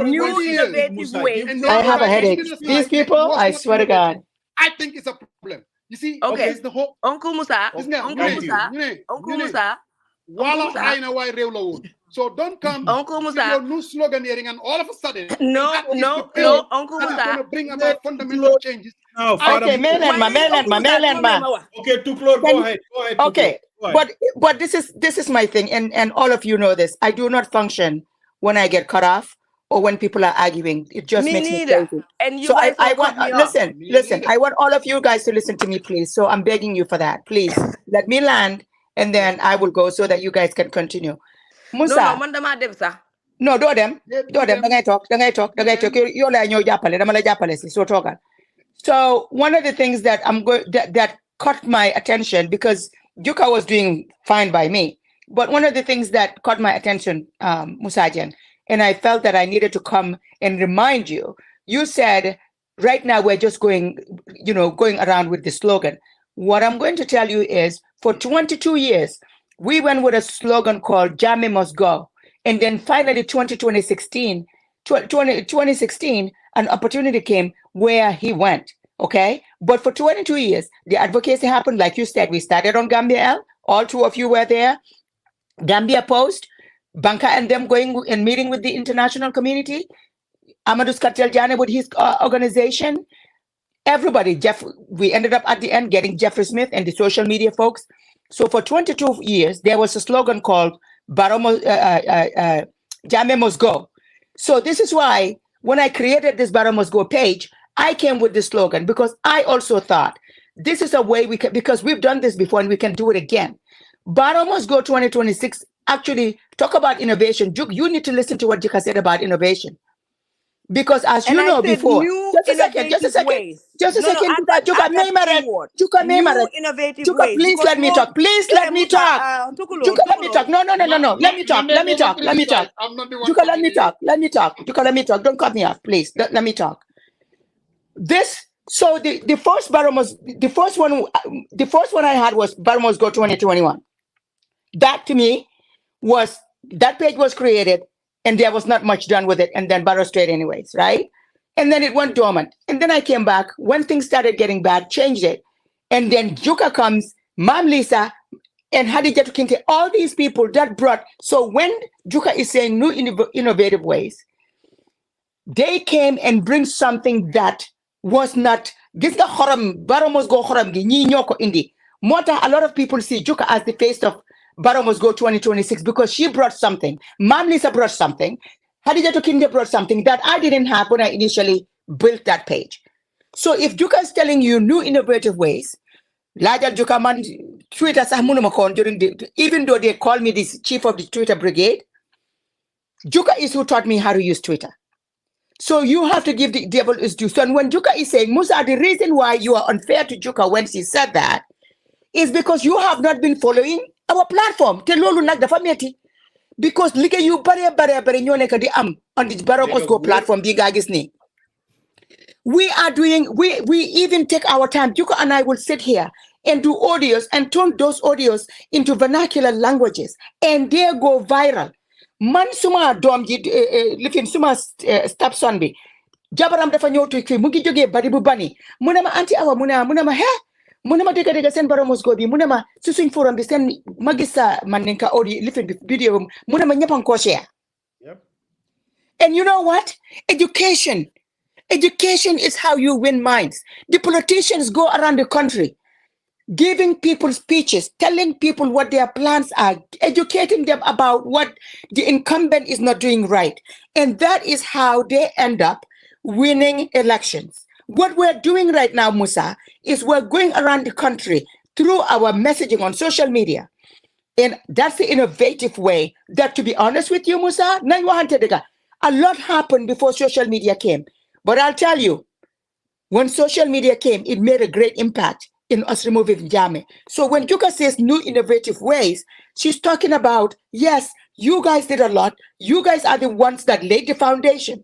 new innovative ways. I have a headache. These people, I swear to God. I think it's a problem. You see, it's the whole Uncle Musa. So don't come Uncle Musa. Your new slogan hearing and all of a sudden no Uncle Musa going to bring about fundamental changes. No, okay, Mainland. Okay, Tuklor, go ahead. Okay, but this is my thing, and all of you know this. I do not function when I get cut off or when people are arguing. It just makes me crazy. And you so I want listen. I want all of you guys to listen to me, please. So I'm begging you for that. Please let me land, and then I will go so that you guys can continue. Musa. No, do them. Dangay talk. You la ñoo jappalé, dama la jappalé ci so togal. So one of the things that that caught my attention, because Juka was doing fine by me, but one of the things that caught my attention, Musajan, and I felt that I needed to come and remind you. You said right now we're just going around with the slogan. What I'm going to tell you is for 22 years, we went with a slogan called Jammeh Must Go. And then finally 2016, an opportunity came where he went, okay? But for 22 years, the advocacy happened, like you said. We started on Gambia L. All two of you were there. Gambia Post, Banka and them going and meeting with the international community. Amadou Skateljane with his organization. Everybody, we ended up at the end getting Jeffrey Smith and the social media folks. So for 22 years, there was a slogan called Barrow, Jammeh Must Go. So this is why when I created this Barrow Must Go page, I came with this slogan because I also thought this is a way we can, because we've done this before and we can do it again. Barrow Must Go 2026, actually talk about innovation. You need to listen to what Jika said about innovation. Because as you know before, just a second. Please let me talk. No. Let me talk. Juka, let me talk. Don't cut me off, please. Let me talk. So the first one I had was Barrow Must Go 2021. That to me was, that page was created and there was not much done with it, and then Barrow straight anyways, right? And then it went dormant. And then I came back when things started getting bad, changed it. And then Juka comes, Mam Lisa, and Hadija Kinke, all these people that brought. So when Juka is saying new innovative ways, they came and bring something that was not gis nga xorom Barrow must go xorom gi ñi ñoko indi motax a lot of people see Juka as the face of Barrow must go 2026 because she brought something. Mam Lisa brought something. Hadija Kinde brought something that I didn't have when I initially built that page. So if Juka is telling you new innovative ways, Laja Juka man Twitter sax munuma kon during even though they call me the chief of the Twitter brigade, Juka is who taught me how to use Twitter. So you have to give the devil his due. So when Juka is saying, Musa, the reason why you are unfair to Juka when she said that is because you have not been following our platform. Te lolu nak dafa metti. Because ligue you bare ñoo nekk di am on the Barrow must go platform bi nga gis ni. We are doing, we even take our time. Juka and I will sit here and do audios and turn those audios into vernacular languages and they go viral. Man suma dom ji lifin suma stepson bi jabaram dafa ñëw tukki mu ngi jógee bari bu bani mu ne ma anti awa mu ne ma he mu ne ma dëgg seen Barrow must go bi mu ne ma su suñ forum bi seen ma gis man ninka audio lifin bi video mu ne ma ñëpp ko share. And you know what? Education is how you win minds. The politicians go around the country giving people speeches, telling people what their plans are, educating them about what the incumbent is not doing right. And that is how they end up winning elections. What we're doing right now, Musa, is we're going around the country through our messaging on social media. And that's the innovative way that, to be honest with you, Musa, a lot happened before social media came. But I'll tell you, when social media came, it made a great impact in us removing Jame. So when Juka says new innovative ways, she's talking about, yes, you guys did a lot. You guys are the ones that laid the foundation.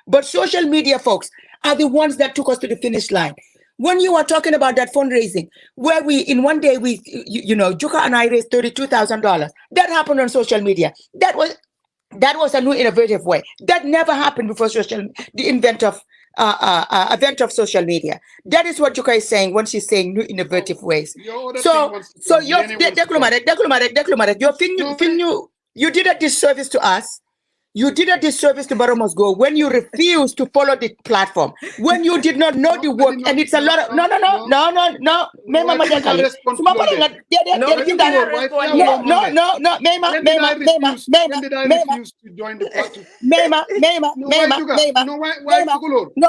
But social media folks are the ones that took us to the finish line. When you are talking about that fundraising, where we, in one day, Juka and I raised $32,000. That happened on social media. That was a new innovative way. That never happened before the event of social media. That is what Juka is saying when she's saying new innovative ways. So you did a disservice to us. You did a disservice to Barrow Must Go when you refused to follow the platform, when you did not know the work, and it's a lot of no.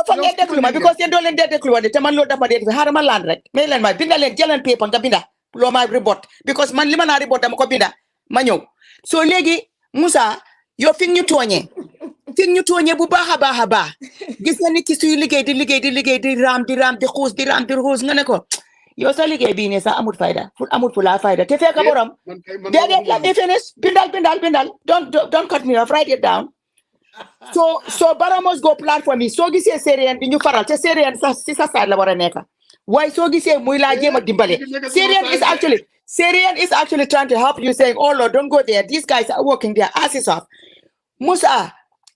Forget the clue because they don't let the clue. The Taman load up at the Harama land, right? Mainland, my Bindal Jalan paper on Gabinda, Loma report, because man Limana report am Copinda, Manu. So, Legi, Musa. Yo fin ñu tooñee bu baax a baax gis nga nit ki suy liggéey di raam di xuus nga ne ko yow sa liggéey bii ne sax amul fula fayda te fekk borom déedéet let me finish bindal don't cut me off, write it down. So Barrow Must Go platform yi soo gisee séeréen bi ñu faral te séeréen sax si sa side la war a nekk waaye soo gisee muy laa jéem a dimbale Syrian is actually trying to help you, saying, oh Lord, don't go there. These guys are working their asses off. Musa,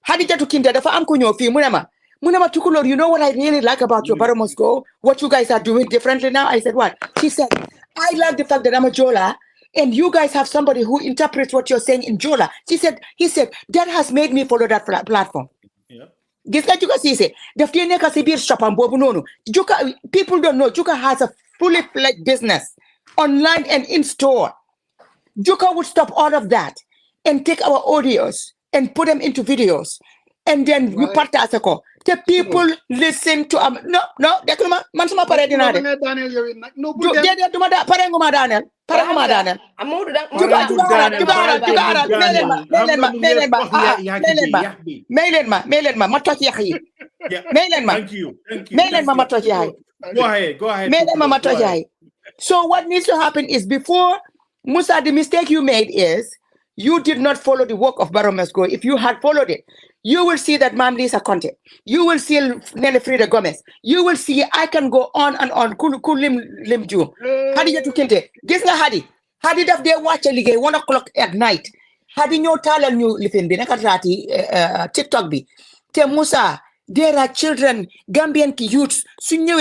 Hadija Tukinda, dafa am kunyo fi munama Tukulor, you know what I really like about your Barrow Must Go? What you guys are doing differently now? I said, what? She said, I like the fact that I'm a Jola, and you guys have somebody who interprets what you're saying in Jola. He said, that has made me follow that platform. Guess what Juka says? People don't know. Juka has a fully fledged business, online and in store. Juka would stop all of that and take our audios and put them into videos. And then we partage the people listen to no dekluma man sama pare dina de no bu de duma da pare nguma Daniel amudu dan mailen ma toj yahi mailen ma toj yahi go ahead mailen ma toj yahi. So what needs to happen is, before Musa, the mistake you made is you did not follow the work of Barrow Must Go. If you had followed it, you will see that Mam Lisa Conte. You will see Nelly Frida Gomez. You will see, I can go on and on. Lim Ju. Hadi Jatu Kinte. Guess nga Hadi daf de watch a ligay 1 o'clock at night. Hadi nyo talal nyo lifin bi nakatati TikTok bi. Te Musa, there are children, Gambian youths. Sunyo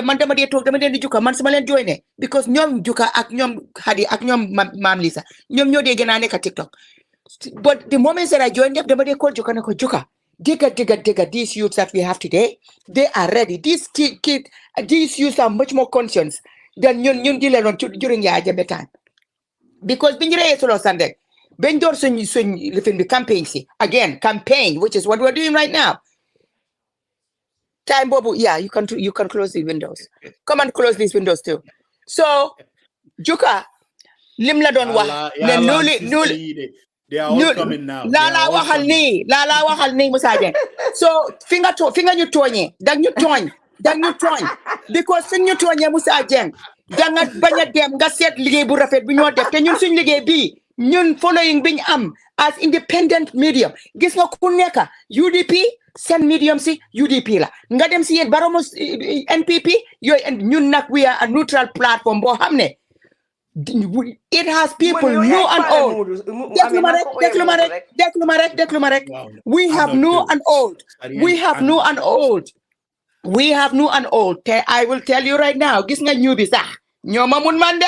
man dama de talk dama de Juka man sama len joine because ñom Juka ak ñom Hadi ak ñom Mam Lisa ñom ñoo de gëna nek TikTok. But the moment that I joined them, dama de call Juka nako Juka digga, these youths that we have today, they are ready. These these youths are much more conscious than ñun during Yaya Jammeh time. Because biñ reyee solo Sunday, bañ door suñ lifin bi campaign si. Again, campaign, which is what we're doing right now. Time Bobu, yeah, you can close the windows. Come and close these windows too. So, Juka, lim la doon wax ne newly they are all coming now. Lala waxal ni Musa Jeng. So, finger ñu tooñee, dag ñu tooñ, because suñ ñu tooñee Musa Jeng, danga bañ a dem nga seet liggéey bu rafet bu ñoo def te ñun suñ liggéey bii ñun following biñ am as independent medium. Gis nga ku nekk UDP seen medium si UDP la nga dem si yéen Barrow NPP yooyu ñun nag we are a neutral platform boo xam ne it has people new and old. Deklu ma rek. We have new and old. We have new and old. I will tell you right now, gis nga new bi sax ñooma mun man de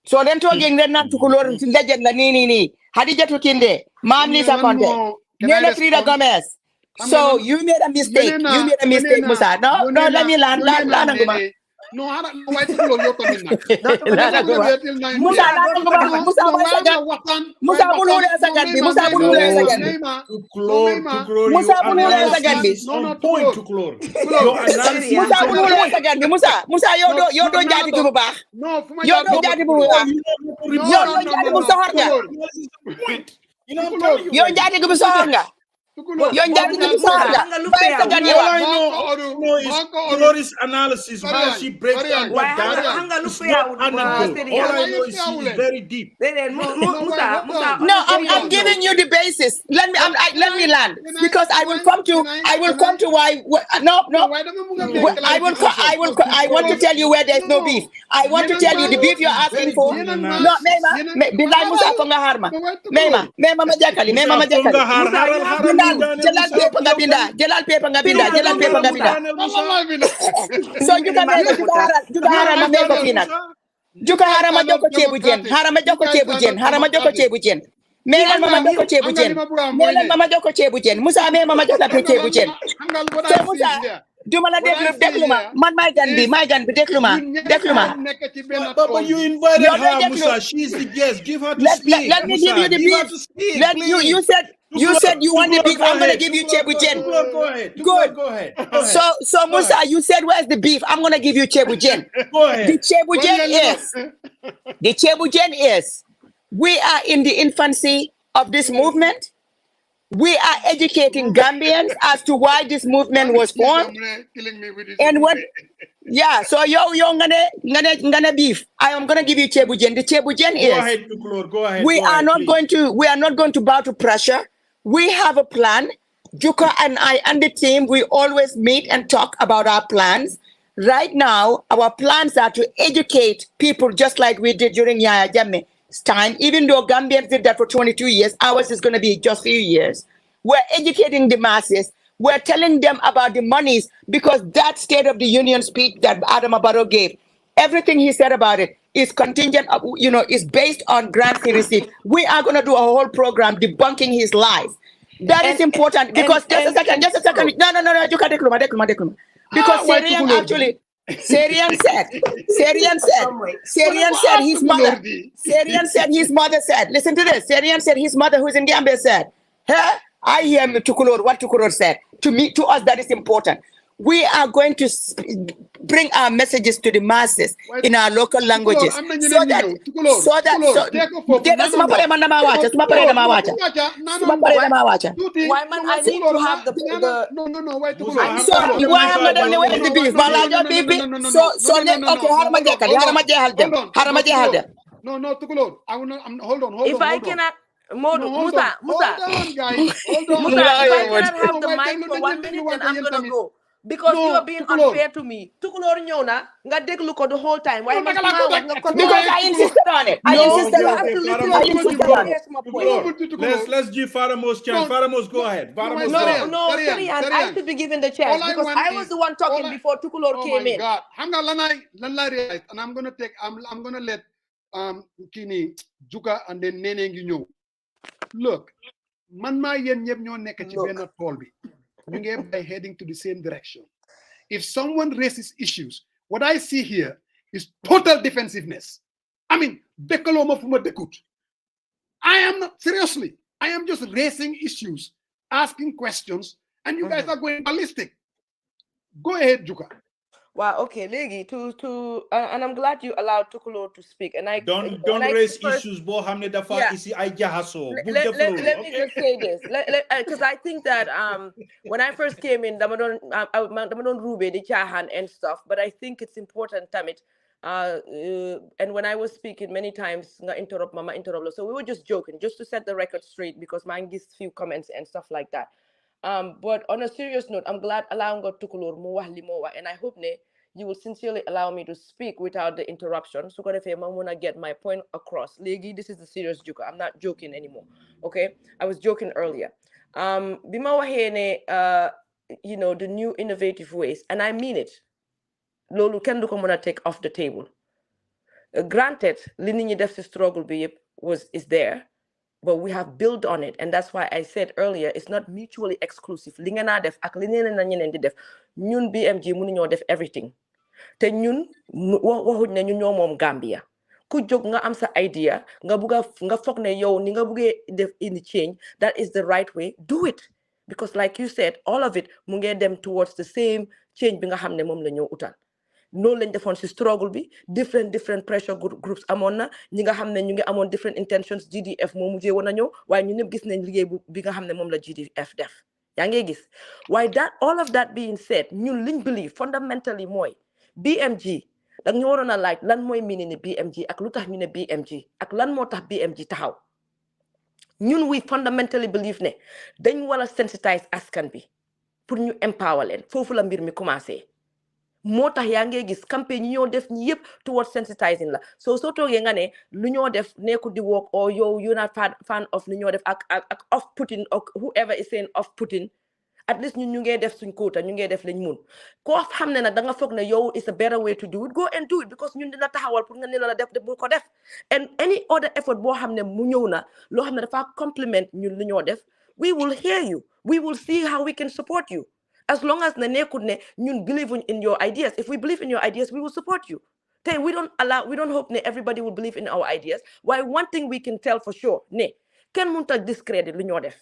so leen toogee ngeen naan tukulóor si legend la nii Hadijatu Kinde Maam Lisa Konte Nene Frida Gomez. So you made a mistake. Musa. No, let me land. No, why to go yo coming now? Musa bulule sagambi. Musa yo do jati bu baax. Yo do jati bu baax. Yo jati bu soxor nga. Dolores analysis, how she breaks down what data. It's not anecdotal. All I know is she's very deep. No, I'm giving you the basis. Let me land because I will come to why. No. I want to tell you where there's no beef. I want to tell you the beef you're asking for. No, Bilai Musa Konga Harma. Mema Majakali. Jalal paper nga binda. So you can hara ma ko fina. Juka hara ma joko cebu jen. Hara ma joko cebu jen. Melan mama joko cebu jen. Musa me mama joko cebu jen. So Musa duma la déglu ma man may gan bi déglu ma. But you invited her, Musa. She's the guest. Give her to speak. Let me give you the beef. You said you want the beef. I'm going to give you Chebu Jen. Go ahead. So Musa, you said where's the beef? I'm going to give you Chebu Jen. Go ahead. The Chebu Jen is we are in the infancy of this movement. We are educating Gambians as to why this movement was formed. And what? Yeah, so yo ngane beef. I am gonna give you Chebu Jen. The Chebu Jen is. Go ahead, Tukulor. Go ahead. We are not going to bow to pressure. We have a plan. Juka and I and the team, we always meet and talk about our plans. Right now, our plans are to educate people just like we did during Yaya Jammeh's time. Even though Gambians did that for 22 years, ours is going to be just a few years. We're educating the masses. We're telling them about the monies because that State of the Union speech that Adama Barrow gave, everything he said about it is contingent, is based on grants he received. We are going to do a whole program debunking his lies. That is important because just a second. No, you can't declare. Because Syrian said his mother said, listen to this. Syrian said his mother who's in Gambia said, hey, I hear what Tukulor said. To us, that is important. We are going to bring our messages to the masses in our local languages so that why man I need to have the I'm sorry why am I the way the beef no Tukulor I will not hold on if I cannot Musa hold on guys hold on Musa, if I cannot have the mic for 1 minute then I'm gonna go. Because you are being unfair to me. Tukulor ñëw na nga déglu ko the whole time. Why because I insisted on it. Let's give Faramos chance. Faramos, go ahead. No, Syrian, I should be given the chance because I was the one talking before Tukulor came in. Oh my God. And I'm gonna let Kini Juka and then Nene ñëw. Look, man maa yéen ñëpp ñoo nekk ci Look. benn tool bi ñu ngi by heading to the same direction. If someone raises issues, what I see here is total defensiveness. I mean, dëkkaloo ma fu ma dëkkut. I am not, seriously, I am just raising issues, asking questions, and you guys are going ballistic. Go ahead, Juka. Wow, okay, Legi, and I'm glad you allowed Tukulo to speak. And I don't and raise first, issues bo hamne dafa yeah. isi ay jahaso bu let deflo me just say this, because I think that when I first came in, dama don rube di chahan and stuff, but I think it's important, Tamit. And when I was speaking many times, nga interrupt mama, interrupt. So we were just joking, just to set the record straight, because mine gives few comments and stuff like that. But on a serious note, I'm glad allowing God Tukulur mu wax li mo wax, and I hope ne you will sincerely allow me to speak without the interruption. So if I want to get my point across. Legi, this is the serious joke. I'm not joking anymore. Okay? I was joking earlier. Bima wahene, you know, the new innovative ways, and I mean it. Lolu ken du ko muna take off the table. Granted, li nit ñi def ci struggle bi is there, but we have built on it, and that's why I said earlier it's not mutually exclusive. Li nga na def ak li ñeneen na ñeneen di def. Ñun BMG mënu ñoo def everything. Te ñun waxuñ ne ñun ñoo moom Gambia ku jóg nga am sa idea nga bugga nga foog ne yow ni nga buggee def in change, that is the right way, do it, because like you said, all of it mu ngee dem towards the same change bi nga xam ne moom la ñoo utal. noonu lañ defoon si struggle bi different pressure groups amoon na ñi nga xam ne ñu ngi amoon different intentions. GDF moo mujjee woon a ñëw waaye ñu ñëpp gis nañ liggéey bi nga xam ne moom la GDF def yaa ngi gis waaye all of that being said, ñun liñ believe fundamentally mooy BMG dag ñu waroon a laaj lan mooy meaning ni BMG ak lu tax ñu ne BMG ak lan moo tax BMG taxaw. ñun we fundamentally believe ne dañ war a sensitize askan bi pour ñu empower leen foofu la mbir mi commencé. moo tax yaa ngi gis campagne yi ñoo def ñi yëpp towards sensitizing la soo toogee nga ne lu ñoo def nekku di work or yow you're not fan of lu ñoo def ak off Putin or whoever is saying off Putin, at least ñun ñu ngee def suñ quota ñu ngee def lañ mun koo xam ne nag da nga foog ne yow is a better way to do it, go and do it, because ñun dina taxawal pour nga ne la def bu ko def. And any other effort boo xam ne mu ñëw na loo xam ne dafa complement ñun lu ñoo def, we will hear you, we will see how we can support you. As long as ne ñun believe in your ideas. If we believe in your ideas, we will support you. We don't hope ne everybody will believe in our ideas. Why one thing we can tell for sure, ne kenn mënut a discredit lu ñoo def.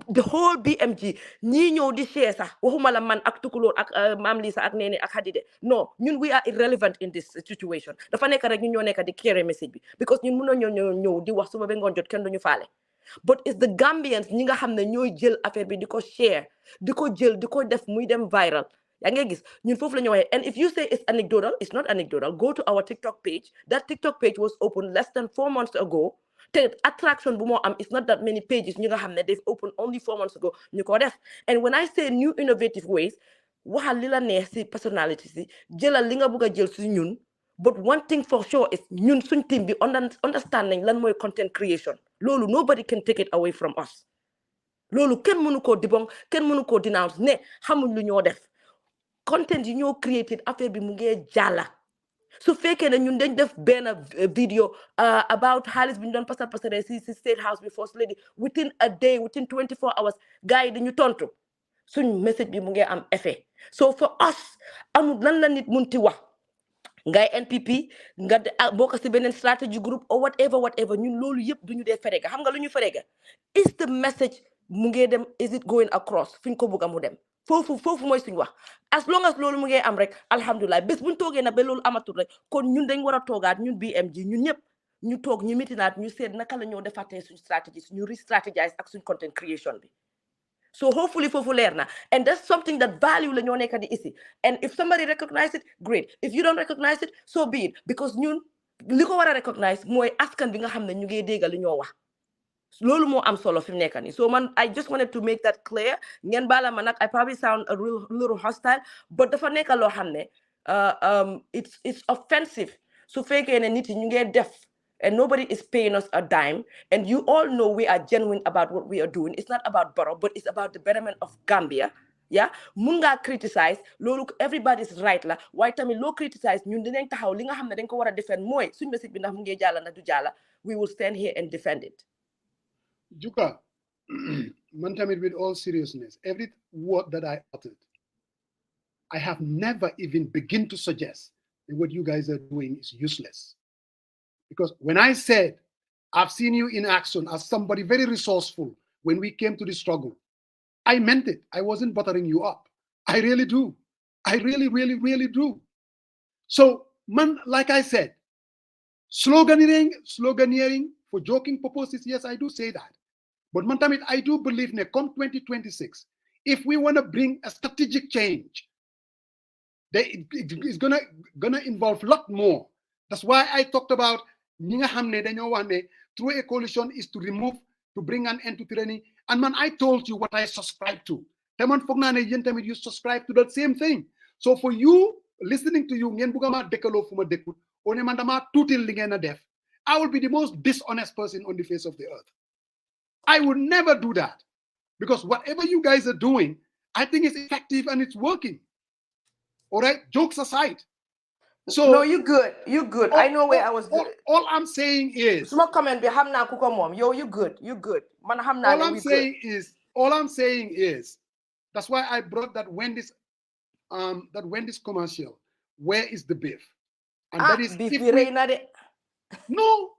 The whole BMG ñii ñëw di share sax waxuma la man ak Tukulóor ak Mam Lisa ak Nene ak Hadide. No, ñun we are irrelevant in this situation. Dafa nekk rek ñun ñoo nekk di carry message bi because ñun mënoo ñëw di wax suba ba ngoon jot kenn duñu faale. But it's the Gambians ñi nga xam ne ñooy jël affaire bi di ko share di ko jël di ko def muy dem viral yaa ngi gis ñun foofu la ñu waxee. And if you say it's anecdotal, it's not anecdotal. Go to our TikTok page. That TikTok page was opened less than 4 months ago. Te attraction bu moo am, it's not that many pages ñi nga xam ne they've opened only 4 months ago ñu ko def. And when I say new innovative ways, waxal li la neex si personality si jëlal li nga bëgg a jël si ñun. But one thing for sure is ñun suñ team bi understanding lan mooy content creation. Loolu nobody can take it away from us. Loolu kenn mënu koo debunk, kenn mënu koo denounce ne xamuñ lu ñoo def. Content yi ñoo created affaire bi mu ngee jàlla. Su fekkee ne ñun dañ def benn video about xaalis bi ñu doon pasare si State House bi First Lady, within a day, within 24 hours gars yi dañu tontu suñ message bi mu ngee am effet. So for us amul lan la nit munti wax ngay NPP nga bokk si beneen strategy group or whatever ñun loolu yëpp duñu dee ferega. Xam nga lu ñu ferega is the message mu ngee dem, is it going across fi ñu ko bëgg mu dem foofu mooy suñu wax. As long as loolu mu ngee am rek alhamdulilah. Bés buñ toogee na ba loolu amatul rek kon ñun dañ war a toogaat ñun BMG ñun ñëpp ñu toog ñu mitinaat ñu seet naka la ñoo defaatee suñ stratégie suñu re-strategize ak suñ content creation bi. So hopefully foofu leer na, and that's something that value la ñoo nekk di isi. And if somebody recognize it, great. If you don't recognize it, so be it, because ñun li ko war a recognize mooy askan bi nga xam ne ñu ngi déggal li ñoo wax. Loolu moo am solo fi mu nekk nii. So man I just wanted to make that clear. Ngeen baala ma nag I probably sound a little hostile, but dafa nekk loo xam ne it's offensive su fekkee ne nit yi ñu ngi def and nobody is paying us a dime, and you all know we are genuine about what we are doing. It's not about Barrow, but it's about the betterment of Gambia. Yeah, mun ngaa criticize loolu everybody's right la waaye tamit loo criticize ñun dinañ taxaw li nga xam ne dañ ko war a defend mooy suñ message bi ndax mu ngi jàlla na du jàlla, we will stand here and defend it. Juka, Mantamit, with all seriousness, every word that I uttered, I have never even begin to suggest that what you guys are doing is useless. Because when I said, I've seen you in action as somebody very resourceful when we came to the struggle, I meant it. I wasn't buttering you up. I really do. I really, really, really do. So, man, like I said, sloganeering for joking purposes, yes, I do say that. But Mantamit, I do believe that come 2026, if we want to bring a strategic change, it's gonna involve a lot more. That's why I talked about through a coalition is to bring an end to tyranny. And man, I told you what I subscribe to. You subscribe to that same thing. So for you, listening to you, I will be the most dishonest person on the face of the earth. I would never do that. Because whatever you guys are doing, I think it's effective and it's working. All right, jokes aside. So no, you good. You good. I know where I was good. All I'm saying is small comment be hamna kuko mom. Yo, you good. You good. Man hamna all I'm saying is that's why I brought that Wendy's commercial. Where is the beef? And that is beef no,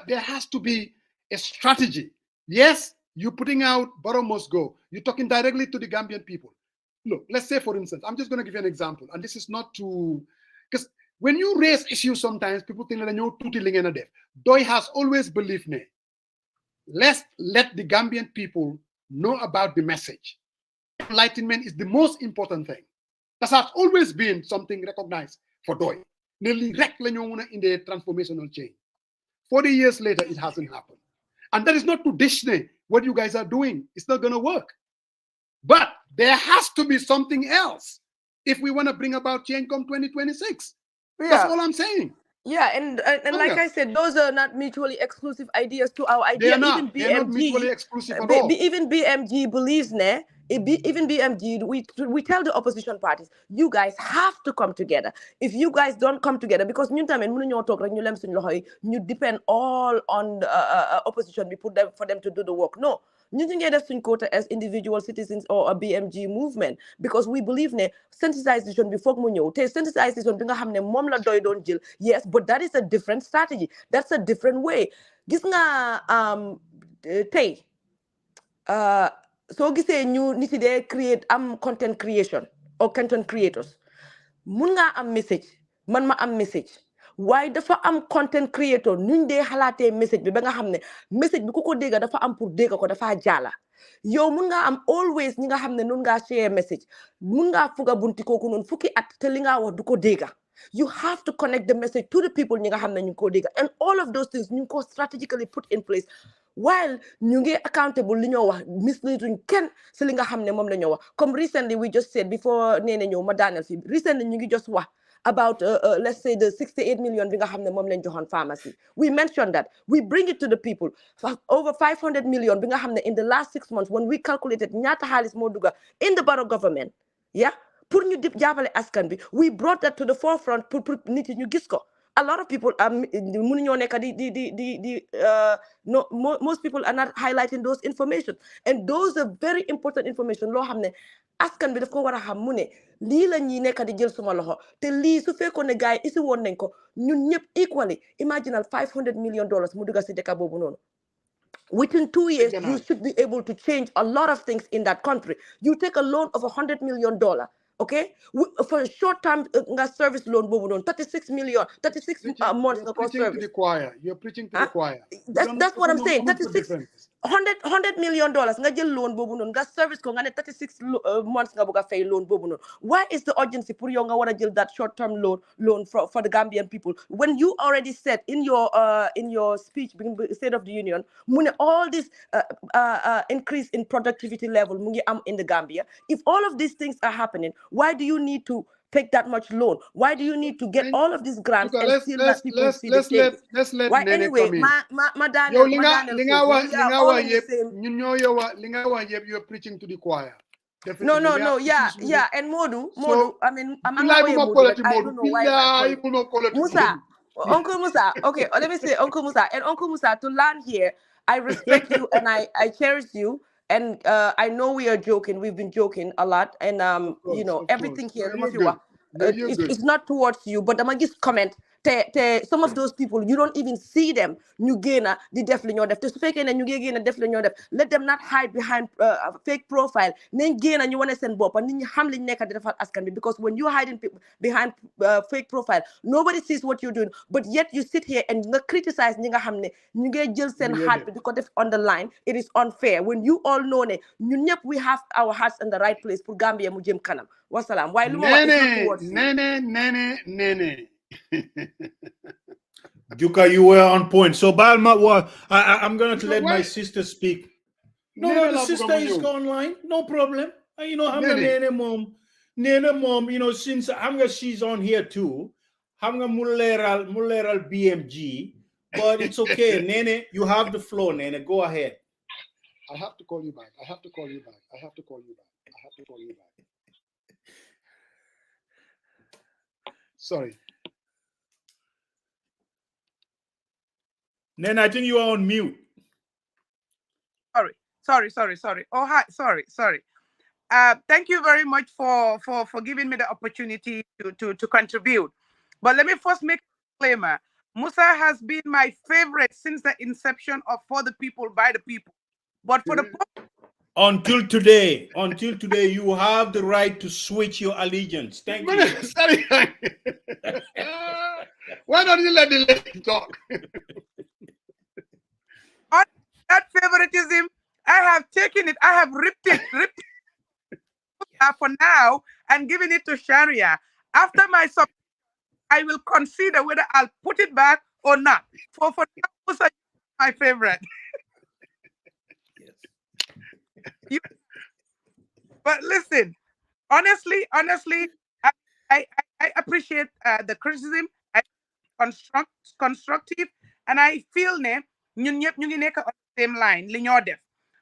there has to be a strategy. Yes, you're putting out Barrow must go. You're talking directly to the Gambian people. Look, let's say, for instance, I'm just going to give you an example, and this is not to, because when you raise issues, sometimes people think that you're tuti lingena def. Doi has always believed me. Let's let the Gambian people know about the message. Enlightenment is the most important thing. That has always been something recognized for Doi. Nearly in the transformational change. 40 years later, it hasn't happened. And that is not to Disney. What you guys are doing, it's not going to work. But there has to be something else if we want to bring about change come 2026. Yeah. That's all I'm saying. Yeah, and like I said, those are not mutually exclusive ideas to our idea. They're not. They're not mutually exclusive at all. Even BMG believes, even BMG, we tell the opposition parties, you guys have to come together. If you guys don't come together, because you depend all on the opposition, we put them for them to do the work. No. Ñu ngi def suñ quota as individual citizens or a BMG movement because we believe ne sensitization bi foog mu ñëw te sensitization bi nga xam ne moom la doy doon jël yes but that is a different strategy, that's a different way. Gis nga tey soo gisee ñu nit yi dee create am content creation or content creators mun nga am message man ma am message waaye dafa am content creator nuñ dee xalaatee message bi ba nga xam ne message bi ku ko dégga dafa am pour dégga ko dafa jaala yow mun nga am always ñi nga xam ne nun ngaa share message mun ngaa fuga bunti kooku noonu fukki at te li nga wax du ko dégga. You have to connect the message to the people ñi nga xam ne ñu ko dégga and all of those things ñu ko strategically put in place while ñu ngi accountable li ñoo wax misleading kenn si li nga xam ne moom la ñoo wax comme recently we just said before nee na ñëw ma daaneel fi recently ñu ngi just wax about let's say the 68 million bi nga xam ne moom lañ joxoon pharmacy. We mentioned that we bring it to the people over 500 million bi nga xam ne in the last 6 months when we calculated ñaata xaalis moo dugga in the Barrow government yeah pour ñu dip jàppale askan bi we brought that to the forefront pour nit yi ñu gis ko. A lot of people mënuñoo nekk no most people are not highlighting those information and those are very important information loo xam ne askan bi daf ko war a xam mu ne lii la ñuy nekk di jël suma loxo te lii su fekkoon ne gars yi isi woon nañ ko ñun ñëpp equally imaginal $500 million mu dugga si dëkk boobu noonu. Within 2 years, you should be able to change a lot of things in that country. You take a loan of $100 million. Okay, for a short-term service loan, 36 million, 36 months. You're preaching to the choir. You're preaching to the choir. That's what I'm saying. 36, $100 million. Nga jël loan bobu non. Nga service ko nga ne 36 months nga buga fay loan bobu non. Why is the urgency for you nga wara jël that short-term loan for the Gambian people when you already said in your speech, State of the Union, mune all this increase in productivity level mungi am in the Gambia. If all of these things are happening, why do you need to take that much loan? Why do you need to get all of these grants and still let people see the change? Let's let Why Nene anyway, come in. You're preaching to the choir. Definitely. No. Yeah. And Modu. I mean, I'm not I don't know why. Musa, Uncle Musa. Okay, let me say Uncle Musa. And Uncle Musa, to land here, I respect you and I cherish you. And I know we are joking. We've been joking a lot, and you know, Of everything course. here. No, you're good. You're good. It's not towards you, but I'm just comment. Some of those people you don't even see them. Ñu génna di def li ñoo def te su fekkee ne ñu ngi génna def li ñoo def, let them not hide behind fake profile. Nañ génna ñu wane seen bopp nit ñi xam liñ nekk di defal askan bi, because when you hiding behind fake profile, nobody sees what you're doing, but yet you sit here and nga criticize ñi nga xam ne ñu ngi jël seen heart bi di ko def on the line. It is unfair when you all know ne ñun ñëpp we have our hearts in the right place pour Gambia mu jëm kanam. Wasalaam. Waaye lu ma wax is not towards you. Nene. Juka, you were on point. So, Balma, I'm going to let my sister speak. No, the sister is online. No problem. You know, I'm the Nene mom. You know, since she's on here too. I'm a muleral BMG, but it's okay. Nene, you have the floor. Nene, go ahead. I have to call you back. Sorry. Nene, I think you are on mute. Sorry. Oh, hi. Sorry. Thank you very much for giving me the opportunity to contribute. But let me first make a disclaimer. Musa has been my favorite since the inception of For the People, by the People. But for the until today, you have the right to switch your allegiance. Thank you. Sorry. Why don't you let the lady talk? On that favoritism, I have taken it, I have ripped it for now and given it to Sharia. After my submission, I will consider whether I'll put it back or not. For now, Musa, my favorite. But listen, honestly, I appreciate the criticism. I constructive, and I feel ñun ñëpp ñu ngi nekk on the same line li ñoo def.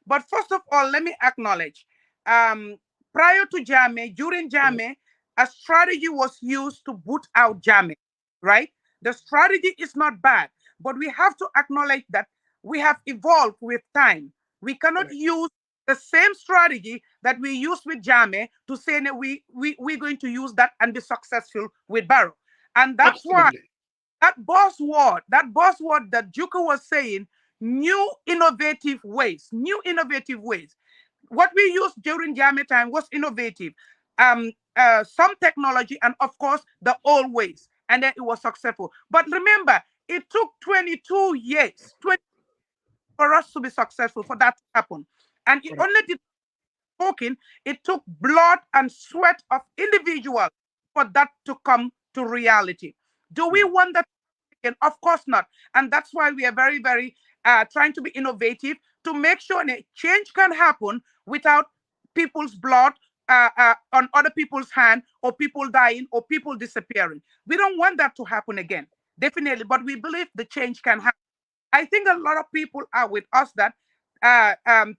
But first of all, let me acknowledge, prior to Jammeh, during Jammeh, a strategy was used to boot out Jammeh, right? The strategy is not bad, but we have to acknowledge that we have evolved with time. We cannot use the same strategy that we used with Jammeh to say that we're going to use that and be successful with Barrow. And that's why that buzzword that Juka was saying, new innovative ways. What we used during Jammeh time was innovative. Some technology and of course the old ways. And then it was successful. But remember, it took 22 years for us to be successful, for that to happen. And it only did talking, it took blood and sweat of individuals for that to come to reality. Do we want that again? Of course not. And that's why we are very, very trying to be innovative to make sure that change can happen without people's blood on other people's hand, or people dying, or people disappearing. We don't want that to happen again, definitely. But we believe the change can happen. I think a lot of people are with us that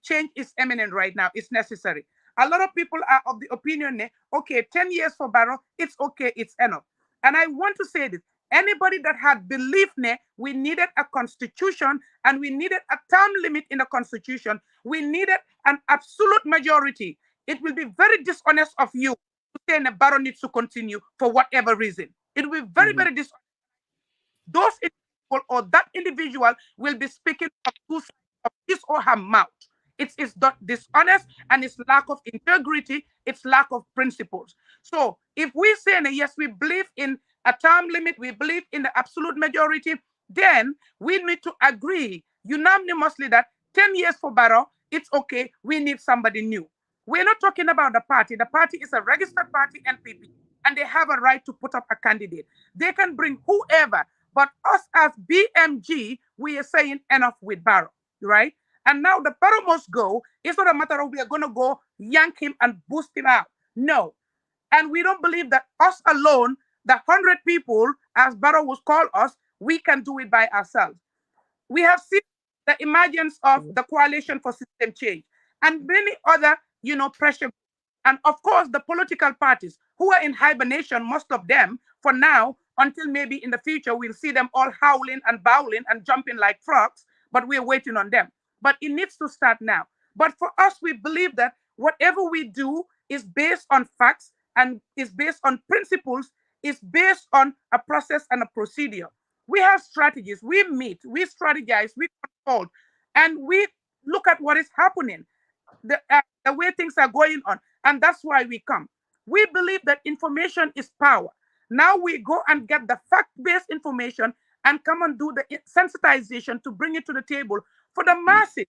change is imminent right now. It's necessary. A lot of people are of the opinion, okay, 10 years for Barrow, it's okay, it's enough. And I want to say this. Anybody that had believed we needed a constitution and we needed a term limit in the constitution, we needed an absolute majority, it will be very dishonest of you to say the Barrow needs to continue for whatever reason. It will be very, very dishonest. Those individuals or that individual will be speaking from two sides of his or her mouth. It's dishonest, and it's lack of integrity, it's lack of principles. So if we say, yes, we believe in a term limit, we believe in the absolute majority, then we need to agree unanimously that 10 years for Barrow, it's okay, we need somebody new. We're not talking about the party. The party is a registered party, NPP, and they have a right to put up a candidate. They can bring whoever, but us as BMG, we are saying enough with Barrow, right? And now the Barrow must go. It's not a matter of we are going to go yank him and boost him out. No. And we don't believe that us alone, the 100 people, as Barrow was called us, we can do it by ourselves. We have seen the emergence of the Coalition for System Change and many other, pressure. And of course, the political parties who are in hibernation, most of them, for now, until maybe in the future, we'll see them all howling and bowling and jumping like frogs. but we're waiting on them. But it needs to start now. But for us, we believe that whatever we do is based on facts and is based on principles, is based on a process and a procedure. We have strategies. We meet, we strategize, we consult, and we look at what is happening, the way things are going on. And that's why we come. We believe that information is power. Now we go and get the fact-based information and come and do the sensitization to bring it to the table for the masses.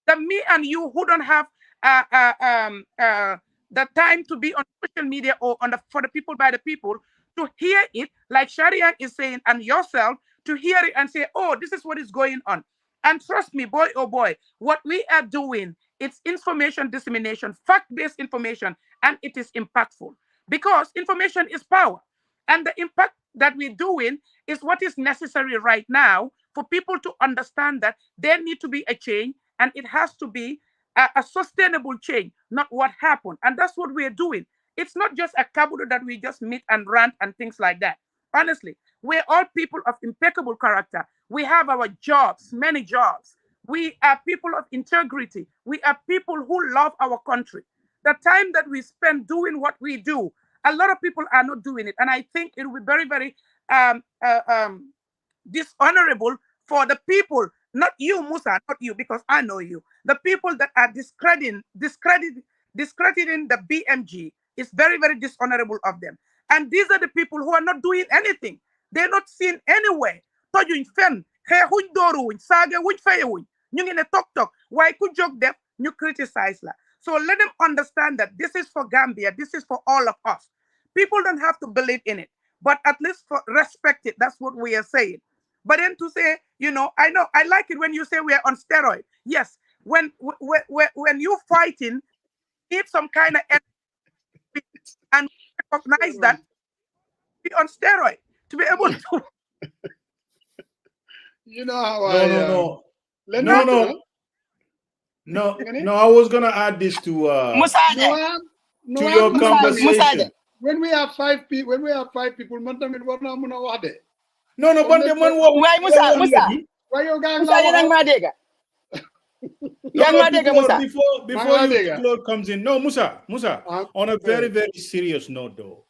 The me and you who don't have uh, uh, um, uh, the time to be on social media or on for the people by the people to hear it, like Sharia is saying, and yourself to hear it and say, oh, this is what is going on. And trust me, boy, oh boy, what we are doing, it's information dissemination, fact-based information, and it is impactful because information is power. And the impact that we're doing is what is necessary right now for people to understand that there need to be a change and it has to be a sustainable change, not what happened. And that's what we're doing. It's not just a cabaret that we just meet and rant and things like that. Honestly, we're all people of impeccable character. We have our jobs, many jobs. We are people of integrity. We are people who love our country. The time that we spend doing what we do, a lot of people are not doing it. And I think it will be very, very dishonorable for the people, not you, Musa, not you, because I know you. The people that are discrediting the BMG is very, very dishonorable of them. And these are the people who are not doing anything. They're not seen anywhere. Tojuñ fen, xeexuñ dooruwuñ, saagewuñ fayewuñ. Ñu ngi ne tok tok, waaye ku jóg def ñu criticize la. So let them understand that this is for Gambia, this is for all of us. People don't have to believe in it, but at least for respect it. That's what we are saying. But then to say, I know, I like it when you say we are on steroid. Yes, when you're fighting, need some kind of energy and recognize that be on steroid to be able to. You know how No, I was gonna add this to your conversation. When we have 5 people, man tamit war na mëna wax de. No, but the man Why Musa? Why you gang Musa, yang ma dega. Yang ma dega Musa. Before Claude comes in. No, Musa, on a very, very serious note though,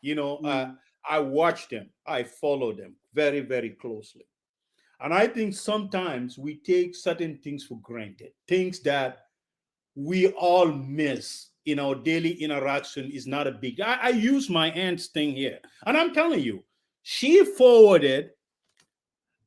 I watch them, I follow them very, very closely. And I think sometimes we take certain things for granted, things that we all miss in our daily interaction is not a big. I use my aunt's thing here, and I'm telling you, she forwarded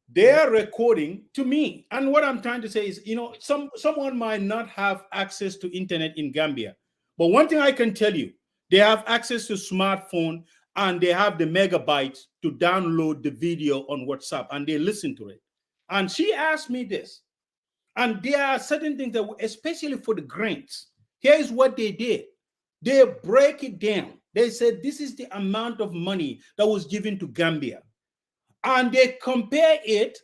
their recording to me. And what I'm trying to say is, someone might not have access to internet in Gambia, but one thing I can tell you, they have access to smartphone and they have the megabytes to download the video on WhatsApp and they listen to it. And she asked me this, and there are certain things that, especially for the grants, here is what they did. They break it down. They said, this is the amount of money that was given to Gambia. And they compare it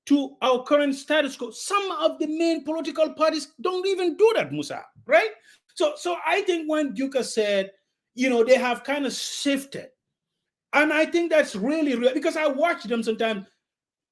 to our current status quo. Some of the main political parties don't even do that, Musa, right? So I think when Duka said, they have kind of shifted. And I think that's really real, because I watch them sometimes.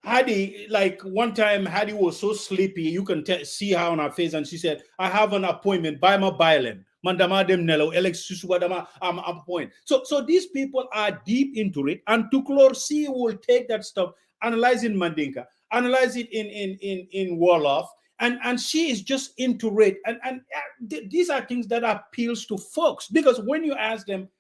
Hadi, like one time, Hadi was so sleepy, you can see her on her face, and she said, I have an appointment, by my bilen. Mandama dem nelo, Alex Susubadama, I'm appointed. So these people are deep into it, and Tuklor C will take that stuff, analyze it in Mandinka, analyze it in Wolof, and she is just into it. And these are things that appeals to folks, because when you ask them,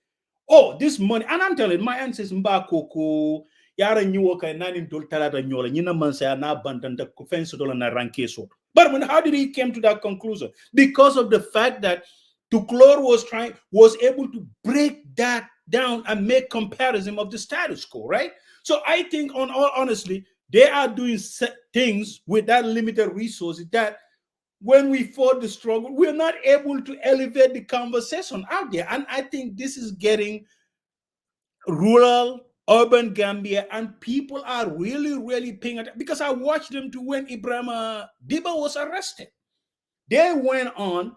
oh, this money, and I'm telling my aunt says, Mbakoko, yara nyuoka nani talata nyola nyina mansa na bandanta kufenso dola na rankeso. But how did he come to that conclusion? Because of the fact that Tuklor was able to break that down and make comparison of the status quo, right? So I think, on all honestly, they are doing things with that limited resources that when we fought the struggle, we're not able to elevate the conversation out there. And I think this is getting rural, urban Gambia, and people are really, really paying attention, because I watched them to when Ibrahim Diba was arrested. They went on,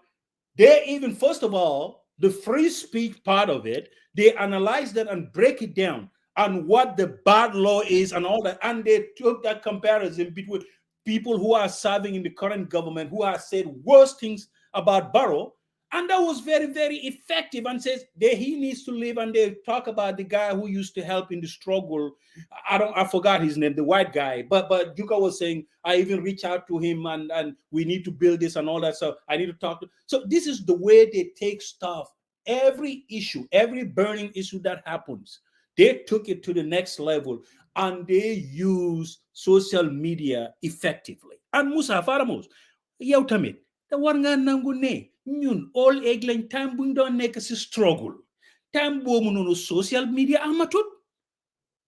they even, first of all, the free speech part of it, they analyzed it and break it down and what the bad law is and all that. And they took that comparison between people who are serving in the current government who have said worse things about Barrow, and that was very, very effective, and says that he needs to leave. And they talk about the guy who used to help in the struggle. I forgot his name, the white guy. But Juka was saying, I even reach out to him and we need to build this and all that. So I need to talk to. So this is the way they take stuff. Every issue, every burning issue that happens, they took it to the next level and they use social media effectively. And Musa Faramos, yow tamit, the war nga nangu ne ñun all age lañ time buñ doon nekk si struggle time boobu noonu social media amatut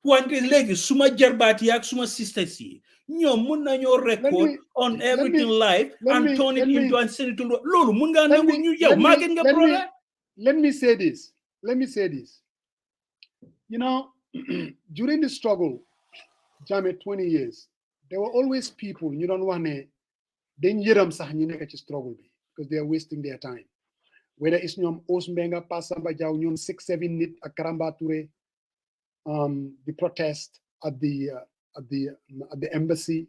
wante léegi suma jarbaat yi ak suma sisters yi ñoom mun nañoo record on everything live and turn it into and send it to loolu mun nga nangu ñu yow maa gën nga problème. Let me say this. You know, during the struggle, Jammeh, 20 years, there were always people, you don't want to, then yiram sah ñu nekk ci struggle because they are wasting their time. Whether it's ñoom Osmbenga, Passamba Jaw, ñoom 6-7 nit ak Karamba Touré, the protest at the embassy,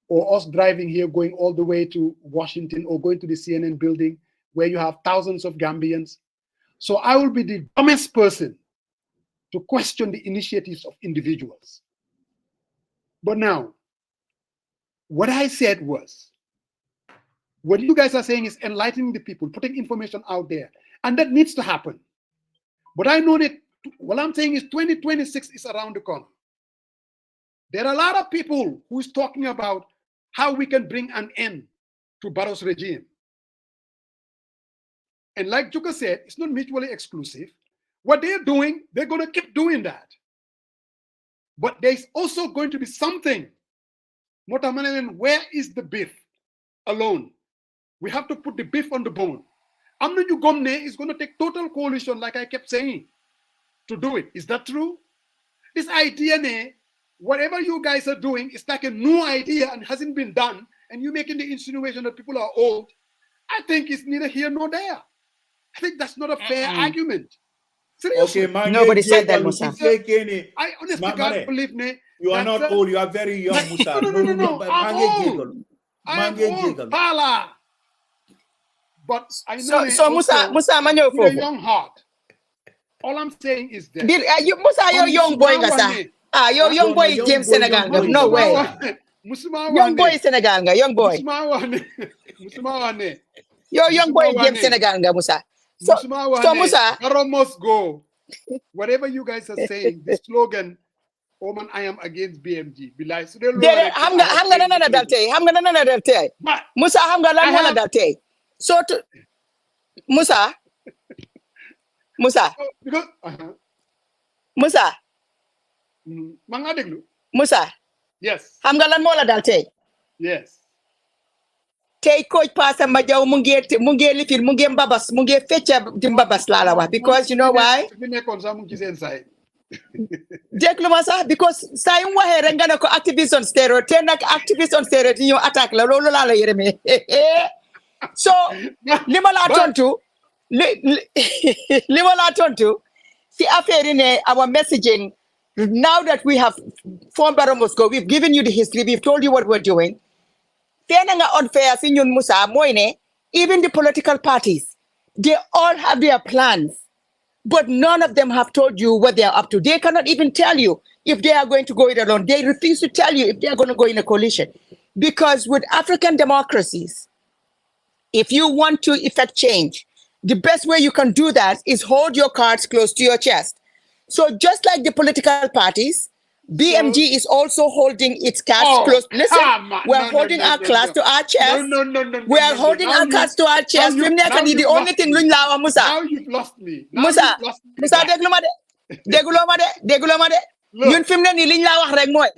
or us driving here, going all the way to Washington, or going to the CNN building where you have thousands of Gambians. So I will be the dumbest person to question the initiatives of individuals. But now, what I said was, what you guys are saying is enlightening the people, putting information out there, and that needs to happen. But I know that what I'm saying is 2026 is around the corner. There are a lot of people who is talking about how we can bring an end to Barrow's regime. And like Juka said, it's not mutually exclusive. What they're doing, they're going to keep doing that. But there's also going to be something. Where is the beef alone? We have to put the beef on the bone. Amna Ñu Gomne is going to take total coalition, like I kept saying, to do it. Is that true? This idea, whatever you guys are doing, is like a new idea and hasn't been done, and you're making the insinuation that people are old. I think it's neither here nor there. I think that's not a fair argument. Seriously. Okay, nobody said that, Musa. I honestly can't believe you are not old. You are very young, Musa. No. I'm old. Pala. But I know. So Musa, manyo with a young heart. All I'm saying is that. Musa, you're young boy, ngasa. You're young boy, James Senegal. No way. Young boy, Senegal. Young boy. You're young boy, James Senegal, Musa. So Musa, Barrow must go. Whatever you guys are saying, the slogan, Oman, I am against BMG. I'm gonna Musa, I'm gonna So Musa, because Musa, Musa, yes, I'm gonna yes. Tay coach pasa majaw mungi lifil mungi mbabas mungi fecha dimbabas lalawa because you know why? Because saying wahe rengana ko activist on steroid, tenak activist on steroid you attack la lolo la yereme. So limala tontu si affaire ne our messaging now that we have formed Barrow Moscow, we've given you the history, we've told you what we're doing. Unfair, Musa, even the political parties, they all have their plans, but none of them have told you what they are up to. They cannot even tell you if they are going to go it alone. They refuse to tell you if they are going to go in a coalition. Because with African democracies, if you want to effect change, the best way you can do that is hold your cards close to your chest. So just like the political parties, BMG is also holding its cards close. Listen, we're holding our cards to our chest. We are holding our cards to our chest. The only thing Musa. Now you've lost me. Musa, degulomade. Yun fimne ni liñ la wax rek moy.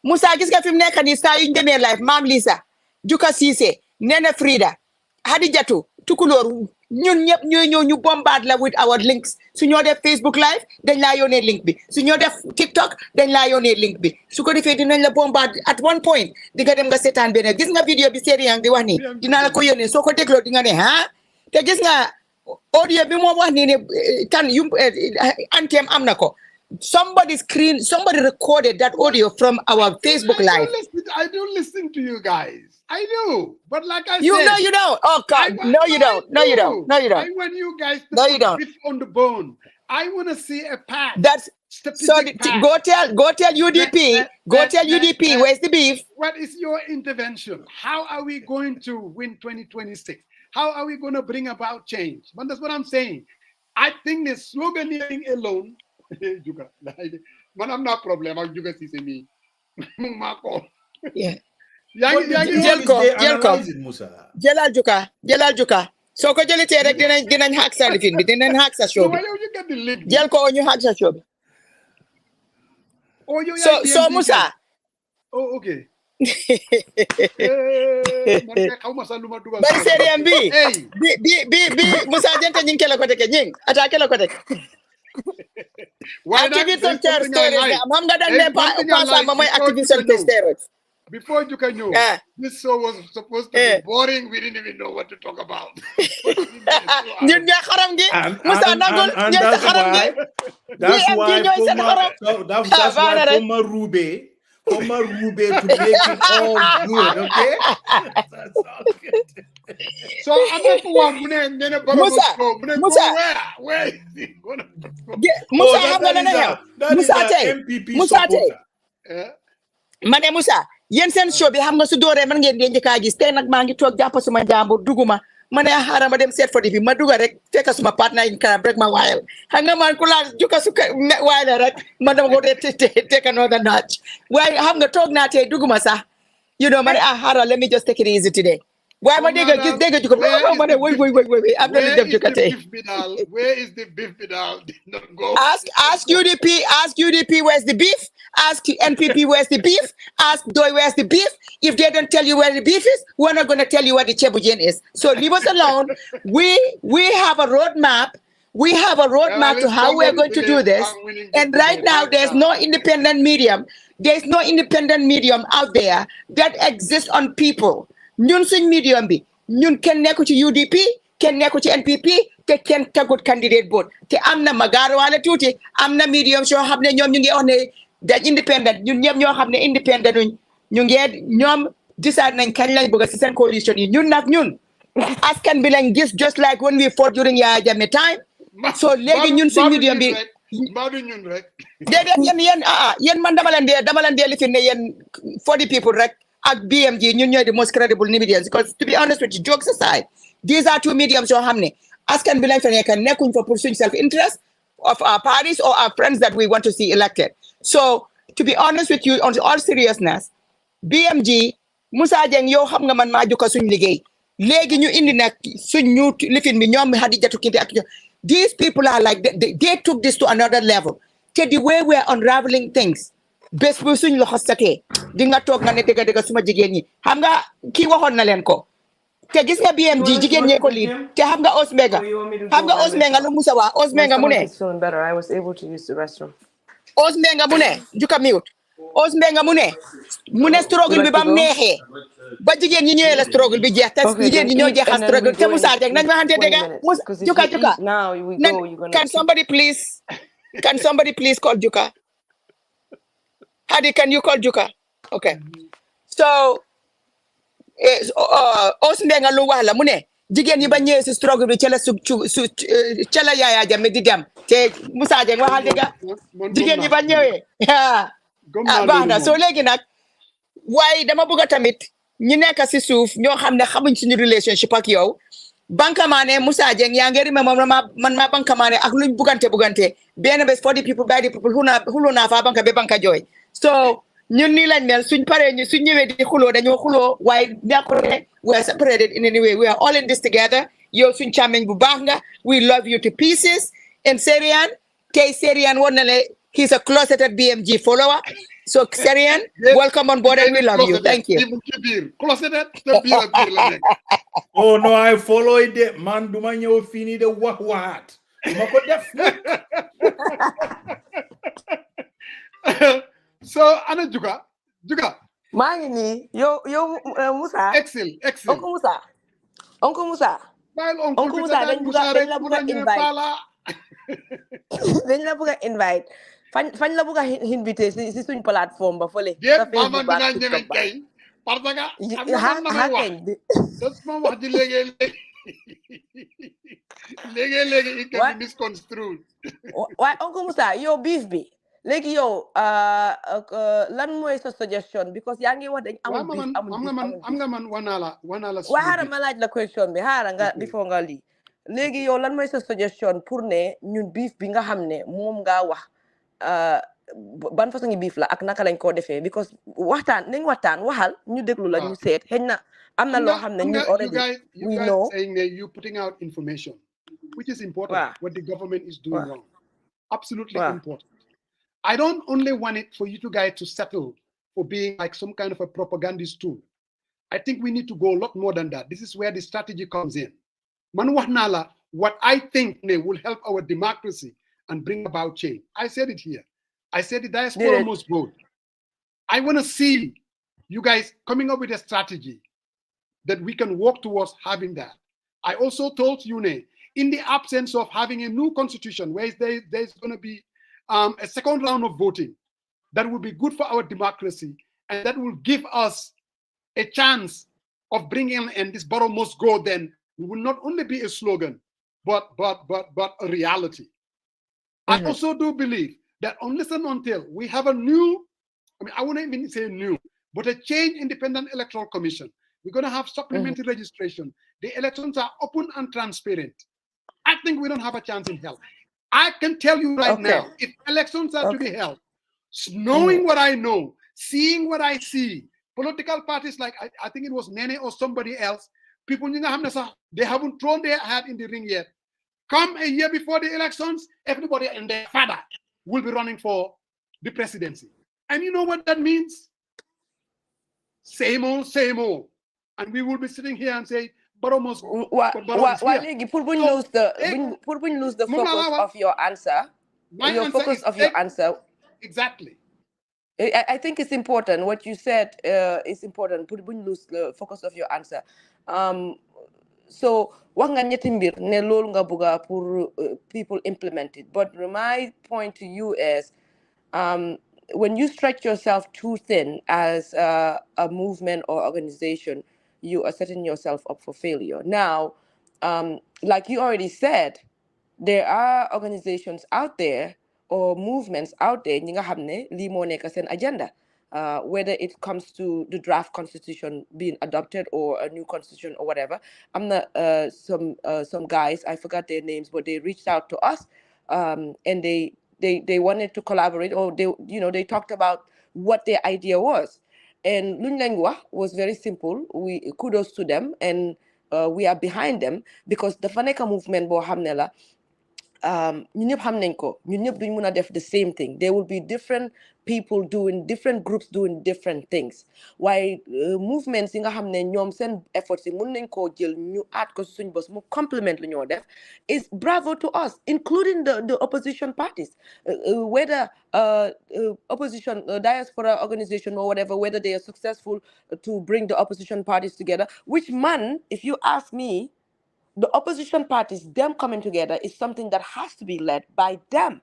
Musa gis nga fim nekk ni sa yu ndeme life Mam Lisa, Juka Cissé, Nene Frida, Hadijatu, Tukulor, ñun ñep ñoy ñew ñu bombard la with our links. Su ñoo def Facebook live dañ la yónnee link bi. Su ñoo def TikTok dañ la yónnee link bi. Su ko defee dinañ la bombard at one point di nga dem nga seetaan benn gis nga vidéo bi série yang di wax ni dina la ko yónnee soo ko dégloo di nga ne te gis nga audio bi moo wax ni ne kan yu antem am na ko somebody recorded that audio from our Facebook Live. I don't listen to you guys. I do, but like I said, You don't. Oh God, no, you don't. No, you don't. No, you don't. I want you guys to No, you don't. beef on the bone. I want to see a path. That's strategic path. Go tell UDP. Tell UDP. Where's the beef? What is your intervention? How are we going to win 2026? How are we going to bring about change? But that's what I'm saying. I think the sloganeering alone. Man, I'm not problem. I'm just me. Yeah. Jelal Juka. So ko jëli té rek dinañ hack sa lifin bi dinañ hack sa show bi. Jël ko ñu hack sa show bi. So Musa. Oh, okay. Bari seriam bi Musa jente ñing kala ko tek ñing attaqué la ko tek. Why not? Am nga dañ ne pa ma moy activiste steroids. Before you can know, this show was supposed to be boring. We didn't even know what to talk about. That's why Poma Rube to make it all good, okay? That's all good. So I'm not one Musa, where is he gonna go? Mane Musa, yen sen show bi xam nga su doore man ngeen di ka gis tay nak ma ngi tok japp suma jambur duguma mané xara ma dem set fodi bi ma duga rek fekk suma partner in crime rek ma wayal xam nga man ku la juka su wayal rek ma dama ko take another notch way xam nga tok na tay duguma sax mané xara let me just take it easy today. Why am I dégg juka wait I'm going to dem juka tay. Where is the beef pedal? Ask UDP where's the beef? Ask NPP where's the beef. Ask Doi where's the beef. If they don't tell you where the beef is, we're not going to tell you where the Chebujen is. So leave us alone. We have a roadmap. We have a roadmap to how we're going to do this. And right now, there's no independent medium. There's no independent medium out there that exists on people. Ñun suñ medium bi ñun kenn nekku ci UDP kenn nekku ci NPP te kenn tagut candidate board te amna magaro wala tuuti amna medium soo xam ne ñoom ñu ngi wax ne dañ independent ñun ñëpp ñoo xam ne independent ñu ngi ñoom decide nañ kañ lañ bëgg ci seen coalition yi ñun nag ñun askan bi lañ gis just like when we fought during Yaya Jammeh time so léegi ñun suñ medium bi mbadu ñun rek déedéet yéen man dama leen dee lifin ne yéen 40 people rek ak BMG ñun ñooy the most credible mediums because to be honest with you jokes aside these are two mediums yoo xam ne askan bi lañ fa nekk nekkuñ fa pour suñ self interest of our parties or our friends that we want to see elected. So to be honest with you, on all seriousness, BMG Musa Jeng yow xam nga man maa jukka suñ liggéey léegi ñu indi nag suñ ñu lifin bi ñoom Hadijatu Kinte ak these people are like they took this to another level te the way we are unraveling things bés bu suñ loxo setee di nga toog nga ne dëgg suma jigéen ñi xam nga kii waxoon na leen ko te gis nga BMG jigéen ñee ko lii te xam nga Osmenga lu Musa waa Osmenga mu ne I was able to use the restroom. Osmenga mu ne juka mute Osmenga mu ne struggle bi bam neexee ba jigéen ñi ñëwee la struggle bi jeex te jigéen ñi ñoo jeexal struggle te Musa Jeng nañ waxante dëgg Musa juka can somebody please call Juka Hadi, can you call Juka? Okay. So, Osmenga lu wax la mu ne jigéen ñi ba ñëwee si struggle bi ca la Yaya Jammeh di dem te Musa Jeng waxal dëgg jigéen ñi ba ñëwee baax na soo léegi nag waaye dama bëgg a tamit ñu nekk si suuf ñoo xam ne xamuñ suñu relationship ak yow Bankamaane Musa Jeng yaa ngi rime moom man ma Bankamaane ak luñ bugante benn bés for the people by the people xuloo naa fa banka be banka jooy so ñun nii lañ mel suñ paree suñ ñëwee di xuloo dañoo xuloo waaye ñàkkul ne we are separated in any way we are all in this together yow suñ càmmeñ bu baax nga we love you to pieces and Serian tey Serian woon na le he's a closeted BMG follower so Serian welcome on board and we love you thank you closeted oh no I follow it man duma ñëw fii nii de waxaat duma ko def so ana Juka maa ngi nii yow Musa excel Uncle Musa dañ la bëgg a invite fañ la bëgg a invité si suñ plateforme ba fële déet sa Facebook man ba dinaa ak ñeme TikTok ba kay parce que xam nga man damay wax te su ma wax ji léegi it can be misconstrued. waaye Uncle Musa yow beef bi léegi yow lan mooy sa suggestion because yaa ngi wax dañ amul beef am nga man wanaa la waaye xaaral ma laaj la question bi xaaral nga before nga lii léegi yow lan mooy sa suggestion pour ne ñun beef bi nga xam ne moom ngaa wax ban façon ngi beef la ak naka lañ koo defee because nañ waxtaan waxal ñu déglu la ñu seet xëy na am na loo xam ne ñun already we know saying that you putting out information which is important what the government is doing wrong absolutely important. I don't only want it for you two guys to settle for being like some kind of a propagandist tool. I think we need to go a lot more than that. This is where the strategy comes in. Man wax naa la what I think will help our democracy and bring about change. I said it here. I said the diaspora must vote. I want to see you guys coming up with a strategy that we can work towards having that. I also told Yune, in the absence of having a new constitution, where there's going to be a second round of voting, that will be good for our democracy, and that will give us a chance of bringing in this Barrow must go. Then we will not only be a slogan, but a reality. I also do believe that unless and until we have a new, I wouldn't even say new, but a change independent electoral commission, we're going to have supplementary registration. The elections are open and transparent. I think we don't have a chance in hell. I can tell you right now, if elections are to be held, knowing what I know, seeing what I see, political parties like, I think it was Nene or somebody else, people, they haven't thrown their hat in the ring yet. Come a year before the elections, everybody and their father will be running for the presidency. And you know what that means? Same old, same old. And we will be sitting here and say, Barrow must go. Léegi pour buñ lose the focus of your answer. Your focus of your answer. Exactly. I think it's important. What you said is important. Pour buñ lose the focus of your answer. So wax nga ñetti mbir ne loolu nga bëgga pour people implement it. But my point to you is when you stretch yourself too thin as a movement or organization, you are setting yourself up for failure. Now, like you already said, there are organizations out there or movements out there ñi nga xam ne lii moo nekk seen agenda, whether it comes to the draft constitution being adopted or a new constitution or whatever. I'm not some guys, I forgot their names, but they reached out to us and they wanted to collaborate, or they talked about what their idea was. And luñ lañ wax was very simple. We kudos to them, and we are behind them because the nekk movement boo xam ne la ñun ñëpp xam nañ ko, ñun ñëpp duñ mun a def the same thing. There will be different people doing different groups doing different things. Waaye movements yi nga xam ne ñoom seen efforts yi mun nañ koo jël ñu add ko suñ bos mu complement lu ñoo def is bravo to us, including the opposition parties, whether opposition diaspora organization or whatever, whether they are successful to bring the opposition parties together, which if you ask me, the opposition parties, them coming together is something that has to be led by them.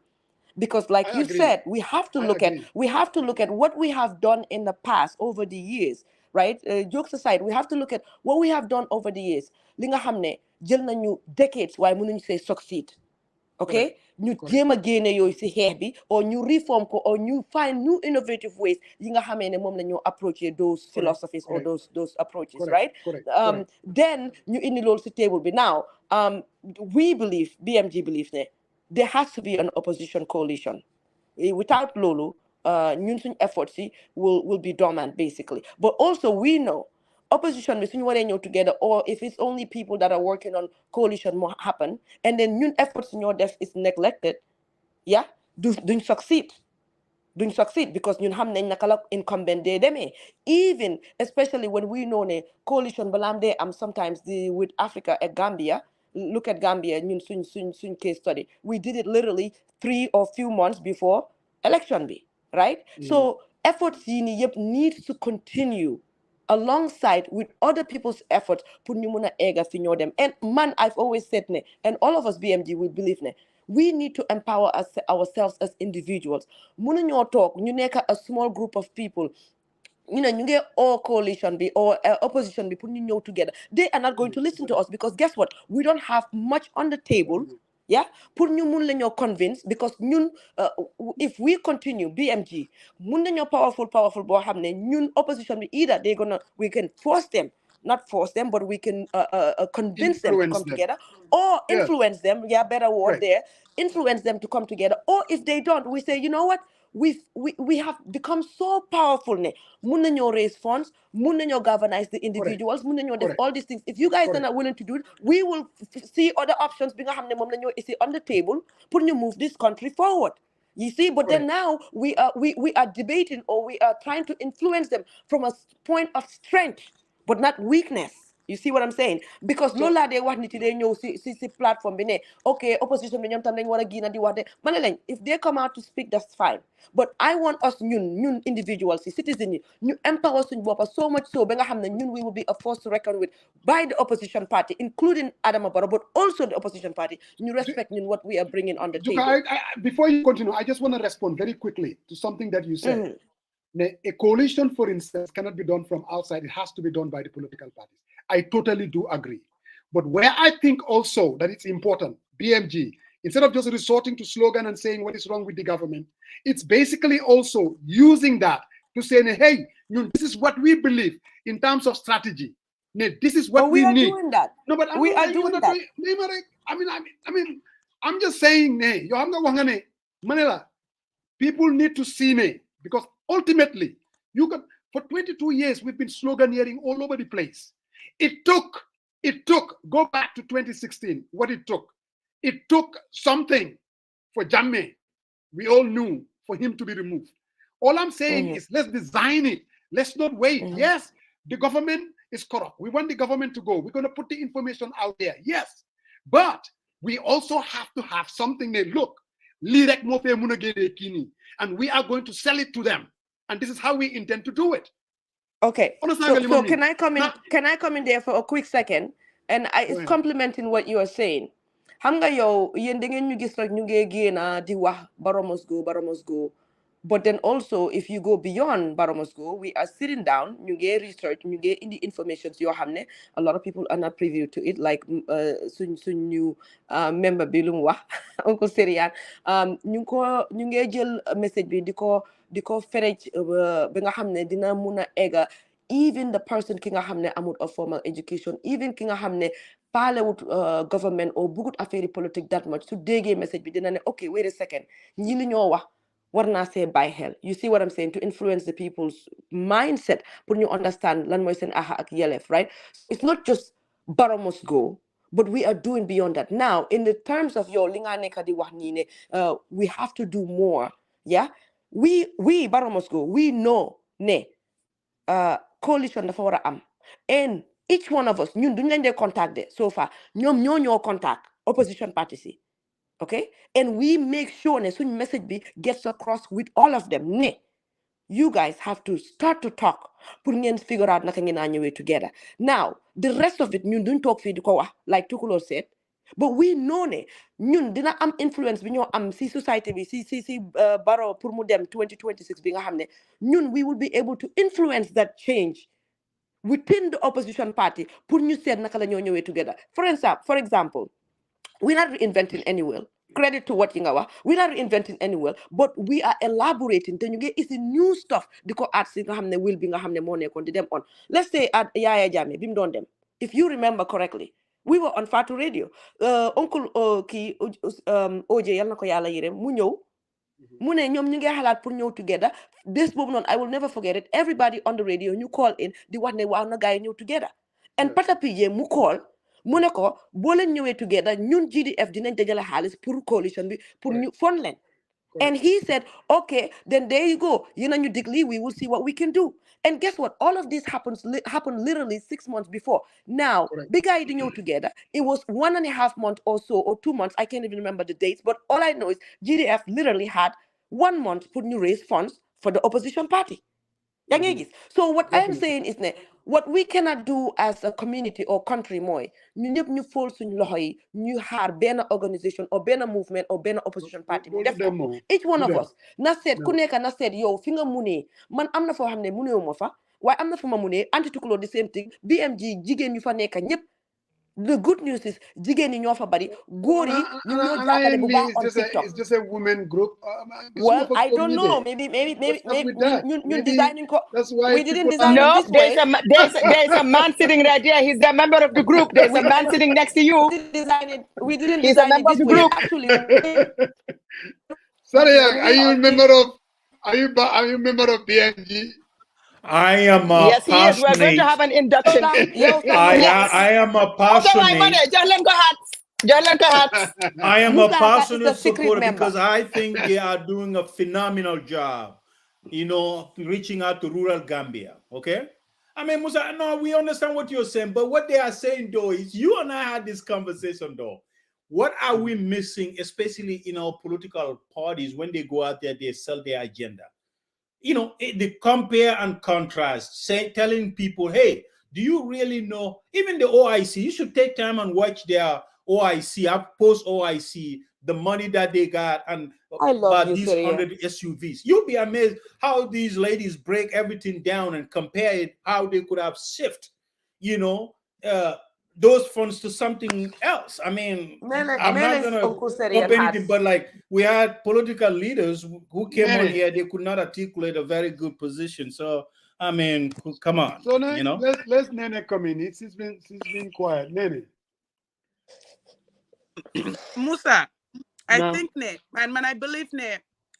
Because like you said, we have to look at what we have done in the past over the years, right? Jokes aside, we have to look at what we have done over the years. Li nga xam ne jël nañu decades waaye mënuñ say succeed. Okay, ñu jéem a génne yooyu si xeex bi, or ñu reform ko, or ñu find new innovative ways yi nga xamee ne moom la ñu approach those philosophies or those approaches, right? Then ñu indi loolu si table bi. Now we believe, BMG believes ne there has to be an opposition coalition. Without loolu ñun suñ efforts will be dormant basically. But also we know opposition bi suñu waree ñëw together, or if it's only people that are working on coalition more happen, and then ñun efforts ñoo def is neglected, duñ succeed because ñun xam nañ naka la incumbent dee demee, even especially when we know ne coalition balaam dee am sometimes with Africa and Gambia. Look at Gambia, ñun suñ case study, we did it literally 3 or few months before election bi, right? So efforts yi ni yëpp need to continue alongside with other people's efforts pour ñu mun a egga fi ñoo dem. And man, I've always said ne, and all of us BMG we believe ne, we need to empower ourselves as individuals. Mënuñoo toog ñu nekk a small group of people, ñu get all coalition be or opposition be putting you together. They are not going to listen to us because guess what? We don't have much on the table. Yeah, pour ñu mun la ñoo convince because ñun if we continue BMG mun nañoo powerful boo xam ne ñun opposition bi either we can force them, not force them, but we can convince them to come together or influence them. Yeah, better word there. Influence them to come together. Or if they don't, we say, you know what? We have become so powerful. Mun nañoo raise funds, mun nañoo galvanize the individuals, mun nañoo def all these things. If you guys are not willing to do it, we will see other options bi nga xam ne moom lañoo isi on the table pour ñu move this country forward. You see, but then now we are debating or we are trying to influence them from a point of strength, but not weakness. You see what I'm saying? Because lola de wax nit day ñew si platform bi ne okay opposition bi ñom tam dañ wara gina di wax de mané lañ if they come out to speak that's fine, but I want us ñun individuals citizens ñu empower suñ bop so much so ba nga xamne ñun we will be a force to reckon with by the opposition party including Adama Barrow, but also the opposition party. You respect what we are bringing on the table. Before you continue, I just want to respond very quickly to something that you said. A coalition, for instance, cannot be done from outside. It has to be done by the political parties. I totally do agree. But where I think also that it's important, BMG, instead of just resorting to slogan and saying what is wrong with the government, it's basically also using that to say, hey, this is what we believe in terms of strategy. This is what we need. Doing that. No, but we are doing that. I mean, I'm just saying, you have no Manila. People need to see me because ultimately, for 22 years we've been sloganeering all over the place. It took. Go back to 2016. What it took something for Jammeh. We all knew for him to be removed. All I'm saying is let's design it. Let's not wait. Yes, the government is corrupt. We want the government to go. We're going to put the information out there. Yes, but we also have to have something. Look, and we are going to sell it to them. And this is how we intend to do it. Okay. So can I come in? Can I come in there for a quick second? And it's complimenting what you are saying. Xam nga yow yeen da ngeen ñu gis rek ñu ngi génn di wax Barrow must go. But then also, if you go beyond Barrow must go, we are sitting down, ñu ngi research, ñu ngi indi information yoo xam ne a lot of people are not privy to it, like suñ new member bi lu mu wax Uncle Serian ñu ngi jël message bi di ko ferej bi nga xam ne dina mun a egga even the person ki nga xam ne amul a formal education, even ki nga xam ne palewut government or bugut affaire politique that much su déggee message bi dina ne okay wait a second ñi li ñoo wax war naa see bàyyi xel. You see what I'm saying? To influence the people's mindset pour ñu understand lan mooy seen aha ak yelef, right? It's not just Barrow must go, but we are doing beyond that. Now, in the terms of your li nga nekk di wax nii ne we have to do more. Yeah, we Barrow must go. We know ne coalition dafa war a am, and each one of us ñun duñ leen dee contact de so far ñoom ñoo contact opposition parties yi. Okay, and we make sure ne suñ message be gets across with all of them. Ne, you guys have to start to talk pour ngeen figure out naka ngeen ñëwee together. Now, the rest of it ñun duñ talk fii di ko wax like Tukulóor said, but we know ne ñun dina am influence bi ñoo am si society bi si Barrow pour mu dem 2026 bi nga xam ne ñun we will be able to influence that change within the opposition party pour ñu seet naka la ñoo ñëwee together. For example, we're not reinventing any wheel. Credit to what Yingawa. We're not reinventing any wheel, but we are elaborating. Then you get it's new stuff. Because at Singahamne will be Hamne Mone them on. Let's say at Yaya Jame, Bim Don them. If you remember correctly, we were on Fatu Radio. Uncle Ki OJ Yalnako Yala Yere, Munyo. Mune ñom ñu ngi xalaat pour ñëw together. This boobu I will never forget it. Everybody on the radio, you call in, di wax ne waaw na gaay ñëw together. And Patapije mu call. Mu ne ko boo leen ñëwee together ñun GDF dinañ dajale xaalis pour coalition bi pour ñu fon leen. And he said, okay, then there you go. You know, we will see what we can do. And guess what? All of this happened literally 6 months before. Now, big guy didn't together. It was 1.5 months or so, or 2 months. I can't even remember the dates. But all I know is GDF literally had 1 month to raise funds for the opposition party. So what I am saying is that what we cannot do as a community or country mooy ñu ñëpp ñu fóol suñ loxo yi ñu xaar benn organisation or benn movement or benn opposition party mu def ko each one of us na seet ku nekk na seet yow fi nga munee man am na foo xam ne muneewu ma fa waaye am na fu ma munee anti-tukulóor the same thing BMG jigéen ñu fa nekk ñëpp the good news is jigéen ñi ñoo fa bari góor yi ñu ñoo jàppale bu baax on TikTok. It's just a women group. Well, I don't know. Maybe you designing ko. That's why we didn't design No, it this way. there's a man sitting right there. He's the member of the group. There's a man sitting next to you. We didn't He's a design member it of this the way. group. Actually, sorry, are you a member of? Are you a member of BNG? I am a yes, he is. We're going to have an induction. I am a passionate. I am a passionate supporter because I think they are doing a phenomenal job, you know, reaching out to rural Gambia. Okay. I mean, Musa, no, we understand what you're saying, but what they are saying though is you and I had this conversation though. What are we missing, especially in our political parties when they go out there, they sell their agenda? You know, they compare and contrast, telling people, hey, do you really know? Even the OIC, you should take time and watch their OIC, post OIC, the money that they got, and about these 100 SUVs. You'll be amazed how these ladies break everything down and compare it, how they could have shifted, you know, those funds to something else. I mean, I'm not going to compare anything, but like we had political leaders who came on here, they could not articulate a very good position. So, I mean, come on. So now, you know, let's Nene come in. She's been quiet. Nene. Musa, I think and when I believe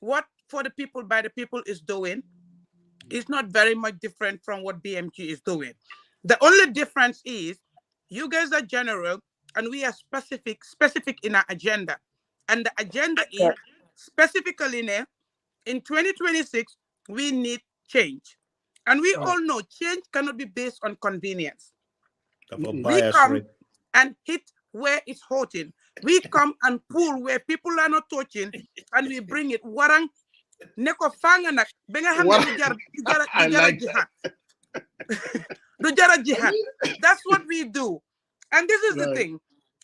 what for the people by the people is doing is not very much different from what BMG is doing. The only difference is you guys are general and we are specific in our agenda. And the agenda is specifically in 2026, we need change. And we all know change cannot be based on convenience. We come and hit where it's hurting. We come and pull where people are not touching and we bring it. Warang neko fanganak benga jihad. That's what we do. And this is the thing.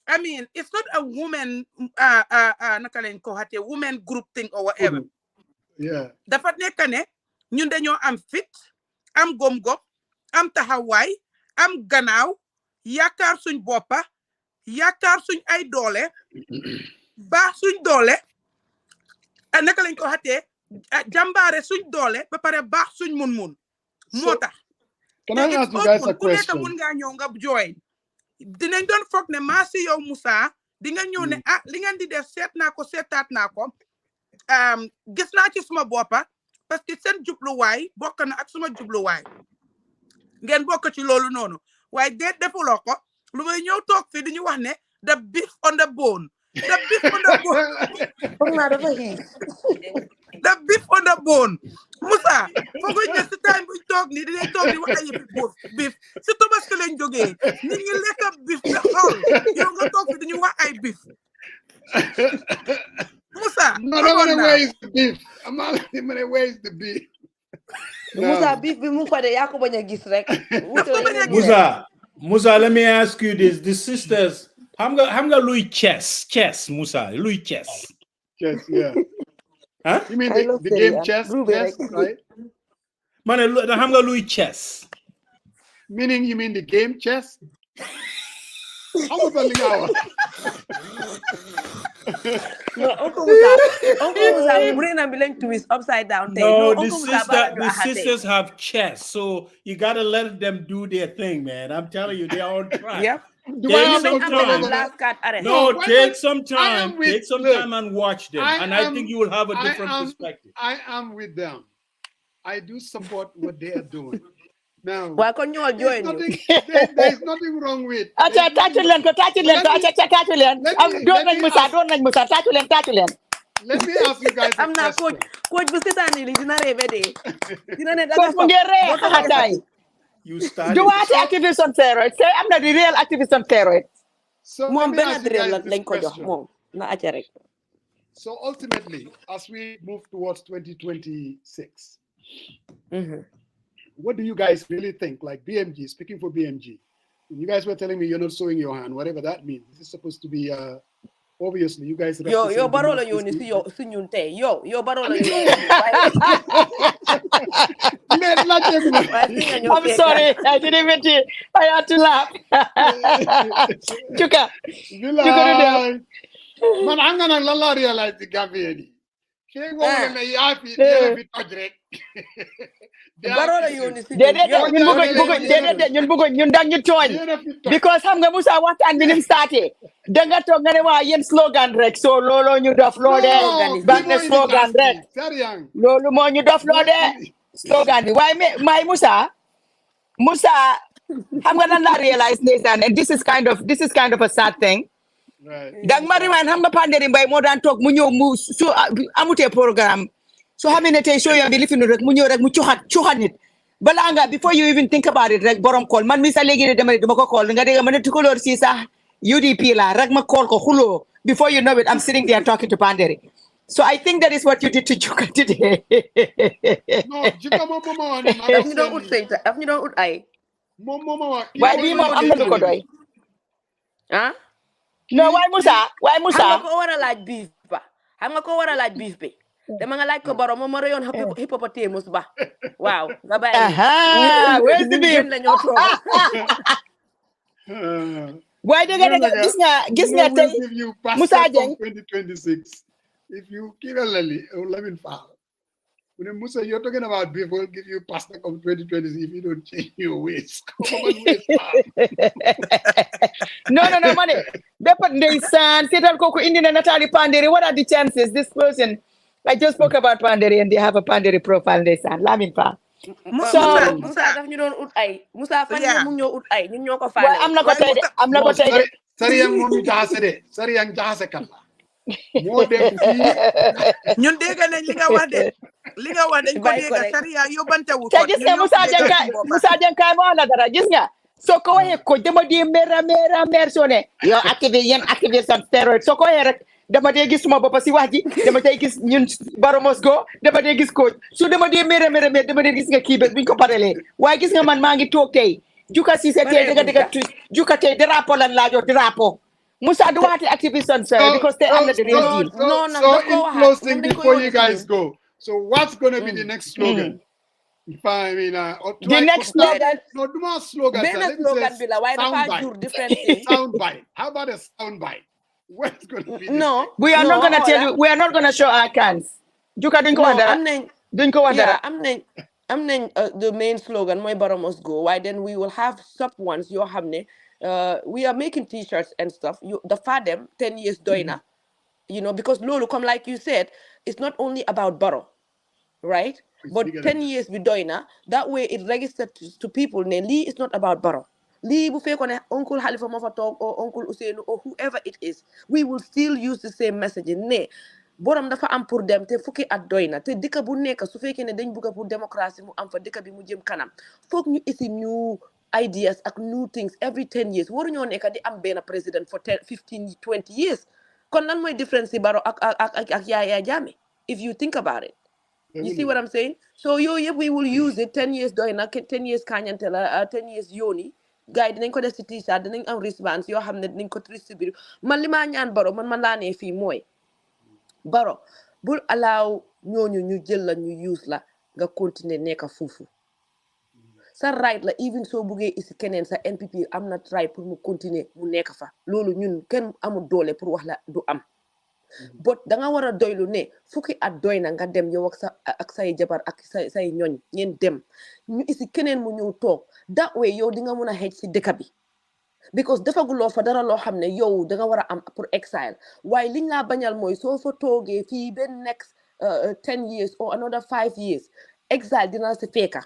I mean, it's not a woman woman group thing or whatever. Yeah. Dapat nekane ñun dañoo am fit, am gom-gom, am taxawaay, am gannaaw, yaakaar suñ boppa, yaakaar suñ ay doole, baax suñ doole, naka lañ ko xatee jàmbaare suñ doole ba pare baax suñ mun-mun. Moo tax. Can I ask you guys a question? Ku nekk mun ngaa ñëw nga join. Dinañ doon foog ne maa si yow Musa di nga ñëw ne li ngeen di def seet naa ko seetaat naa ko gis naa ci suma boppa parce que seen jubluwaay bokk na ak suma jubluwaay ngeen bokk ci loolu noonu waaye déet defuloo ko lu may ñëw toog fi di ñu wax ne the beef on the bone the beef on the bone the beef on the bone Musa foog ñu ci time bu toog ni dinañ toog di wax ay beef si Tabaski lañ jógee nit ñi lekk beef te xool yow nga toog fi di ñu wax ay beef Musa I'm not gonna waste the beef. I'm not gonna waste the beef. Musa beef bi mu ko de yaa ko bañ a gis rek. Musa, let me ask you this: the sisters, xam nga luy chess, Musa, luy chess. Chess, yeah. Huh? You mean the game chess, right? Man, xam nga luy chess. Meaning you mean the game chess? How about No, Uncle Musa, brain and belong to his upside down thing. No, the sisters have chess, so you gotta let them do their thing, man. I'm telling you, they are on track. Yep. Take some time. No, take some time. Take some time and watch them, and I think you will have a different perspective. I am with them. I do support what they are doing. Now, there's nothing wrong with. Let me ask you guys. I'm not coach. Coach, you started. Do I activist on steroids? Say I'm not the real activist on steroids. So let me ask you guys this question. So ultimately, as we move towards 2026, what do you guys really think? Like BMG, speaking for BMG, you guys were telling me you're not showing your hand, whatever that means. This is supposed to be obviously you guys represent yo Barrow la yónni si yow si ñun tey yo Barrow la yónni si ñun waaye I'm sorry, I didn't even do it. I had to laugh. Chuka. Man, I'm gonna la realize the Gambian. Barrow la yónni si ñun dañ ñu tooñ because xam nga Musa waxtaan bi nim starté da nga toog nga ne waa yéen slogan rek so loolu ñu dof loo de bak ne slogan rek loolu moo ñu dof loo de slogan bi waaye may Musa xam nga lan laa realize ndeysaan and this is kind of a sad thing. Dang ma remind xam nga Panderi Mbay moo daan toog mu ñëw mu su amutee programme so xam ne tey show yam bi li fi nu rek mu ñëw rek mu cuxat nit balaa nga before you even think about it rek borom call man mi sa léegi dama ko call nga dégg ma ne tukulóor si sax UDP la rek ma call ko xuloo before you know it I'm sitting there talking to Panderi. So I think that is what you did to Juka today. No, Juka mama daf ñu doon ut sayta daf ñu doon ut ay waaye bii moom am na lu ko doy ah no waaye Musa xam nga ko war a laaj biif bi dama nga laaj ko Barrow moom ma reyoon hippopotamus ba waaw nga bàyyi where's the beef la ñoo toog waaye dëgg gis nga tey Musa Jeng 2026 if you kill Lamin Fall Musa, you're talking about beef, we'll give you pasta come 2026 if you don't change your ways. No, money. Dapat ndeysaan seetal kooku indi na Natalie Panderi. What are the chances this person? I just spoke about Panderi and they have a Panderi profile ndeysaan. Lamin Fall. Musa daf ñu doon ut ay. Musa fan yi mu ñoo ut ay ñun ñoo ko faale. Am na ko tey de. Sariyang moom ñu jaxase de. Sariyang jaxase kan la. Moo dem fii. Ñun dégg nañ li nga wax de. Li nga wax dañ ko dégg sariya yóbbante wu ko gis nga Musa Jankaay moo la dara gis nga soo ko waxee ko dama dee mer soo ne yow activiste some steroid soo ko waxee rek dama dee gis suma bopp si wax ji dama dee gis ñun Barrow must go dama dee gis coach su dama dee mer dama dee gis nga kii buñ ko parelee waaye gis nga man maa ngi toog tey Juka si sa tey dëgg Juka tey drapeau lan laajoo drapeau Musa du waxati activiste on steroid because they am na the real deal so in closing before you guys go. So what's going to be the next slogan? If I mean, the next slogan. No, do not slogan. Soundbite. How about a soundbite? What's going to be? No, we are not going to tell you. We are not going to show our cans. Juka didn't go under. I'm saying the main slogan. My Barrow must go. Why then we will have sub ones. You have we are making T-shirts and stuff. The FADEM 10 years doina. You know, because Lulu, come like you said, it's not only about Barrow, right? But 10 years with Doina, that way it registered to people. Lee is not about Barrow. Lee bu fekkone Uncle Halifa Mofa talk or Uncle Usainu or whoever it is, we will still use the same message. Ne, borom dafa am pour dem te fukki at Doina te dika bu nekk su fekkene dañ bëgg pour démocratie mu am fa dika bi mu jëm kanam. Fokk ñu isi new ideas ak new things every 10 years. Waru ñoo nekk di am benn president for 10, 15, 20 years. Kon lan mooy difference ci Barrow ak Yaya Jammeh if you think about it. You see what I'm saying? So we will use it 10 years doy na 10 years kañante la 10 years yoni gars yi dinañ ko def ci t-shirt dinañ am wristbands yoo xam ne dinañ ko distribuer man li maa ñaan Barrow man laa ne fii mooy Barrow bul allow ñooñu ñu jël la ñu use la nga continuer nekk foofu sa right la even soo buggee isi keneen sa NPP am na try pour mu continuer mu nekk fa loolu ñun kenn amul doole pour wax la du am but da nga war a doylu ne fukki at doy na nga dem yow ak say jabar ak say ñoñ ngeen dem ñu isi keneen mu ñëw toog that way yow di nga mun a xeej si dëkk bi because defaguloo fa dara loo xam ne yow da nga war a am pour exile waaye liñ laa bañal mooy soo fa toogee fii benn next 10 years or another 5 years exile dina si fekka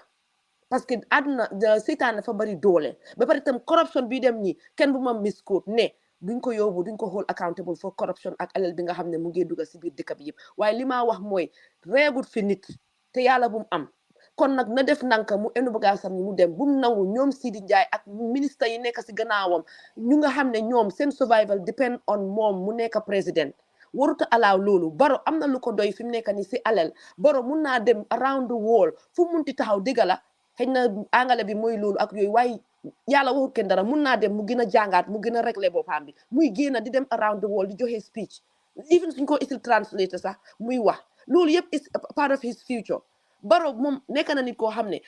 parce que àdduna seytaan dafa bari doole ba pare itam corruption bi dem nii kenn bu ma misquote ne duñ ko yóbbu duñ ko hold accountable for corruption ak alal bi nga xam ne mu ngi dugal si biir dëkk bi yëpp waaye li ma wax mooy reegut fi nit te yàlla bu mu am kon nag na def nanka mu enu bagaasam ni mu dem bu mu nangu ñoom Sidi Njaay ak ministre yi nekk si gannaawam ñu nga xam ne ñoom seen survival depend on moom mu nekk président waruta alaaw loolu Barrow am na lu ko doy fi mu nekk ni si alal Barrow mun naa dem around the world fu munti taxaw dëgga la xëy na angale bi mooy loolu ak yooyu waaye yàlla waxut kenn dara mun naa dem mu gën a jàngaat mu gën a régler boppam bi muy génn di dem around the world di joxe speech even suñ ko isil translator sax muy wax loolu yëpp is part of his future. Barrow moom nekk na nit koo xam ne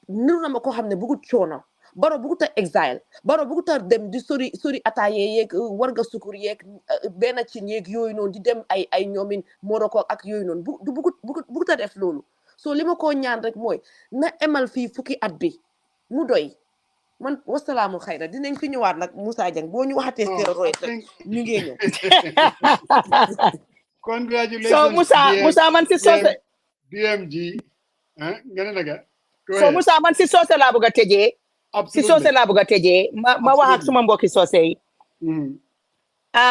niru na ma koo xam ne bugut coono Barrow bugut a exile Barrow bugut a dem di sori ataaye yeeg warga sukur yeeg benn ci yeeg yooyu noonu di dem ay ñoomin Morocco ak yooyu noonu bugut a def loolu. So li ma koo ñaan rek mooy na emal fii fukki at bi mu doy man wasalaamu xayra dinañ fi ñëwaat nag Moussa Jang boo ñu waxatee stéroïde rek ñu ngi ñëw. Congratulations. So Moussa man si soose BMG nga ne naga. So Moussa man si soose laa bëgg a tëjee. Si soose laa bëgg a tëjee ma wax ak suma mbokki soose yi.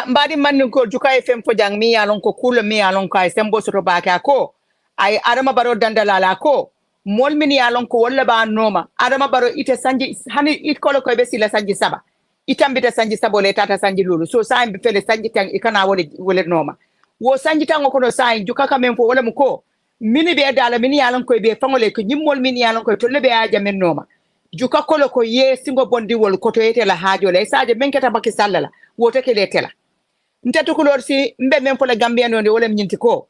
Mbadi man ko jukaye fem fo jang mi yalon ko kula mi yalon ko ay sembo soto baka ko ay Adama Barrow dandalala ko mol min yalon ko walla ba noma Adama Barrow ite sanji hani it kolo ko be sila sanji saba itambita sanji sabo le tata sanji lulu so sain be fele sanji tan ikana wole noma wo sanji tan ko no sain juka kamen fo wala mu ko mini be dala mini yalon ko be fangole ko nyimmol mini yalon ko to lebe a jamen noma juka kolo ko ye singo bondi wol ko to yete la hajo le saje menketa baki sallala wote ke letela ntetu kulor si mbe men fola Gambia no de wala nyinti ko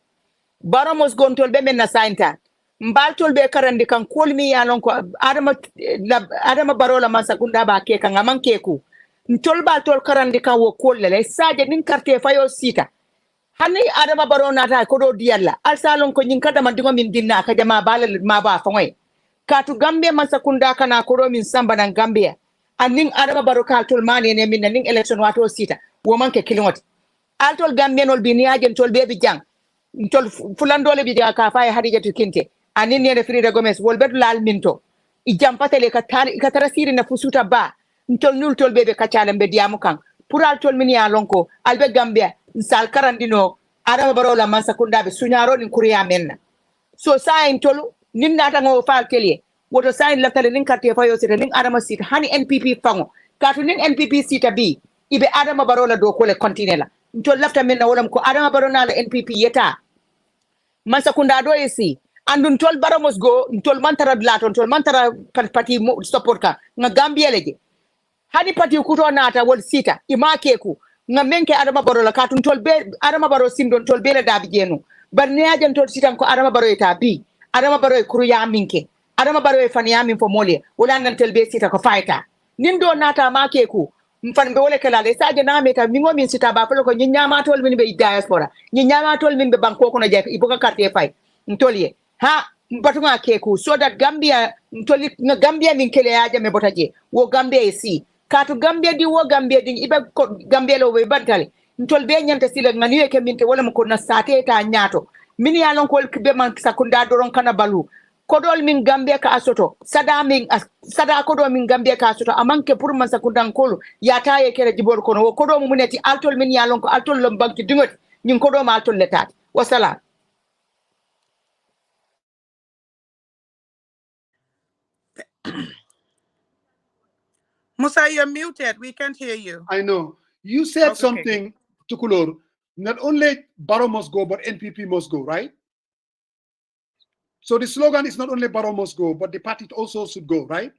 Barrow mos gontol be men na sainta mbaltol be karandi kan kolmi yalon ko Adama Barrow la masa gunda ba ke kan aman keku ntol baltol karandi kan wo kollele saje nin carte fayo sita hani Adama Barrow nata ko do diyalla al salon ko nyin kada man dingo min dinna ka jama balal ma ba fangoy katu Gambia masa kunda kana ko do min samba nan Gambia anin Adama Barrow kaltol mane ne min nin election wato sita wo manke kilingoti altol Gambianol bi niajen tol bebi jang tol fulandole bi ka fay Hadijatu Kinte anin ne Frida Gomez wol bedu lal minto I jampatele ka tarasiri na fusuta ba ntol nul tol bebe kacala mbe diamu kan pour altol min ya lonko albe Gambia nsal karandino Adama Barrow la mansa kundabe sunyaro ni kuriya menna so sa tolu nin nata ngo fal telie woto sa laftale nin carte fayo sita nin Adama sita hani NPP fango katu nin NPP sita bi ibe Adama Barrow la do ko le continue la ntol lafta men na wolam ko Adama Barrow na la NPP yeta mansa kunda do esi andun tol Barrow must go ntol mantara laton tol mantara party support ka nga Gambia leje hani party kuto nata wol sita ima keku nga menke Adama Barrow la katun tol be Adama Barrow sindon tol be la dabi jenu bar ne ajan tol sitan ko Adama Barrow eta bi Adama Barrow kuru ya minke Adama Barrow fan ya min fo mole wala nan tel be sita ko fayta nindo nata ma keku mfan be wole kala le saje na meta mingo min sita ba folo ko nyama tol min be diaspora nyama tol min be banko ko na je ibuka carte fay ntolye ha batunga keku so that Gambia ntoli nga Gambia min kele ya jame botaje wo Gambia esi katu Gambia di wo Gambia di ibe ko Gambia lo be bantale ntol be nyanta sila ngani ke minte wala mo ko na sate ta nyato min ya lon ko be man sakunda doron kana balu kodol min Gambia ka asoto sada kodo min Gambia ka asoto amanke pour man sakundan kolo ya taye kere jibor kono wo kodo mu muneti altol min ya lon ko altol lom banki dingot nyin kodo ma altol letat wassalam. Musa, you're muted. We can't hear you. I know. You said something, Tukulor. Not only Barrow must go, but NPP must go, right? So the slogan is not only Barrow must go, but the party also should go, right?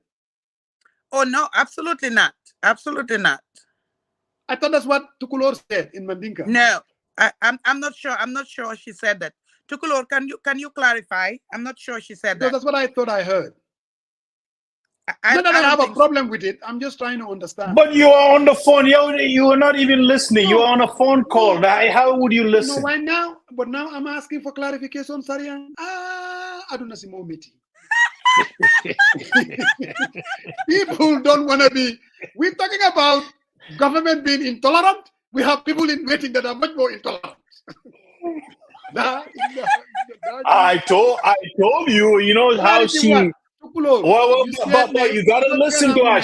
Oh, no, absolutely not. Absolutely not. I thought that's what Tukulor said in Mandinka. No, I'm not sure. I'm not sure she said that. Tukulor, can you clarify? I'm not sure she said that. That's what I thought I heard. Not that I have a problem with it. I'm just trying to understand. But you are on the phone. You are not even listening. No. You are on a phone call. How would you listen? No, why now? But now I'm asking for clarification, Sarian. I don't know si meeting. People don't want to be. We're talking about government being intolerant. We have people in waiting that are much more intolerant. I told you. You know how she. Well, but you gotta listen to her.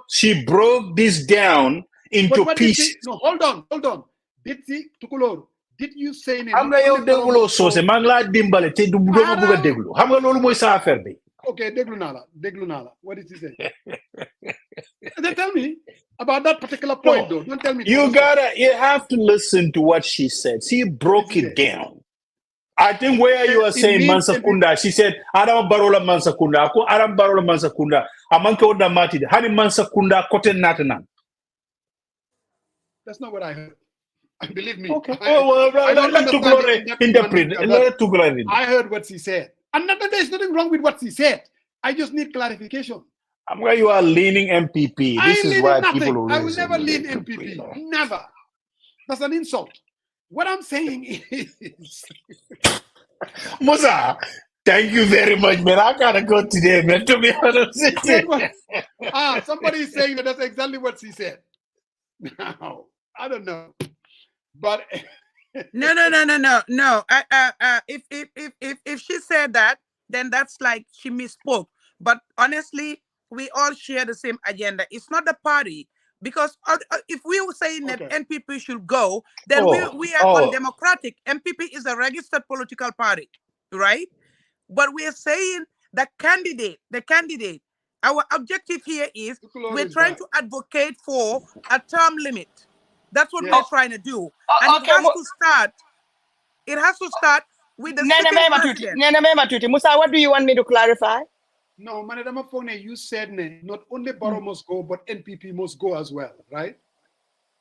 She broke this down into pieces. No, hold on. Did you say I'm going to déglu soose maa ngi laa dimbale te du dama bëgg a déglu xam nga loolu mooy sa affaire bi. Okay, déglu naa la. What did she say? Then tell me about that particular point, though. Don't tell me. You have to listen to what she said. She broke it down. I think where you are saying Mansakunda, she said, Adam Barola Mansakunda, Ako Adam Barola Mansakunda, Amanka Oda Mati, Hani Mansakunda, Koten Natanan. That's not what I heard. Believe me. Okay. I don't let understand interpret. I heard what she said. And there's nothing wrong with what she said. I just need clarification. I'm where you are leaning MPP. This is why people I will never lean MPP. Never. That's an insult. What I'm saying is Musa, thank you very much, man. I gotta go today, man. To be honest. Somebody is saying that's exactly what she said. Now, I don't know. But no. If she said that, then that's like she misspoke. But honestly, we all share the same agenda. It's not the party. Because if we were saying that NPP should go, then we are undemocratic. NPP is a registered political party, right? But we are saying the candidate, our objective here is we're trying to advocate for a term limit. That's what we're trying to do. And it has to start with the second president. Nana Matuti. Musa, what do you want me to clarify? No, Manadama Fone, you said not only Barrow must go, but NPP must go as well, right?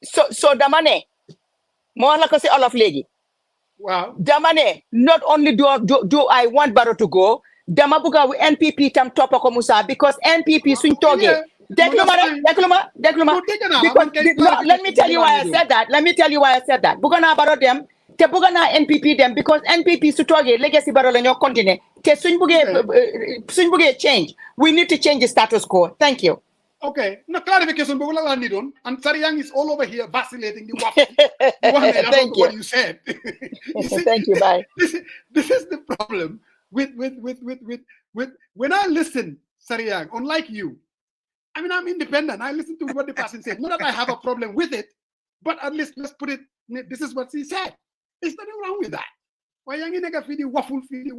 So Damane, more like I say all of legi. Wow. Damane, not only do I want Barrow to go, Damabuga with NPP tam topa ko Musa because NPP swing toge. Dekluma. Let me tell you why I said that. Bugana Barrow them. Te bugana NPP them because NPP sutoge legacy Barrow lenyo continue. Te swing buge change. We need to change the status quo. Thank you. Okay. No clarification, but we'll need on. And Sariang is all over here vacillating. Thank you. What you said. Thank you. Bye. This is the problem with when I listen, Sariang, unlike you. I mean, I'm independent. I listen to what the person said. Not that I have a problem with it, but at least let's put it. This is what she said. There's nothing wrong with that. Why young nigga feed waffle? Hey,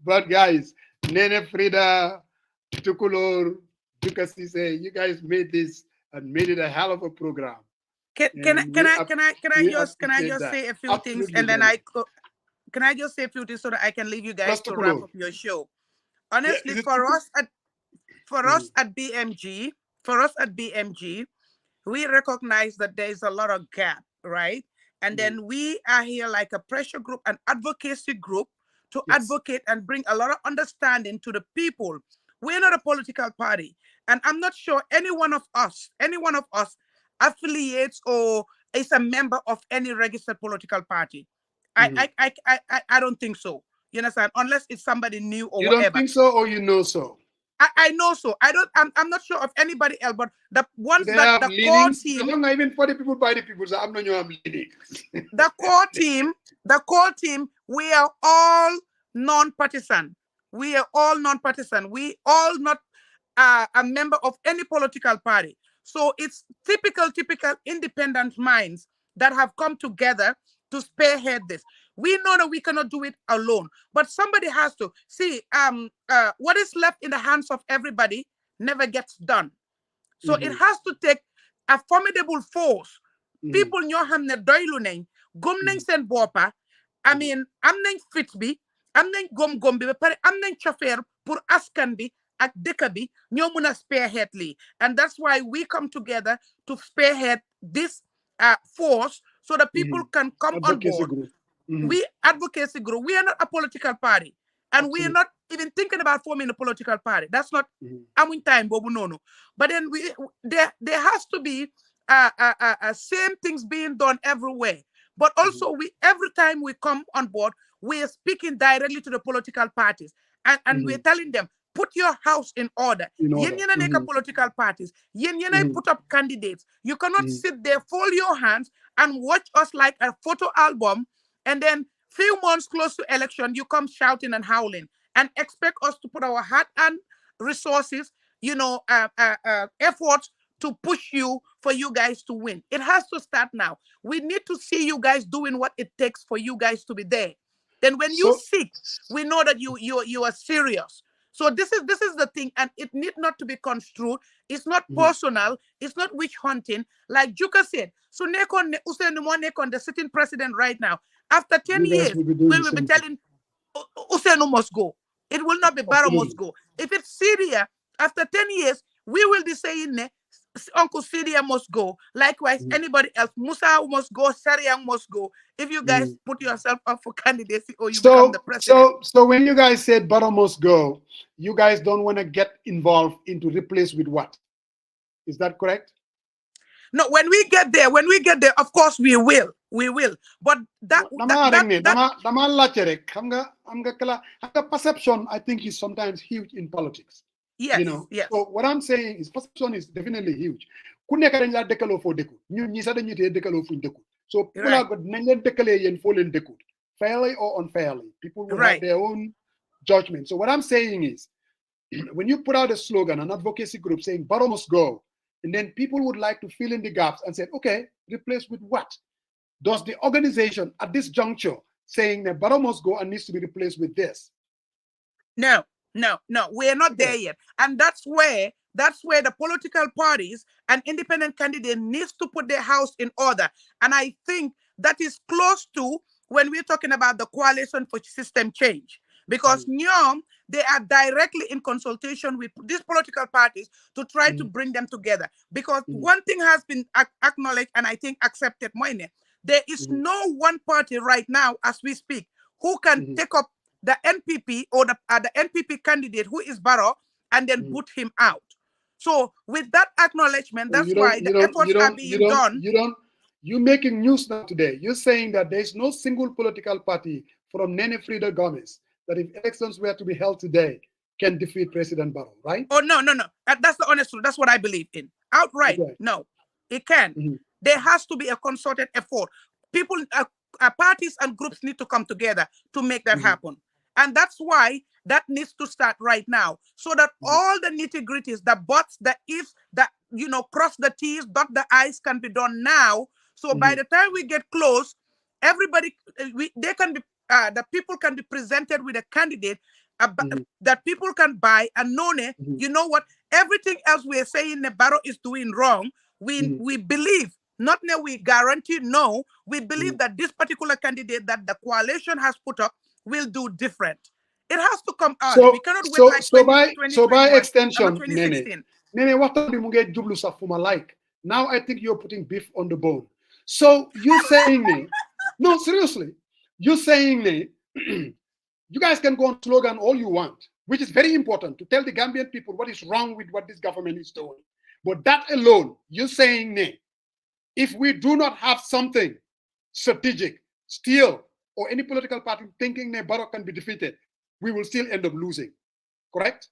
but guys, Nene Frida, Tukulor, Dukasise, you guys made this and made it a hell of a program. Can I just say a few things and then can I just say a few things so that I can leave you guys to wrap up your show? Honestly, for us at BMG, we recognize that there is a lot of gap, right? And then we are here like a pressure group, an advocacy group to advocate and bring a lot of understanding to the people. We're not a political party. And I'm not sure any one of us affiliates or is a member of any registered political party. I don't think so. You understand? Unless it's somebody new or whatever. You don't think so or you know so? I know so. I'm not sure of anybody else, but the ones that the core team. Don't even for the people by the people. So I'm not your leading. The core team, we are all non-partisan. We are all non-partisan. We all not a member of any political party. So it's typical independent minds that have come together to spearhead this. We know that we cannot do it alone, but somebody has to. See, what is left in the hands of everybody never gets done. So it has to take a formidable force. People ñoo xam ne doylu nañ, gom nañ seen boppa. I mean, am nañ fit bi, am nañ gom bi, ba pare am nañ chauffeur pour askan bi ak dëkk bi ñoo mëna spearhead lii. And that's why we come together to spearhead this force so that people can come on board. We advocacy group. We are not a political party, and we are not even thinking about forming a political party. That's not our time, Bobu Nono. But then there has to be same things being done everywhere. But also, every time we come on board, we are speaking directly to the political parties, and we're telling them, put your house in order. Yen political parties. Yen put up candidates. You cannot sit there, fold your hands, and watch us like a photo album. And then few months close to election, you come shouting and howling and expect us to put our heart and resources, efforts to push you for you guys to win. It has to start now. We need to see you guys doing what it takes for you guys to be there. Then when you seek, we know that you are serious. So this is the thing, and it need not to be construed. It's not personal. It's not witch hunting. Like Juka said, so Nekon Usain Nekon, the sitting president right now, after 10 years, we will be telling Usain must go. It will not be Barrow must go. If it's Syria, after 10 years, we will be saying Uncle Syria must go. Likewise, anybody else, Musa must go, Sariang must go. If you guys put yourself up for candidacy or you become the president. So when you guys said Barrow must go, you guys don't want to get involved into replace with what? Is that correct? No, when we get there, of course we will. But that perception, I think, is sometimes huge in politics. Yes, you know. Yes. So what I'm saying is perception is definitely huge. So people are good, fairly or unfairly. People will have their own judgment. So what I'm saying is, when you put out a slogan, an advocacy group saying Barrow must go, and then people would like to fill in the gaps and say, okay, replace with what? Does the organization at this juncture saying that Barrow must go and needs to be replaced with this? No, we're not there yet. And that's where the political parties and independent candidate needs to put their house in order. And I think that is close to when we're talking about the coalition for system change. Because they are directly in consultation with these political parties to try to bring them together. Because one thing has been acknowledged and I think accepted, Moine, there is no one party right now as we speak who can take up the NPP or the NPP candidate who is Barrow and then put him out. So with that acknowledgement, that's why the efforts are being done. You're making news now today. You're saying that there's no single political party from Nene Frida Gomez that if elections were to be held today can defeat President Barrow, right? Oh, no. That's the honest truth. That's what I believe in. Outright, no, it can. There has to be a concerted effort. People, parties and groups need to come together to make that happen. And that's why that needs to start right now, so that all the nitty-gritties, the buts, the ifs, that, cross the T's, dot the I's can be done now. So by the time we get close, everybody, the people can be presented with a candidate that people can buy and know, you know what, everything else we're saying the Barrow is doing wrong. We believe, not now we guarantee, no, we believe that this particular candidate that the coalition has put up will do different. It has to come early. We cannot wait like 2021, by extension, 2016. Nene, what time you get jublu safuma like? Now I think you're putting beef on the bone. So you saying no, seriously, you saying you guys can go on slogan all you want, which is very important to tell the Gambian people what is wrong with what this government is doing. But that alone, you're saying if we do not have something strategic, still, or any political party thinking Barrow can be defeated, we will still end up losing. Correct?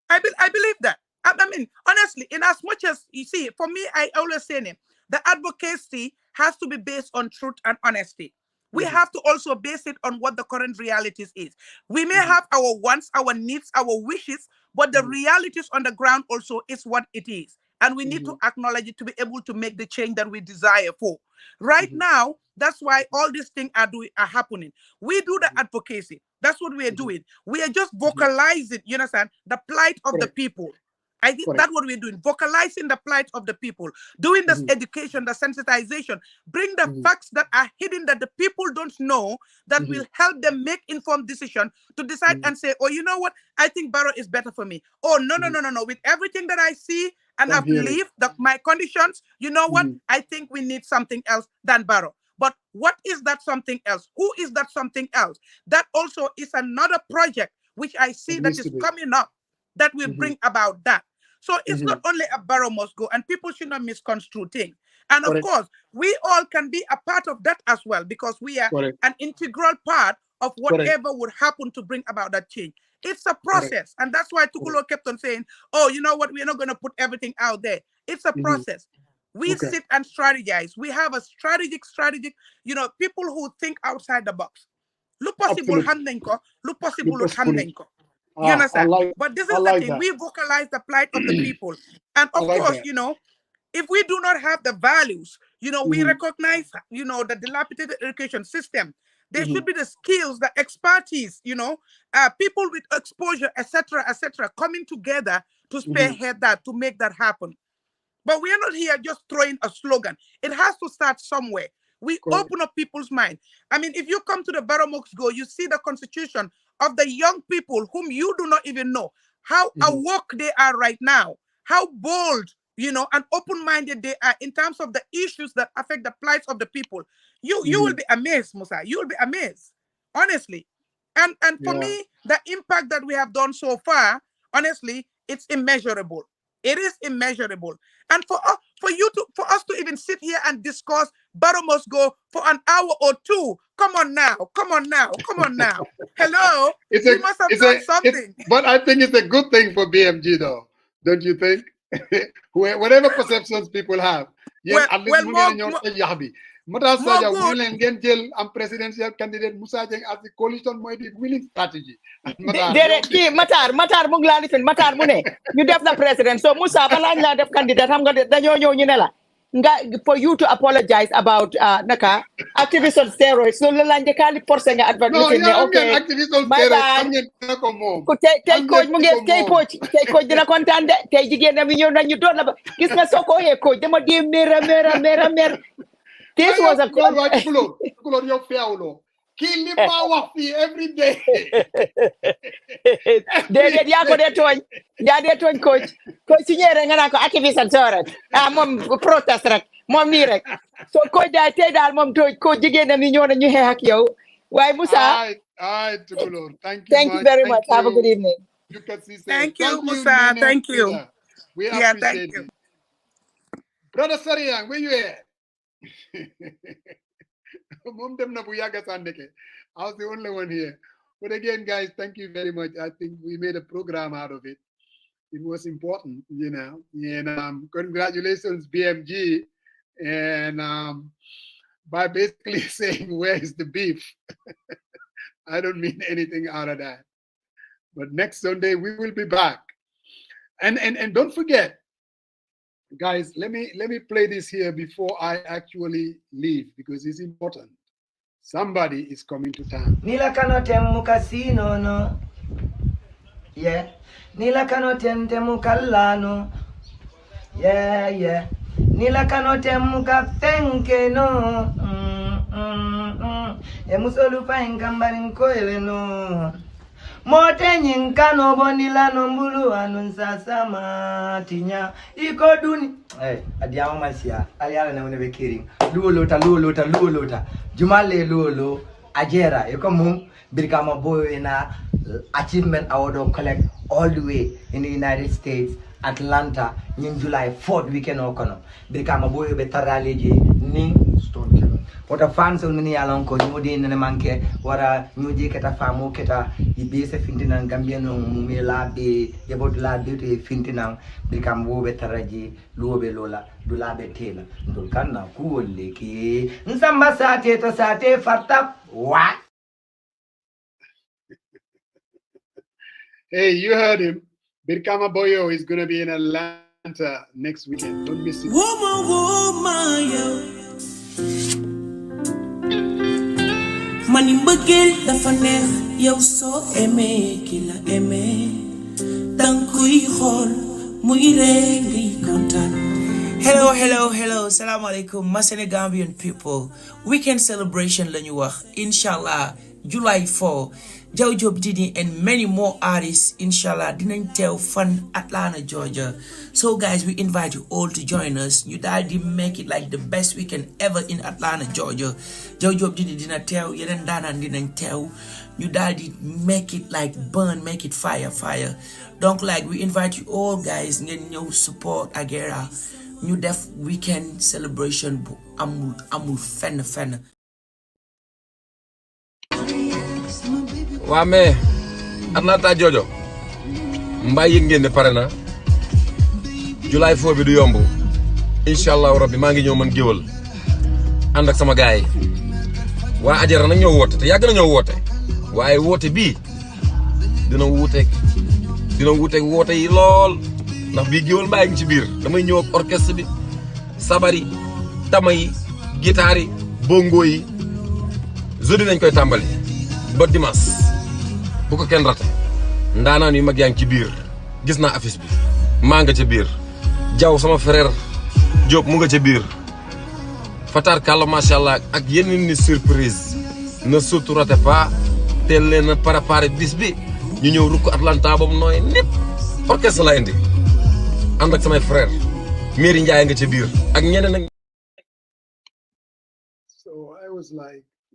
I believe that. I mean, honestly, in as much as, you see, for me, I always say the advocacy has to be based on truth and honesty. We have to also base it on what the current realities is. We may have our wants, our needs, our wishes, but the realities on the ground also is what it is. And we need to acknowledge it to be able to make the change that we desire for. Right now, that's why all these things are happening. We do the advocacy. That's what we are doing. We are just vocalizing, you understand, the plight of the people. I think that's what we're doing, vocalizing the plight of the people, doing this education, the sensitization, bring the facts that are hidden that the people don't know, that will help them make informed decision to decide and say, oh, you know what, I think Barrow is better for me. Oh, no. With everything that I see and I've lived, my conditions, you know what, I think we need something else than Barrow. But what is that something else? Who is that something else? That also is another project which I see that is coming up that will bring about that. So it's not only a Barrow must go, and people should not misconstrue things. And of course, we all can be a part of that as well, because we are an integral part of whatever would happen to bring about that change. It's a process. And that's why Tukulo kept on saying, oh, you know what, we're not going to put everything out there. It's a process. We sit and strategize. We have a strategic, people who think outside the box. Look possible, look possible, you understand? But this is the thing. We vocalize the plight of the people. And of course, if we do not have the values, we recognize, the dilapidated education system, There should be the skills, the expertise, you know, people with exposure, etc., coming together to spearhead that, to make that happen. But we are not here just throwing a slogan. It has to start somewhere. We open up people's mind. I mean, if you come to the Barrow Go, you see the constitution of the young people whom you do not even know, how awoke they are right now, how bold, you know, and open-minded they are in terms of the issues that affect the plights of the people. You will be amazed, Musa. You will be amazed, honestly. And for me, the impact that we have done so far, honestly, it's immeasurable. It is immeasurable. And for us to even sit here and discuss Barrow must go for an hour or two. Come on now. Hello. We must have done something. But I think it's a good thing for BMG though. Don't you think? Whatever perceptions people have. Yes, at least presidential candidate Musa Jeng as the coalition might be winning strategy. Matar Mugla listen, Matar Mune, you def the president. So Musa Balanya def candidate, I'm gonna for you to apologize about Naka activists on steroids. So Lelanja Kali Porsenga advertising. Okay. My bad. Take coach Muges, take coach dina contande, take again and you don't have kiss my so coach. They might give mirror. This was a call. Kill him every day. They coach. Coach activist and sorry. Mom protest mom nirek. So coach that say that mom to coach again and you hack you. Why Musa? Thank you very much. Have a good evening. Thank you, Musa. Thank you. We appreciate it. Brother Sariang, where you at? I was the only one here. But again, guys, thank you very much. I think we made a program out of it. It was important, you know. And congratulations, BMG. And by basically saying, where is the beef? I don't mean anything out of that. But next Sunday, we will be back. And don't forget, guys, let me play this here before I actually leave because it's important. Somebody is coming to town. Nila kanotem casino no. Yeah. Nila kanotem temukallano. Yeah. Nila kanotem kaptenke no. Emusolu pa engambarin koele no. Mote nyinkano bonila nombulu anunsasama tinya ikoduni adiama masia aliala na unebe kiring luolota jumale luolo ajera yokomu birkama boy na achievement award collect all the way in the United States Atlanta in July 4th weekend okono birkama boy be taraleji ning stone killer wata fans on mini alon ko nyodi ne manke wara nyodi keta famo keta ibese fintina Gambia no mumela be yebot la be to fintina birkam wo be taraji lobe lola dulabe tela ndol kanna kuwolle ki nsamba sate to sate fartap what. Hey, you heard him. Birkama Boyo is going to be in Atlanta next weekend. Don't miss it. Mani mbëggeel dafa neex yow soo aimé ki la aimé dang koy xool muy ree ngay kontaan. Hello, Assalamu alaikum, my Senegambian people. Weekend celebration lañu wax, inshallah, July 4. Jaw Job Didi and many more artists, inshallah, dinañ teew fan Atlanta, Georgia. So guys, we invite you all to join us. You daddy make it like the best weekend ever in Atlanta, Georgia. Jaw Job Didi dina teew, yeneen daanaan dinañ teew. You daddy make it like burn, make it fire. Donc like we invite you all guys, ngeen ñëw support Agera. Ñu def weekend celebration bu amul fenn. waa mais Atlanta Jojo mbaa yëg ngeen ne pare na July 4 bi du yomb inshallah rabbi maa ngi ñëw man géwal ànd ak sama gaay waa Ajara nag ñoo woote te yàgg na ñoo woote waaye woote bii dina wuuteeg woote yi lool ndax bii géwal mbaa ngi ci biir damay ñëw ak orchestre bi sabari tama yi guitare yi bongo yi jeudi nañ koy tàmbali ba dimanche bu ko kenn rate ndaanaan yu mag yaa ngi ci biir gis naa affiche bi maa nga ca biir Jaw sama frère Diop mu nga ca biir Fatar Kalla macha allah ak yeneen ni surprise ne surtout rate pas teel leen a préparé bis bi ñu ñëw rukk Atlanta ba mu nooy népp orchestre la indi ànd ak samay frère Mairie Ndiaye nga ca biir ak ñeneen ak So I was like,